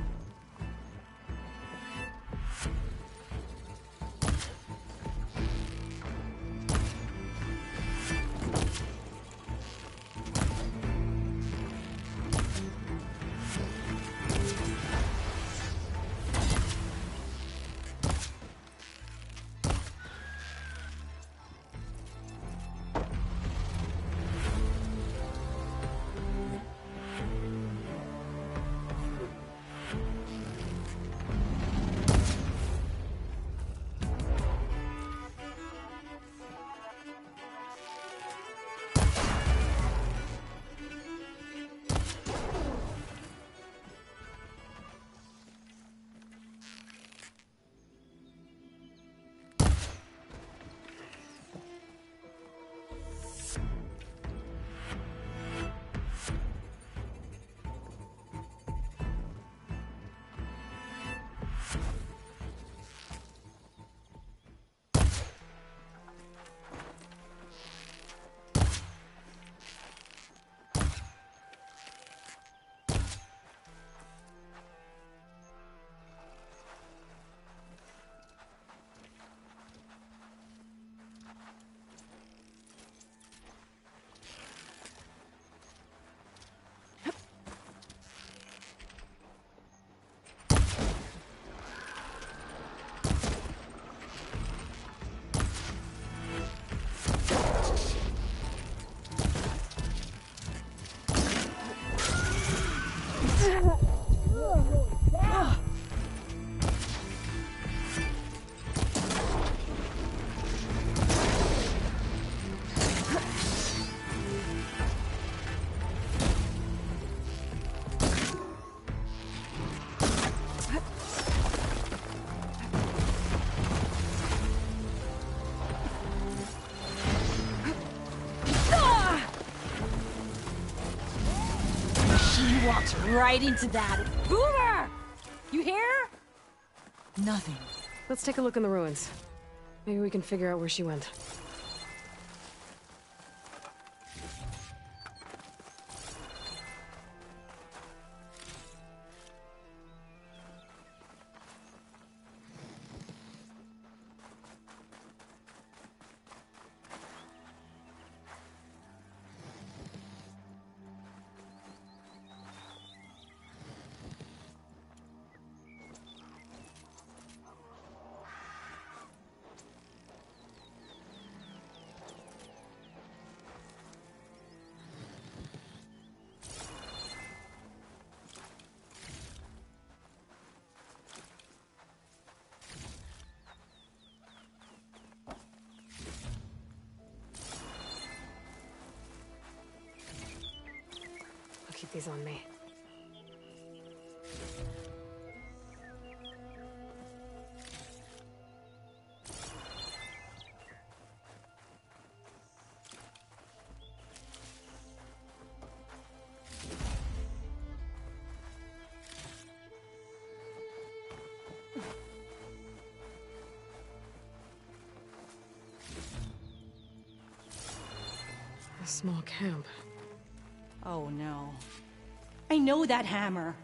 Walked right into that. Boomer! You hear? Nothing. Let's take a look in the ruins. Maybe we can figure out where she went. Keep these on me. Small camp. Oh no. I know that hammer.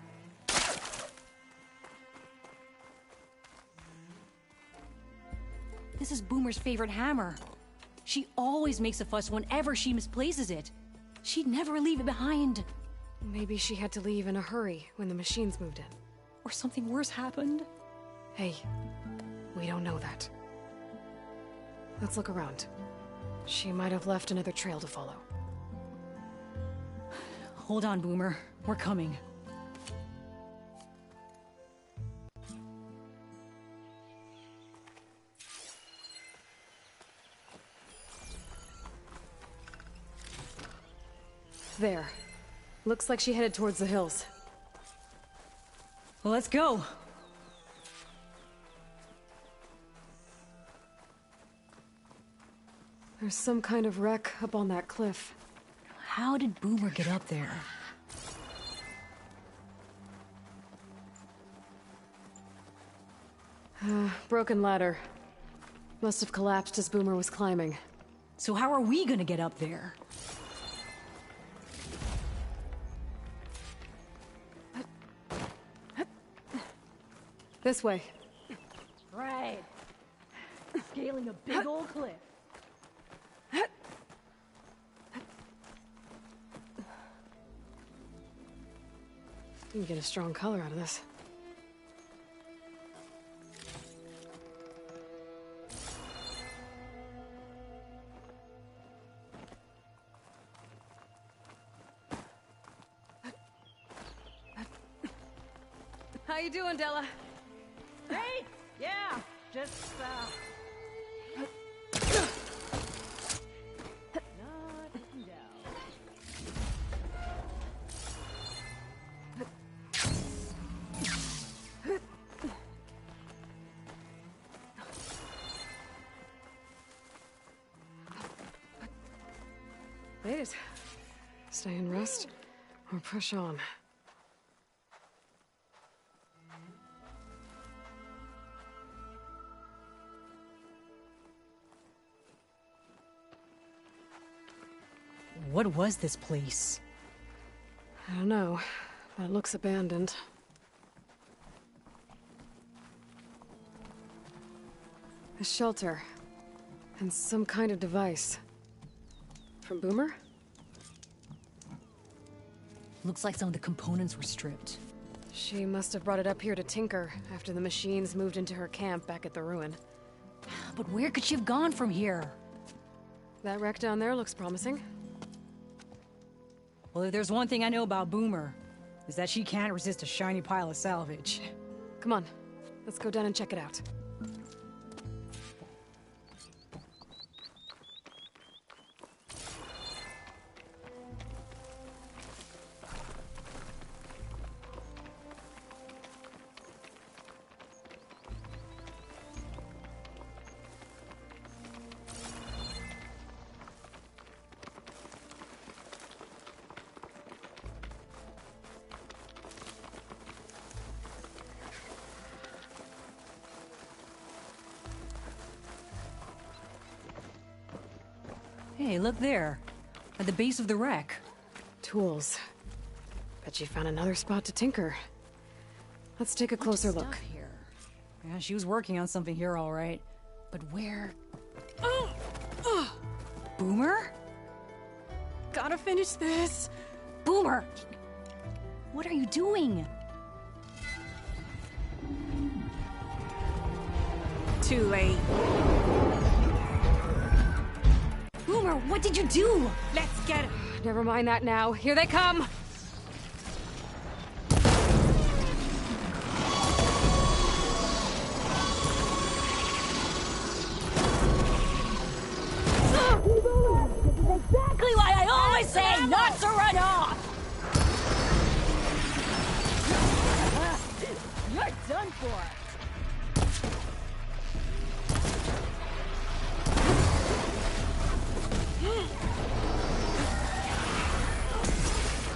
This is Boomer's favorite hammer. She always makes a fuss whenever she misplaces it. She'd never leave it behind. Maybe she had to leave in a hurry when the machines moved in. Or something worse happened. Hey, we don't know that. Let's look around. She might have left another trail to follow. Hold on, Boomer. We're coming. There. Looks like she headed towards the hills. Well, let's go. There's some kind of wreck up on that cliff. How did Boomer get up there? Broken ladder. Must have collapsed as Boomer was climbing. So how are we gonna get up there? This way. Right. Scaling a big old cliff. You can get a strong color out of this. How you doing, Della? Great! Yeah, just, not looking down. Wait. Stay and rest, or push on. What was this place? I don't know, but it looks abandoned. A shelter. And some kind of device. From Boomer? Looks like some of the components were stripped. She must have brought it up here to tinker after the machines moved into her camp back at the ruin. But where could she have gone from here? That wreck down there looks promising. Well, if there's one thing I know about Boomer, is that she can't resist a shiny pile of salvage. Come on, let's go down and check it out. Hey, look there. At the base of the wreck. Tools. Bet she found another spot to tinker. Let's take a closer look. Here. Yeah, she was working on something here, all right. But where? Boomer? Gotta finish this. Boomer! What are you doing? Too late. Boomer, what did you do? Let's get it. Never mind that now. Here they come! This is exactly why I always say not to run off! You're done for!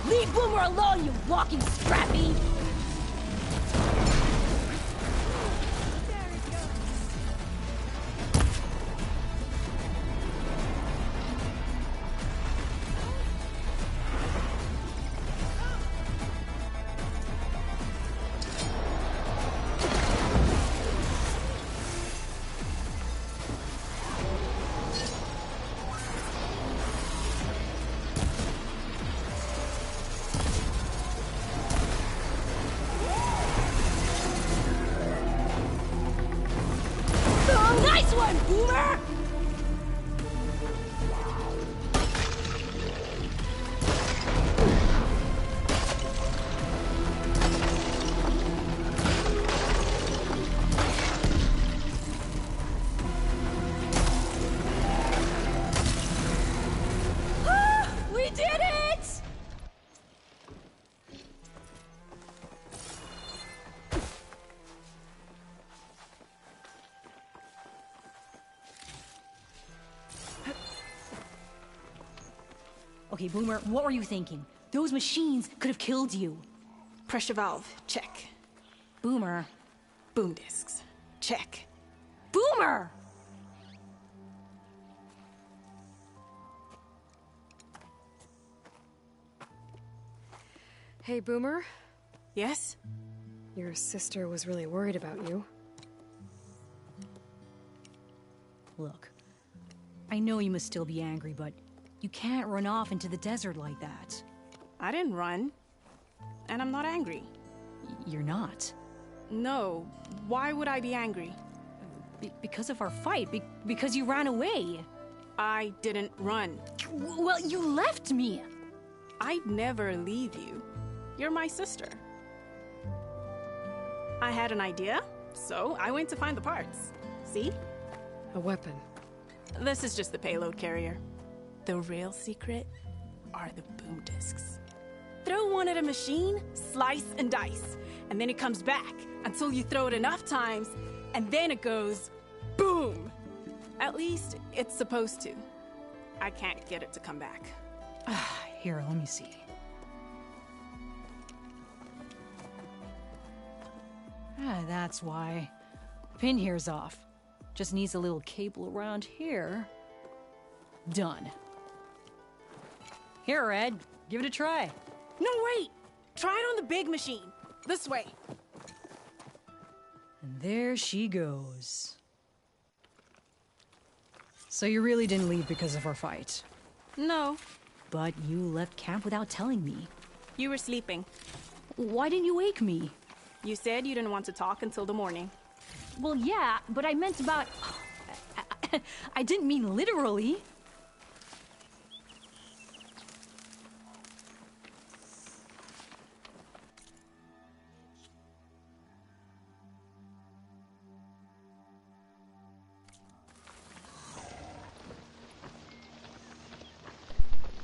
Leave Boomer alone, you walking scrappy! Boomer! We did it! Okay, Boomer, what were you thinking? Those machines could have killed you. Pressure valve, check. Boomer. Boom discs, check. Boomer! Hey, Boomer? Yes? Your sister was really worried about you. Look, I know you must still be angry, but you can't run off into the desert like that. I didn't run. And I'm not angry. You're not. No. Why would I be angry? Because of our fight. Because you ran away. I didn't run. Well, you left me. I'd never leave you. You're my sister. I had an idea, so I went to find the parts. See? A weapon. This is just the payload carrier. The real secret are the boom discs. Throw one at a machine, slice and dice, and then it comes back until you throw it enough times, and then it goes boom. At least it's supposed to. I can't get it to come back. Here, let me see. That's why. The pin here's off. Just needs a little cable around here. Done. Here, Red. Give it a try. No, wait! Try it on the big machine. This way. And there she goes. So you really didn't leave because of our fight? No. But you left camp without telling me. You were sleeping. Why didn't you wake me? You said you didn't want to talk until the morning. Well, yeah, but I meant about... I didn't mean literally.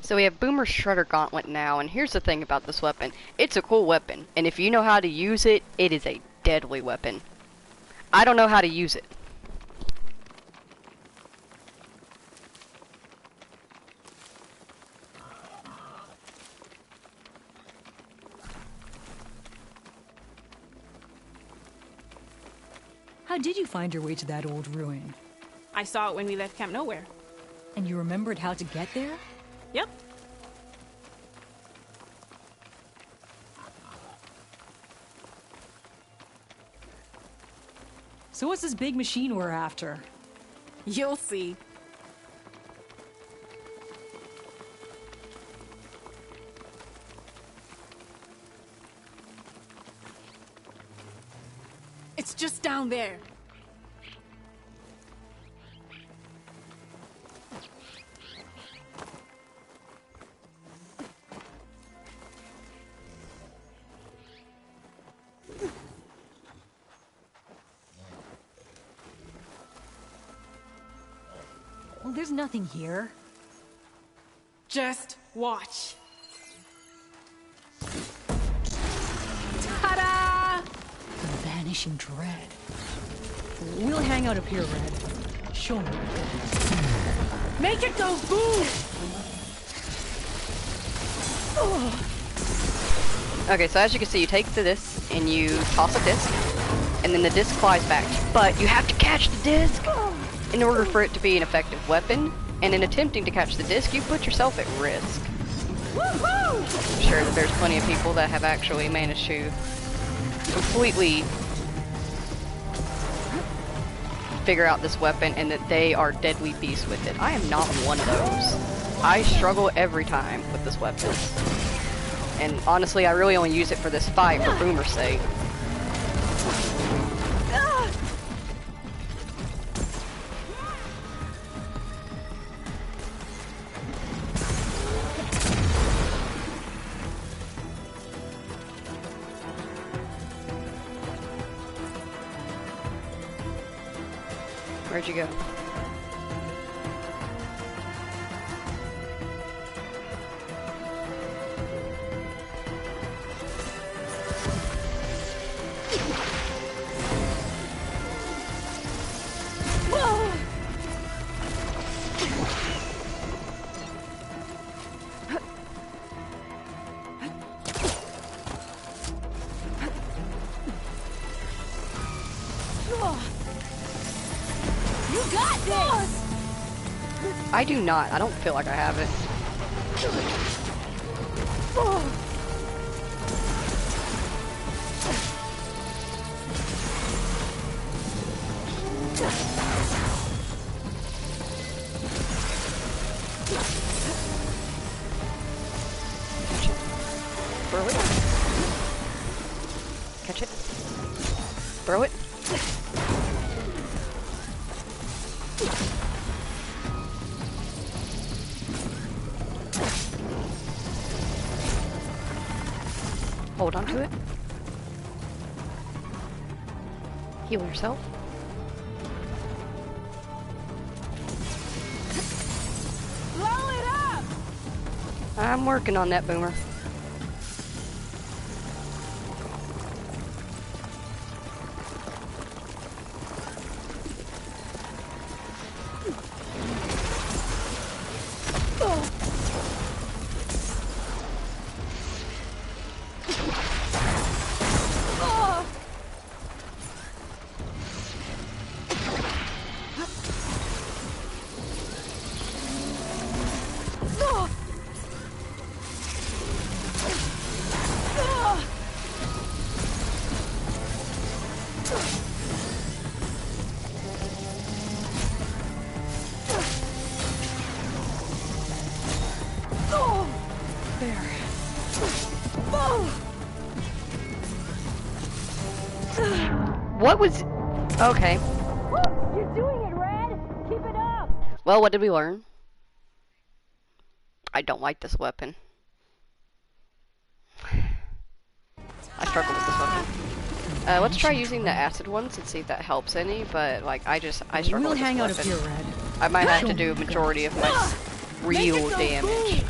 So we have Boomer's Shredder Gauntlet now, and here's the thing about this weapon. It's a cool weapon, and if you know how to use it, it is a deadly weapon. I don't know how to use it. How did you find your way to that old ruin? I saw it when we left Camp Nowhere. And you remembered how to get there? Yep. So what's this big machine we're after? You'll see. It's just down there. Well, there's nothing here. Just watch. Ta-da! The vanishing dread. We'll hang out up here, Red. Show me. Make it go boom! Okay, so as you can see, you take this and you toss a disc, and then the disc flies back. But you have to catch the disc in order for it to be an effective weapon, and in attempting to catch the disc, you put yourself at risk. I'm sure that there's plenty of people that have actually managed to completely figure out this weapon and that they are deadly beasts with it. I am not one of those. I struggle every time with this weapon. And honestly, I really only use it for this fight for Boomer's sake. Where'd you go? I do not. I don't feel like I have it. Throw it. Catch it. Throw it. Hold on to it. Heal yourself. Blow it up! I'm working on that, Boomer. What was... Okay. You're doing it, Red! Keep it up! Well, what did we learn? I don't like this weapon. I struggle with this weapon. Let's try using the acid ones and see if that helps any, but like I struggle with this hang out weapon. up here, Red. I might have to do a majority of my real damage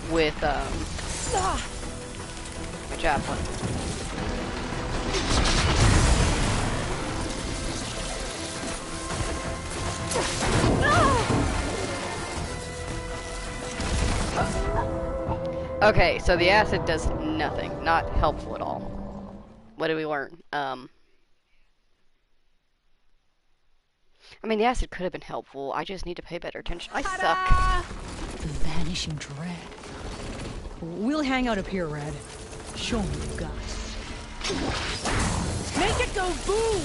with my javelin. Okay, so the acid does nothing. Not helpful at all. What did we learn? I mean, the acid could have been helpful. I just need to pay better attention. I suck. The vanishing dread. We'll hang out up here, Red. Show me what you got. Make it go boom!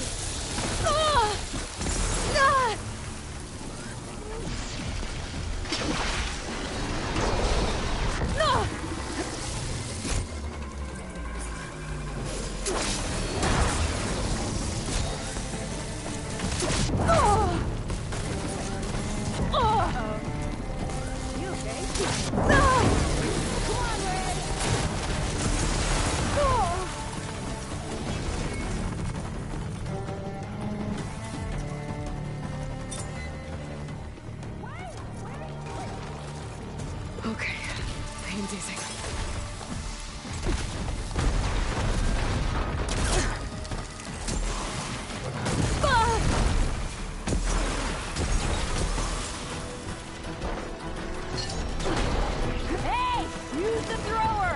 You okay? Come on, Red! Okay, pain's easing. Hey! Use the thrower!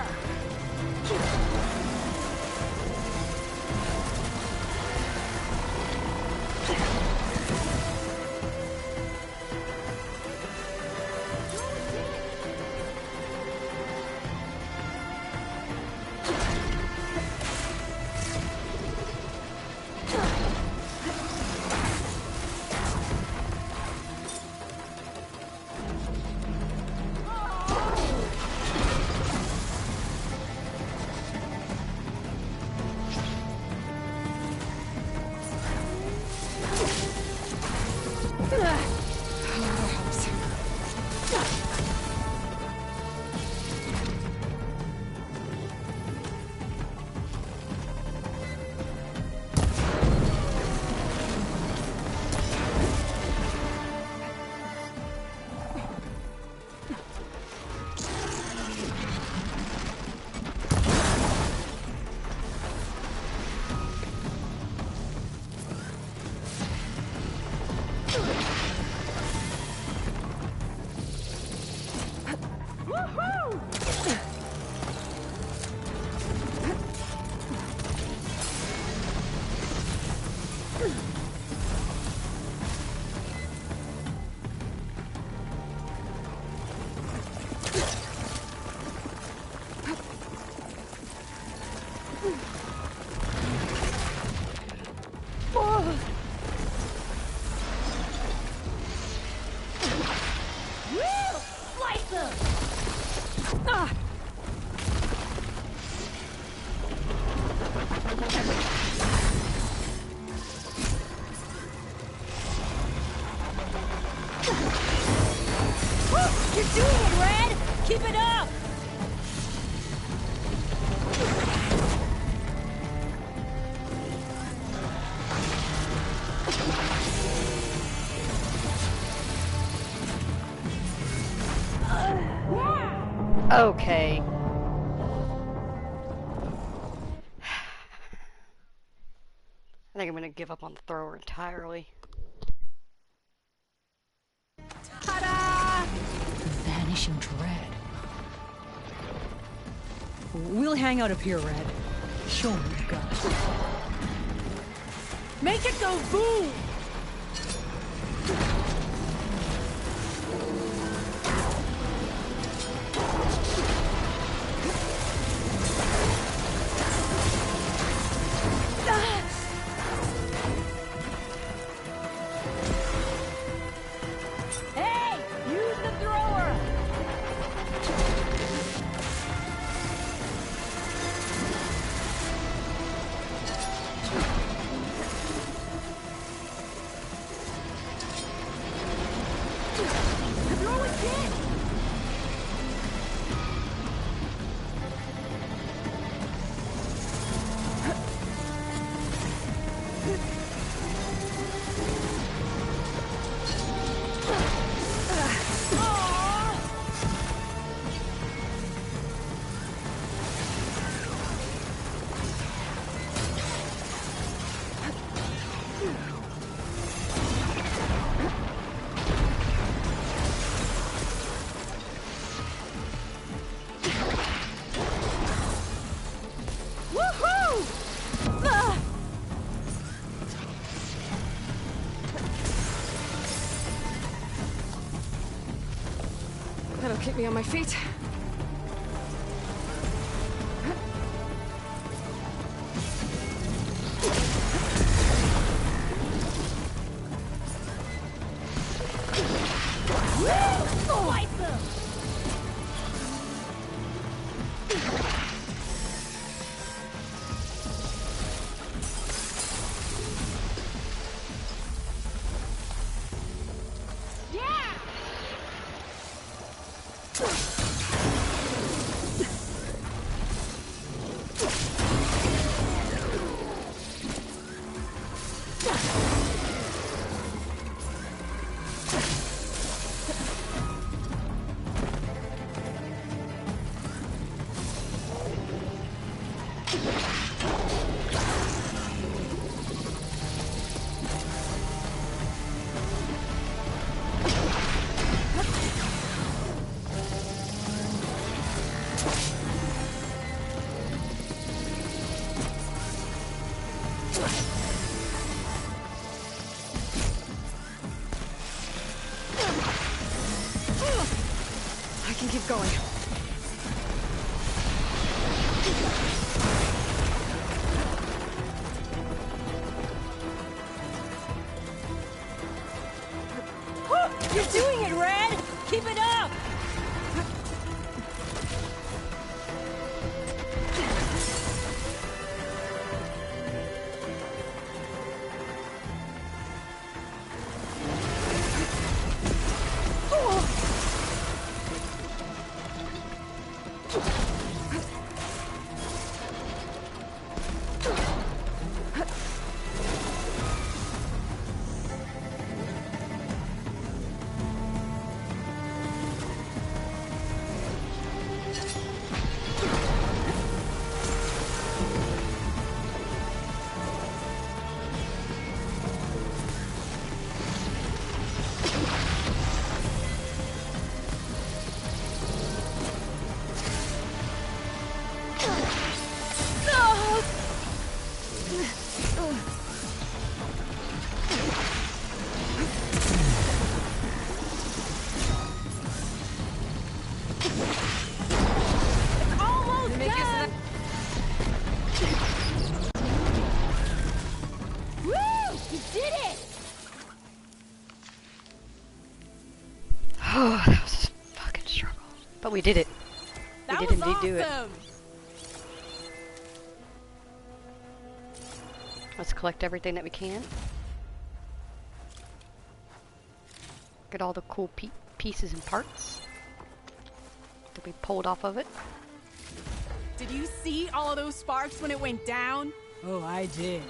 Okay. I think I'm gonna give up on the thrower entirely. Ta-da! Vanishing dread. We'll hang out up here, Red. Show me what you got. Make it go boom! Hey! Use the thrower! Throw again! Woohoo! That'll keep me on my feet. Wipe them! Yeah! I can keep going. You're doing it, Red! Keep it up! Oh, that was a fucking struggle. But we did it. That We did was indeed do it. awesome. Let's collect everything that we can. Get all the cool pieces and parts that we pulled off of it. Did you see all of those sparks when it went down? Oh, I did.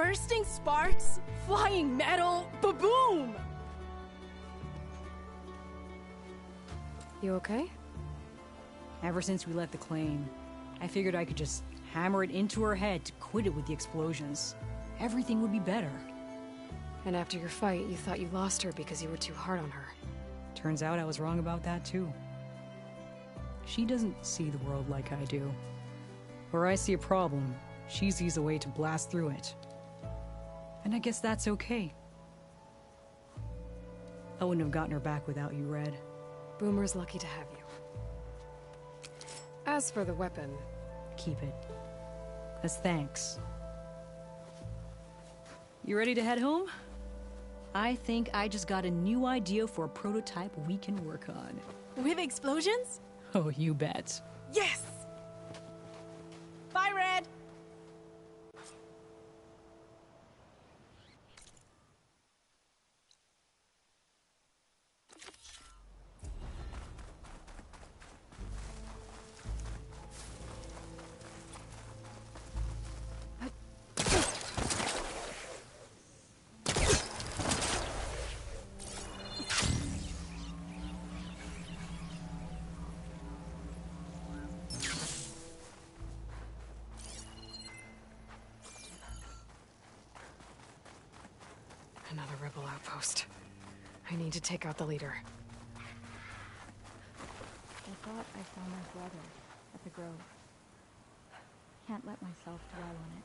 Bursting sparks, flying metal, ba-boom! You okay? Ever since we left the claim, I figured I could just hammer it into her head to quit it with the explosions. Everything would be better. And after your fight, you thought you lost her because you were too hard on her. Turns out I was wrong about that too. She doesn't see the world like I do. Where I see a problem, she sees a way to blast through it. And I guess that's okay. I wouldn't have gotten her back without you, Red. Boomer's lucky to have you. As for the weapon... Keep it. As thanks. You ready to head home? I think I just got a new idea for a prototype we can work on. With explosions? Oh, you bet. Yes! Bye, Red! Another rebel outpost. I need to take out the leader. I thought I saw my brother at the grove. Can't let myself dwell on it.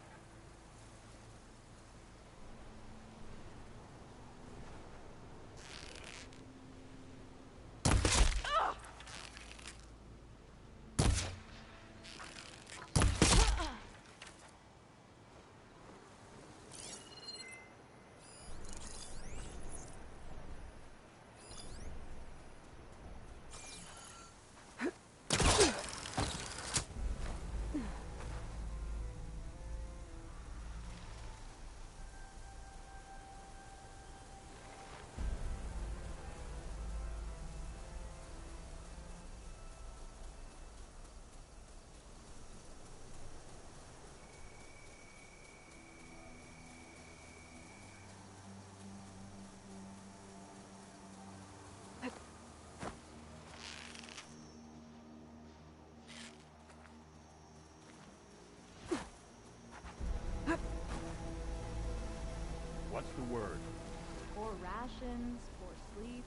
What's the word? Or rations, or sleep.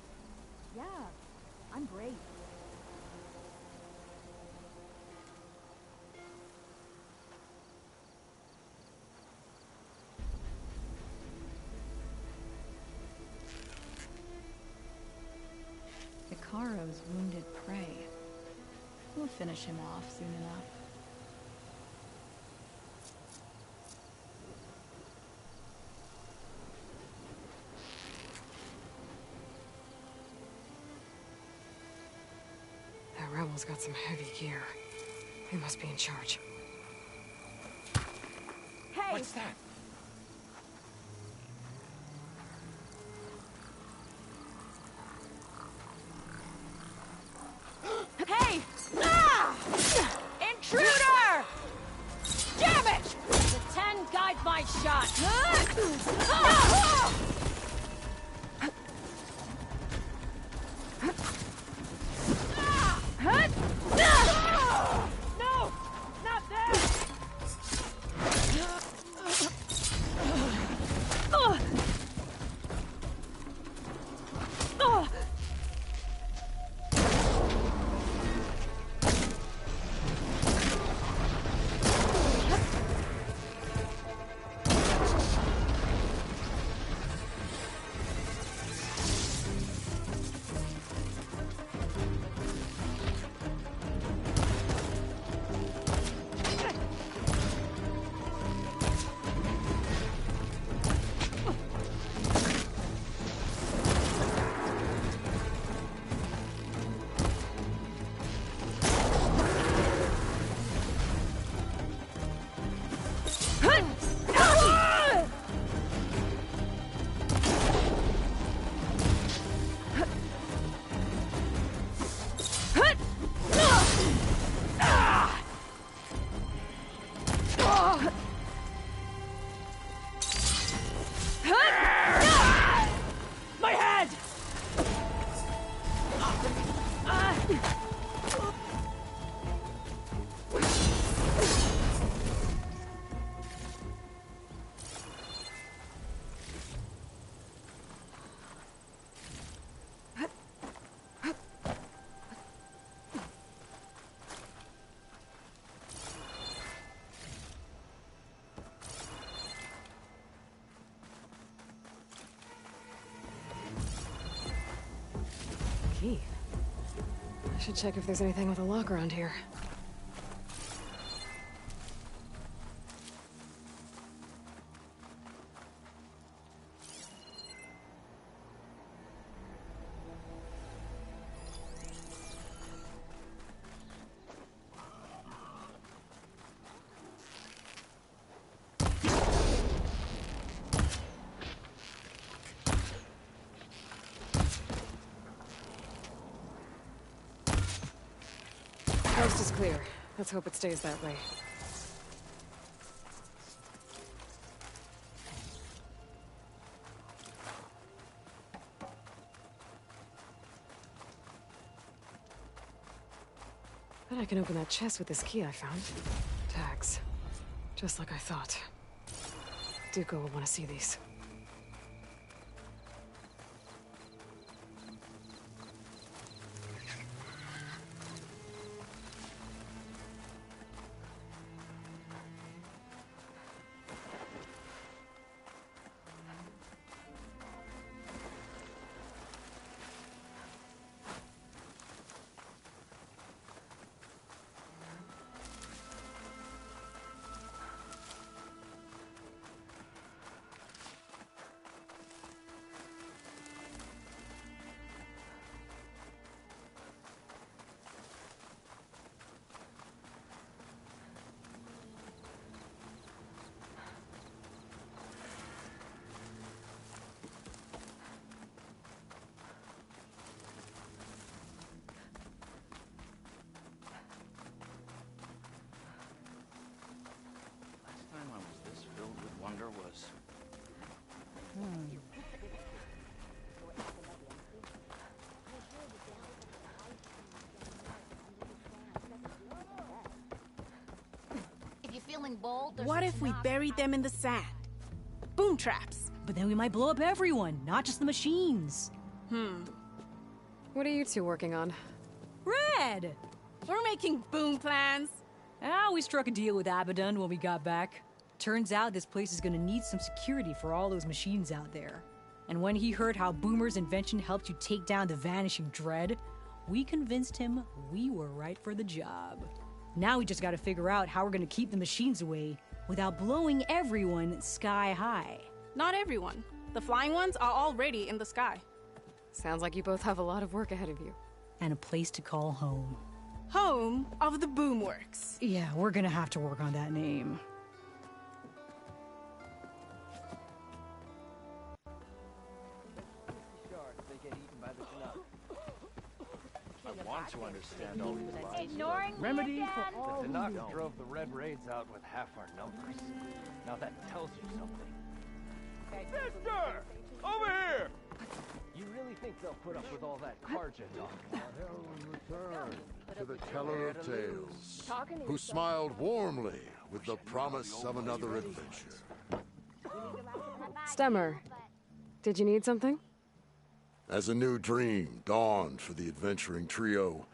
Yeah, I'm great. Ikaro's wounded prey. We'll finish him off soon enough. That rebel's got some heavy gear. They must be in charge. Hey! What's that? Hey! Ah! Intruder! Damn it! The 10 guide my shot. No! Not there! Should check if there's anything with a lock around here. Coast is clear. Let's hope it stays that way. Bet I can open that chest with this key I found. Tags. Just like I thought. Dooku will want to see these. Was. If you're feeling bold, What if we buried them in the sand? Boom traps. But then we might blow up everyone, not just the machines. What are you two working on? Red! We're making boom plans. We struck a deal with Abaddon when we got back. Turns out this place is gonna need some security for all those machines out there. And when he heard how Boomer's invention helped you take down the Vanishing Dread, we convinced him we were right for the job. Now we just gotta figure out how we're gonna keep the machines away without blowing everyone sky high. Not everyone. The flying ones are already in the sky. Sounds like you both have a lot of work ahead of you. And a place to call home. Home of the Boomworks. Yeah, we're gonna have to work on that name. I want to understand all these lies. Ignoring Remedy me for again? all The who Tanaka don't. drove the Red Raids out with half our numbers. Now that tells you something. Sister! Over here! You really think they'll put up with all that Karja talk? Return to the teller of tales, who smiled warmly with the promise of another adventure. Stemmer, did you need something? As a new dream dawned for the adventuring trio,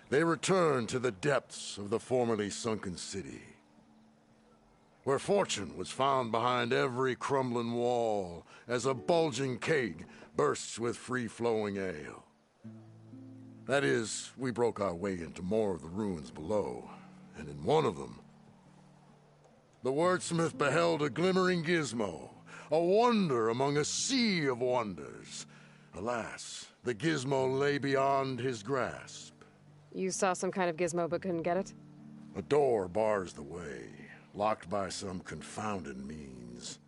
they returned to the depths of the formerly sunken city, where fortune was found behind every crumbling wall as a bulging keg bursts with free-flowing ale. That is, we broke our way into more of the ruins below, and in one of them, the wordsmith beheld a glimmering gizmo, a wonder among a sea of wonders. Alas, the gizmo lay beyond his grasp. You saw some kind of gizmo but couldn't get it? A door bars the way, locked by some confounded means.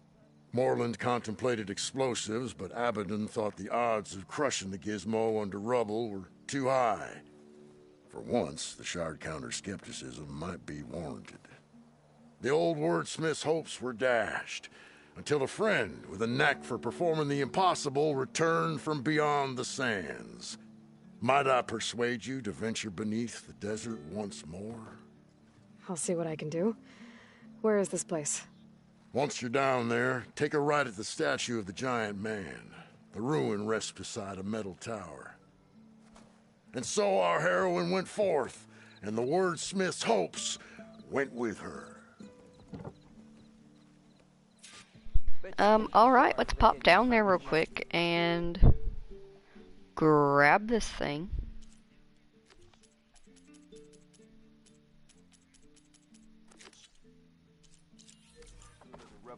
Moreland contemplated explosives, but Abaddon thought the odds of crushing the gizmo under rubble were too high. For once, the shard counter's skepticism might be warranted. The old wordsmith's hopes were dashed, until a friend with a knack for performing the impossible returned from beyond the sands. Might I persuade you to venture beneath the desert once more? I'll see what I can do. Where is this place? Once you're down there, take a right at the statue of the giant man. The ruin rests beside a metal tower. And so our heroine went forth, and the wordsmith's hopes went with her. Alright, let's pop down there real quick and grab this thing.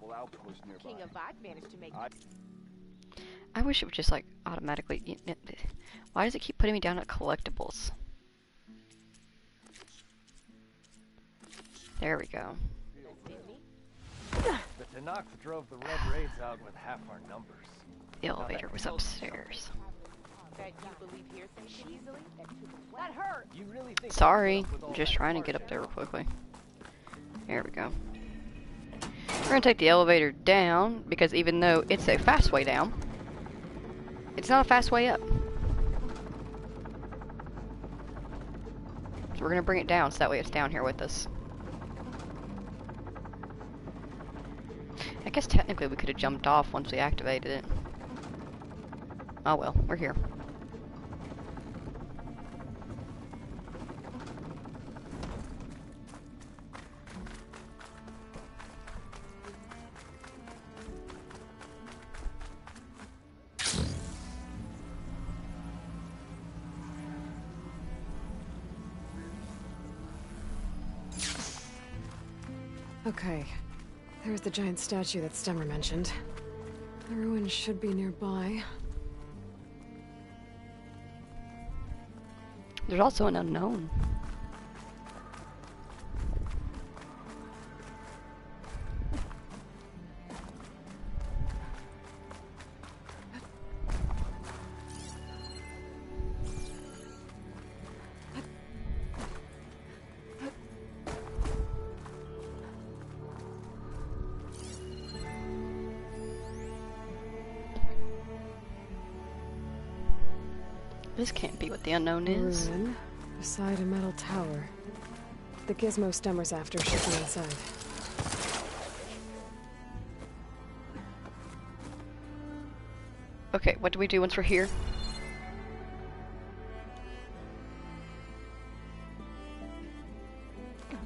rebel outpost nearby. King of Vat managed to make. I wish it would just like automatically. Why does it keep putting me down at collectibles? There we go. The Tanakh drove the Red Raids out with half our numbers. The elevator was upstairs. That you believe hearsay easily? That hurt. You really think Sorry, I'm just trying to get up there real quickly. There we go. We're gonna take the elevator down because even though it's a fast way down, it's not a fast way up. So we're gonna bring it down so that way it's down here with us. I guess technically we could have jumped off once we activated it. Oh well, we're here. Okay. There's the giant statue that Stemmer mentioned. The ruins should be nearby. There's also an unknown. This can't be what the unknown is. Ruin beside a metal tower. The gizmo Stemmer's after should be inside. Okay, what do we do once we're here?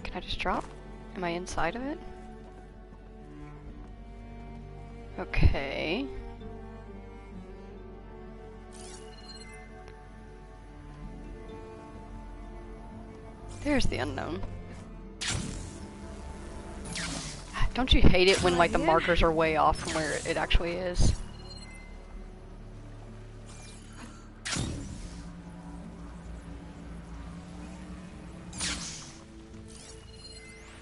Can I just drop? Am I inside of it? Okay. There's the unknown. Don't you hate it when like the markers are way off from where it actually is?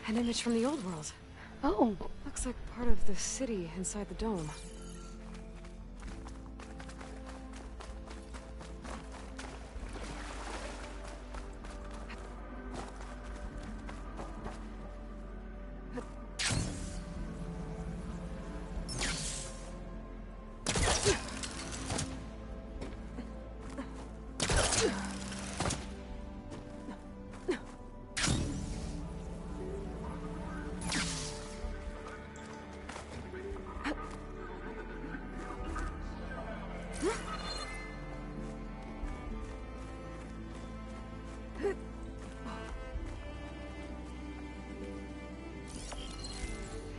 An image from the old world. Oh. Looks like part of the city inside the dome.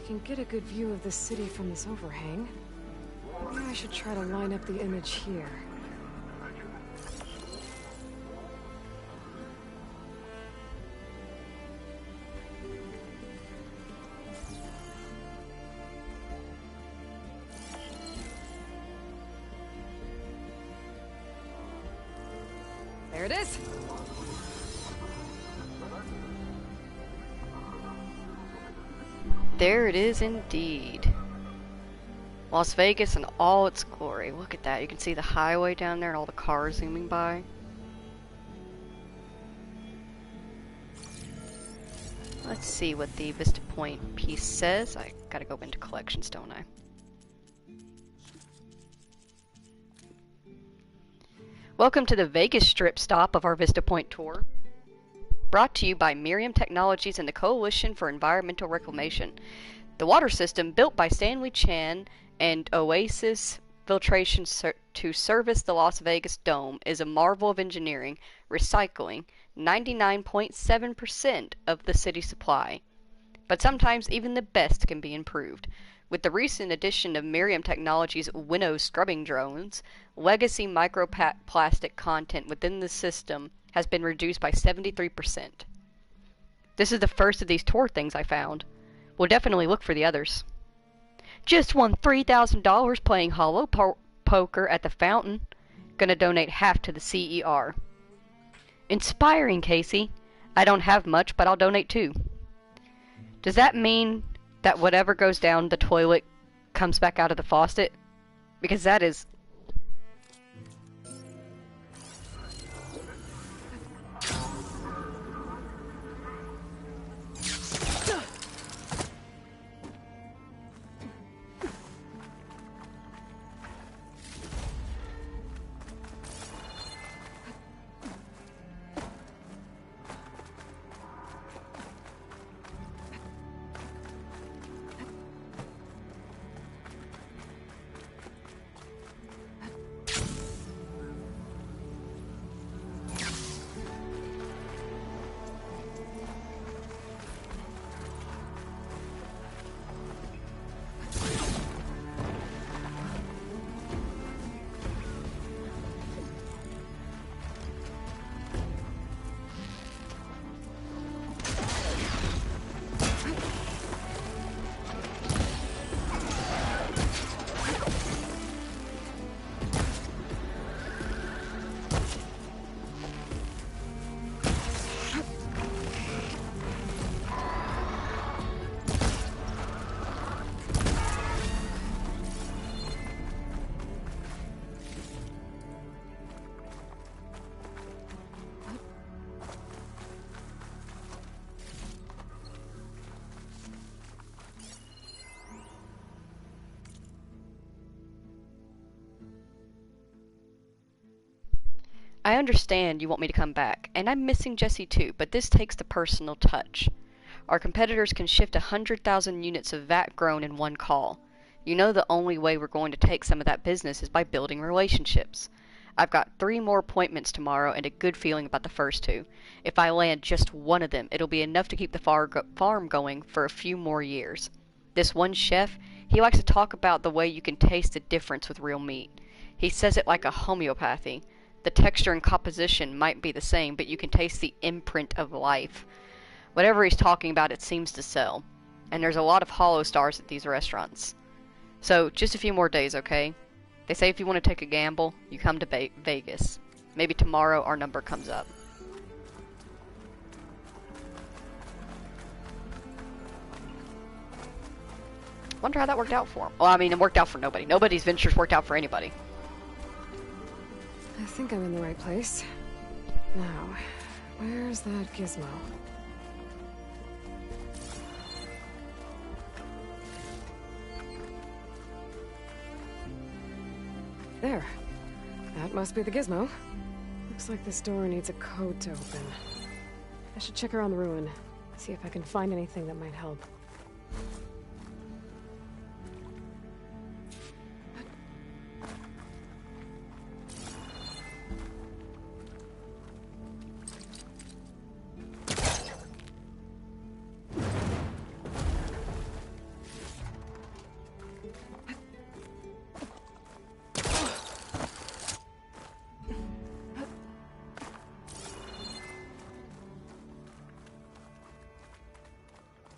I can get a good view of the city from this overhang. Maybe I should try to line up the image here. There it is! There it is indeed. Las Vegas in all its glory. Look at that. You can see the highway down there and all the cars zooming by. Let's see what the Vista Point piece says. I gotta go into collections, don't I? Welcome to the Vegas Strip stop of our Vista Point tour. Brought to you by Miriam Technologies and the Coalition for Environmental Reclamation. The water system, built by Stanley Chan and Oasis Filtration to service the Las Vegas Dome, is a marvel of engineering, recycling 99.7% of the city supply. But sometimes even the best can be improved. With the recent addition of Miriam Technologies' Winnow scrubbing drones, legacy microplastic content within the system has been reduced by 73%. This is the first of these tour things I found. We'll definitely look for the others. Just won $3,000 playing hollow poker at the fountain. Gonna donate half to the CER. Inspiring, Casey. I don't have much, but I'll donate too. Does that mean that whatever goes down the toilet comes back out of the faucet? Because that is... I understand you want me to come back, and I'm missing Jesse too, but this takes the personal touch. Our competitors can shift 100,000 units of VAT grown in one call. You know the only way we're going to take some of that business is by building relationships. I've got 3 more appointments tomorrow and a good feeling about the first 2. If I land just one of them, it'll be enough to keep the farm going for a few more years. This one chef, he likes to talk about the way you can taste the difference with real meat. He says it like a homeopathy. The texture and composition might be the same, but you can taste the imprint of life. Whatever he's talking about, it seems to sell. And there's a lot of hollow stars at these restaurants. So, just a few more days, okay? They say if you want to take a gamble, you come to Vegas. Maybe tomorrow our number comes up. Wonder how that worked out for him. Well, I mean, it worked out for nobody. Nobody's ventures worked out for anybody. I think I'm in the right place. Now, where's that gizmo? There. That must be the gizmo. Looks like this door needs a code to open. I should check around the ruin, see if I can find anything that might help.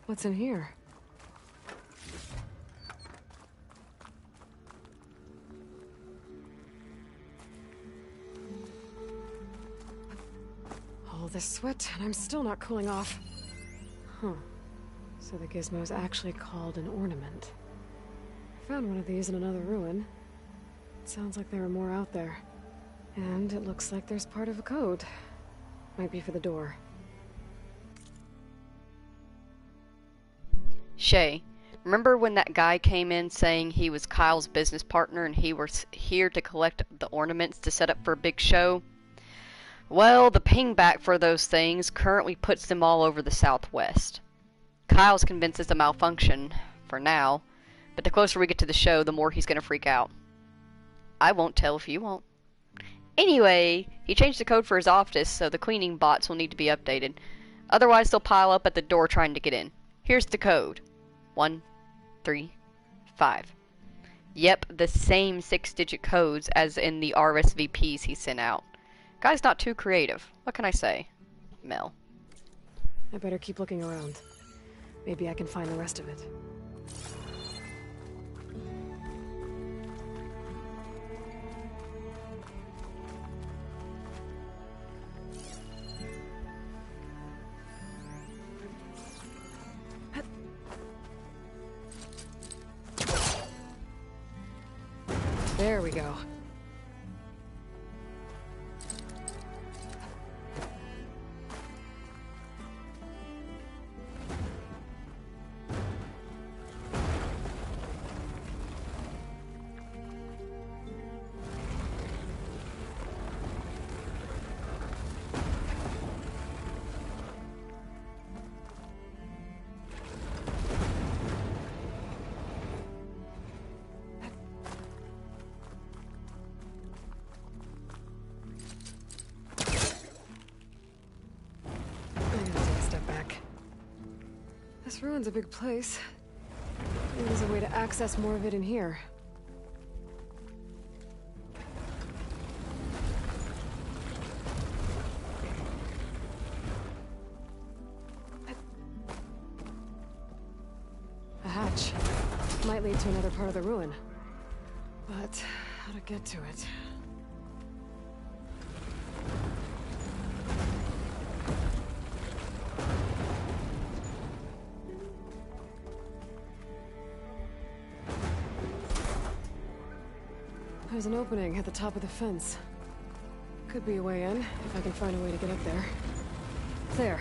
What's in here? All this sweat, and I'm still not cooling off. Huh. So the gizmo's actually called an ornament. I found one of these in another ruin. It sounds like there are more out there. And it looks like there's part of a code. Might be for the door. Shay, remember when that guy came in saying he was Kyle's business partner and he was here to collect the ornaments to set up for a big show? Well, the pingback for those things currently puts them all over the Southwest. Kyle's convinced it's a malfunction, for now, but the closer we get to the show, the more he's gonna freak out. I won't tell if you won't. Anyway, he changed the code for his office, so the cleaning bots will need to be updated. Otherwise, they'll pile up at the door trying to get in. Here's the code. 1, 3, 5. Yep, the same 6-digit codes as in the RSVPs he sent out. Guy's not too creative. What can I say? Mel. I better keep looking around. Maybe I can find the rest of it. There we go. This ruin's a big place. Maybe there's a way to access more of it in here. A hatch. Might lead to another part of the ruin. But how to get to it? There's an opening at the top of the fence. Could be a way in, if I can find a way to get up there. There.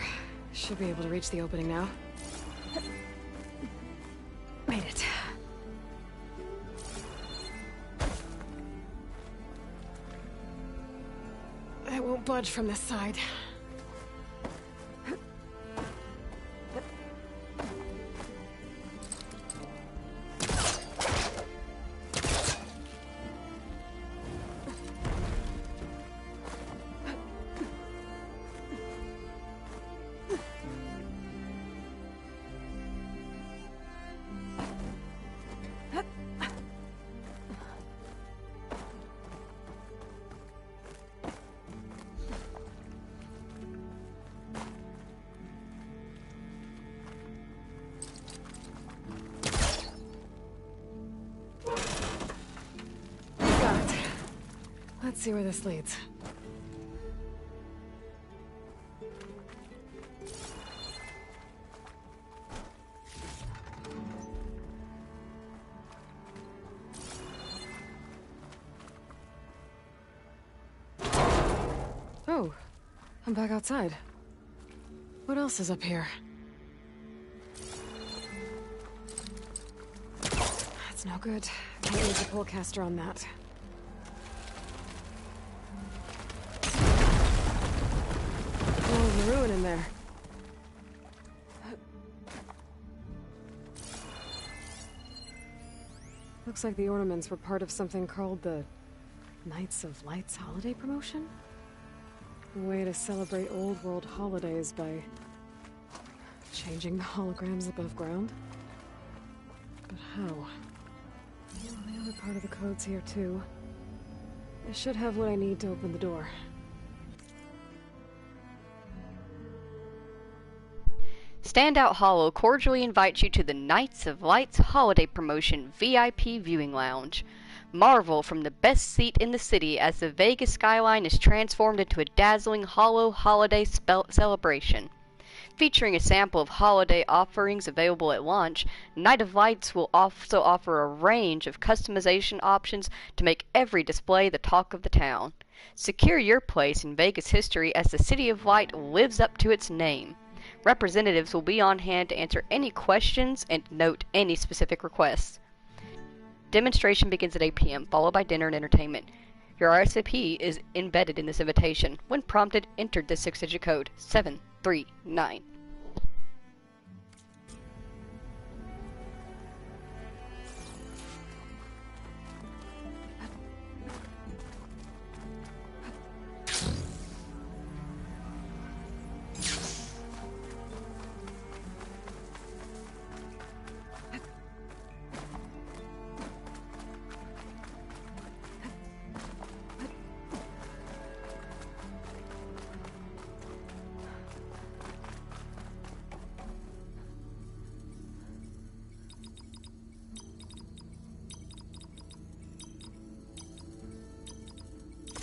Should be able to reach the opening now. Made it. I won't budge from this side. Let's see where this leads. Oh, I'm back outside. What else is up here? That's no good. Can't use the polecaster on that. Oh, the ruin in there. Looks like the ornaments were part of something called the Knights of Lights holiday promotion? A way to celebrate old world holidays by changing the holograms above ground? But how? Well, the other part of the code's here too. I should have what I need to open the door. Standout Hollow cordially invites you to the Knights of Lights holiday promotion VIP viewing lounge. Marvel from the best seat in the city as the Vegas skyline is transformed into a dazzling Hollow holiday celebration. Featuring a sample of holiday offerings available at launch, Night of Lights will also offer a range of customization options to make every display the talk of the town. Secure your place in Vegas history as the City of Light lives up to its name. Representatives will be on hand to answer any questions and note any specific requests. Demonstration begins at 8 p.m., followed by dinner and entertainment. Your RSVP is embedded in this invitation. When prompted, enter the 6-digit code 739.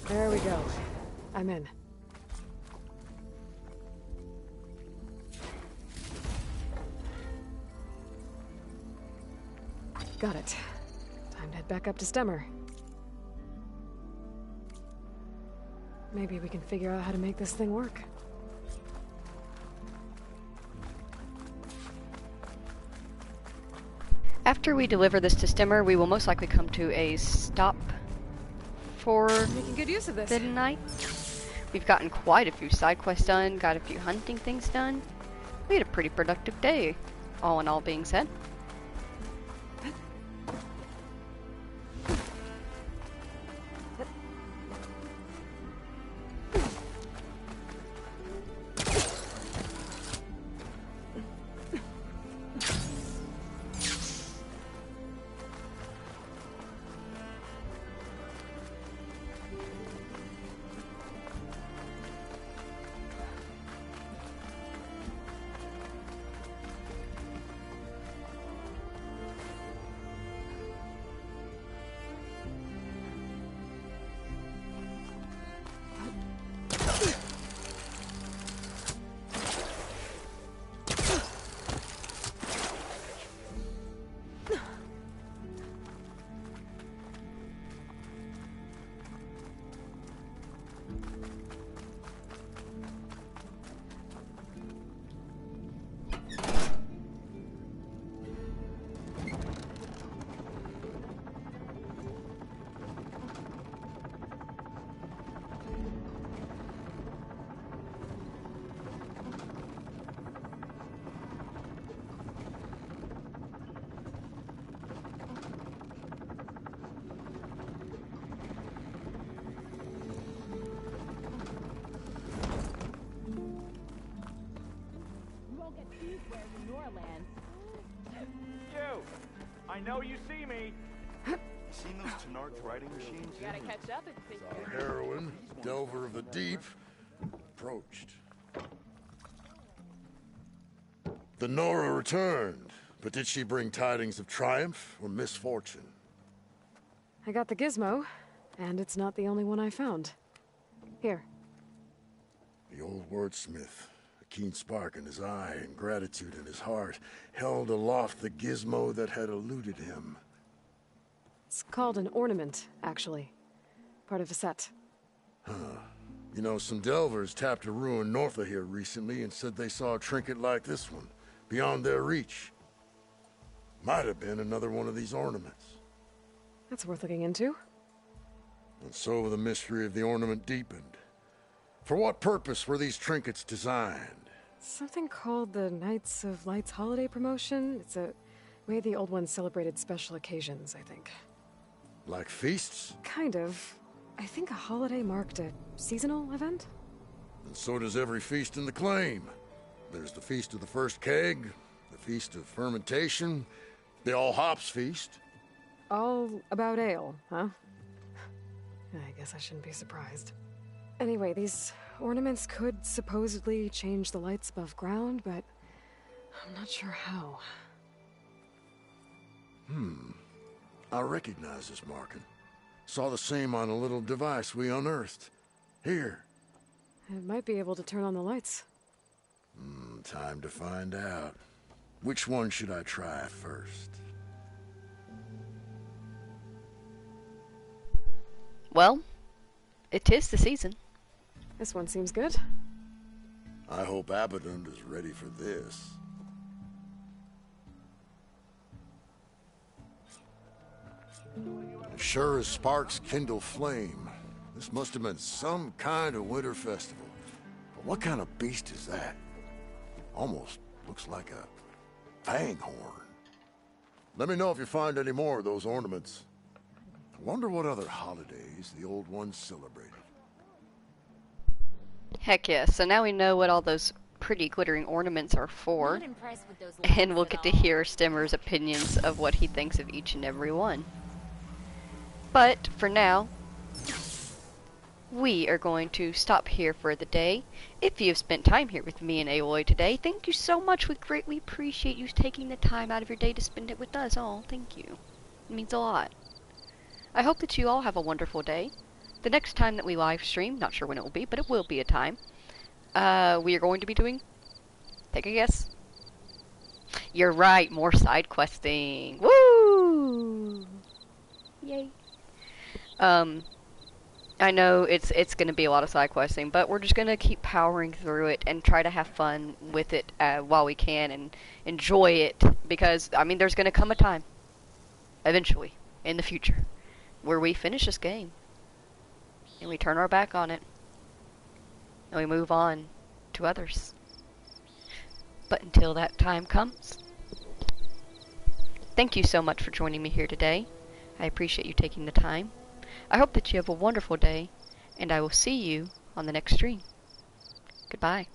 There we go. I'm in. Got it. Time to head back up to Stemmer. Maybe we can figure out how to make this thing work. After we deliver this to Stimmer, we will most likely come to a stop for Making good use of this. the night. We've gotten quite a few side quests done, got a few hunting things done. We had a pretty productive day, all in all being said. You! I know you see me! Seen those Tenark riding machines? You gotta catch up and think. Our heroine, Delver of the Deep, approached. The Nora returned, but did she bring tidings of triumph or misfortune? I got the gizmo, and it's not the only one I found. Here. The old wordsmith, a keen spark in his eye and gratitude in his heart, held aloft the gizmo that had eluded him. It's called an ornament, actually. Part of a set. Huh. You know, some delvers tapped a ruin north of here recently and said they saw a trinket like this one, beyond their reach. Might have been another one of these ornaments. That's worth looking into. And so the mystery of the ornament deepened. For what purpose were these trinkets designed? Something called the Knights of Light's holiday promotion. It's a way the old ones celebrated special occasions, I think. Like feasts? Kind of. I think a holiday marked a seasonal event? And so does every feast in the claim. There's the Feast of the First Keg, the Feast of Fermentation, the All Hops Feast. All about ale, huh? I guess I shouldn't be surprised. Anyway, these ornaments could supposedly change the lights above ground, but I'm not sure how. I recognize this marking. Saw the same on a little device we unearthed. Here. It might be able to turn on the lights. Time to find out. Which one should I try first? Well, it is the season. This one seems good. I hope Abaddon is ready for this. As sure as sparks kindle flame, this must have been some kind of winter festival. But what kind of beast is that? Almost looks like a fanghorn. Let me know if you find any more of those ornaments. I wonder what other holidays the old ones celebrated. Heck yes, so now we know what all those pretty glittering ornaments are for. Not impressed with those And we'll lights get at to all. hear Stimmer's opinions of what he thinks of each and every one. But for now, we are going to stop here for the day. If you have spent time here with me and Aloy today, thank you so much. We greatly appreciate you taking the time out of your day to spend it with us all. Thank you. It means a lot. I hope that you all have a wonderful day. The next time that we live stream, not sure when it will be, but it will be a time, we are going to be doing, take a guess. You're right, more side questing. Woo! Yay. I know it's going to be a lot of side questing, but we're just going to keep powering through it and try to have fun with it while we can and enjoy it, because I mean there's going to come a time eventually in the future where we finish this game and we turn our back on it and we move on to others. But until that time comes, thank you so much for joining me here today. I appreciate you taking the time. I hope that you have a wonderful day, and I will see you on the next stream. Goodbye.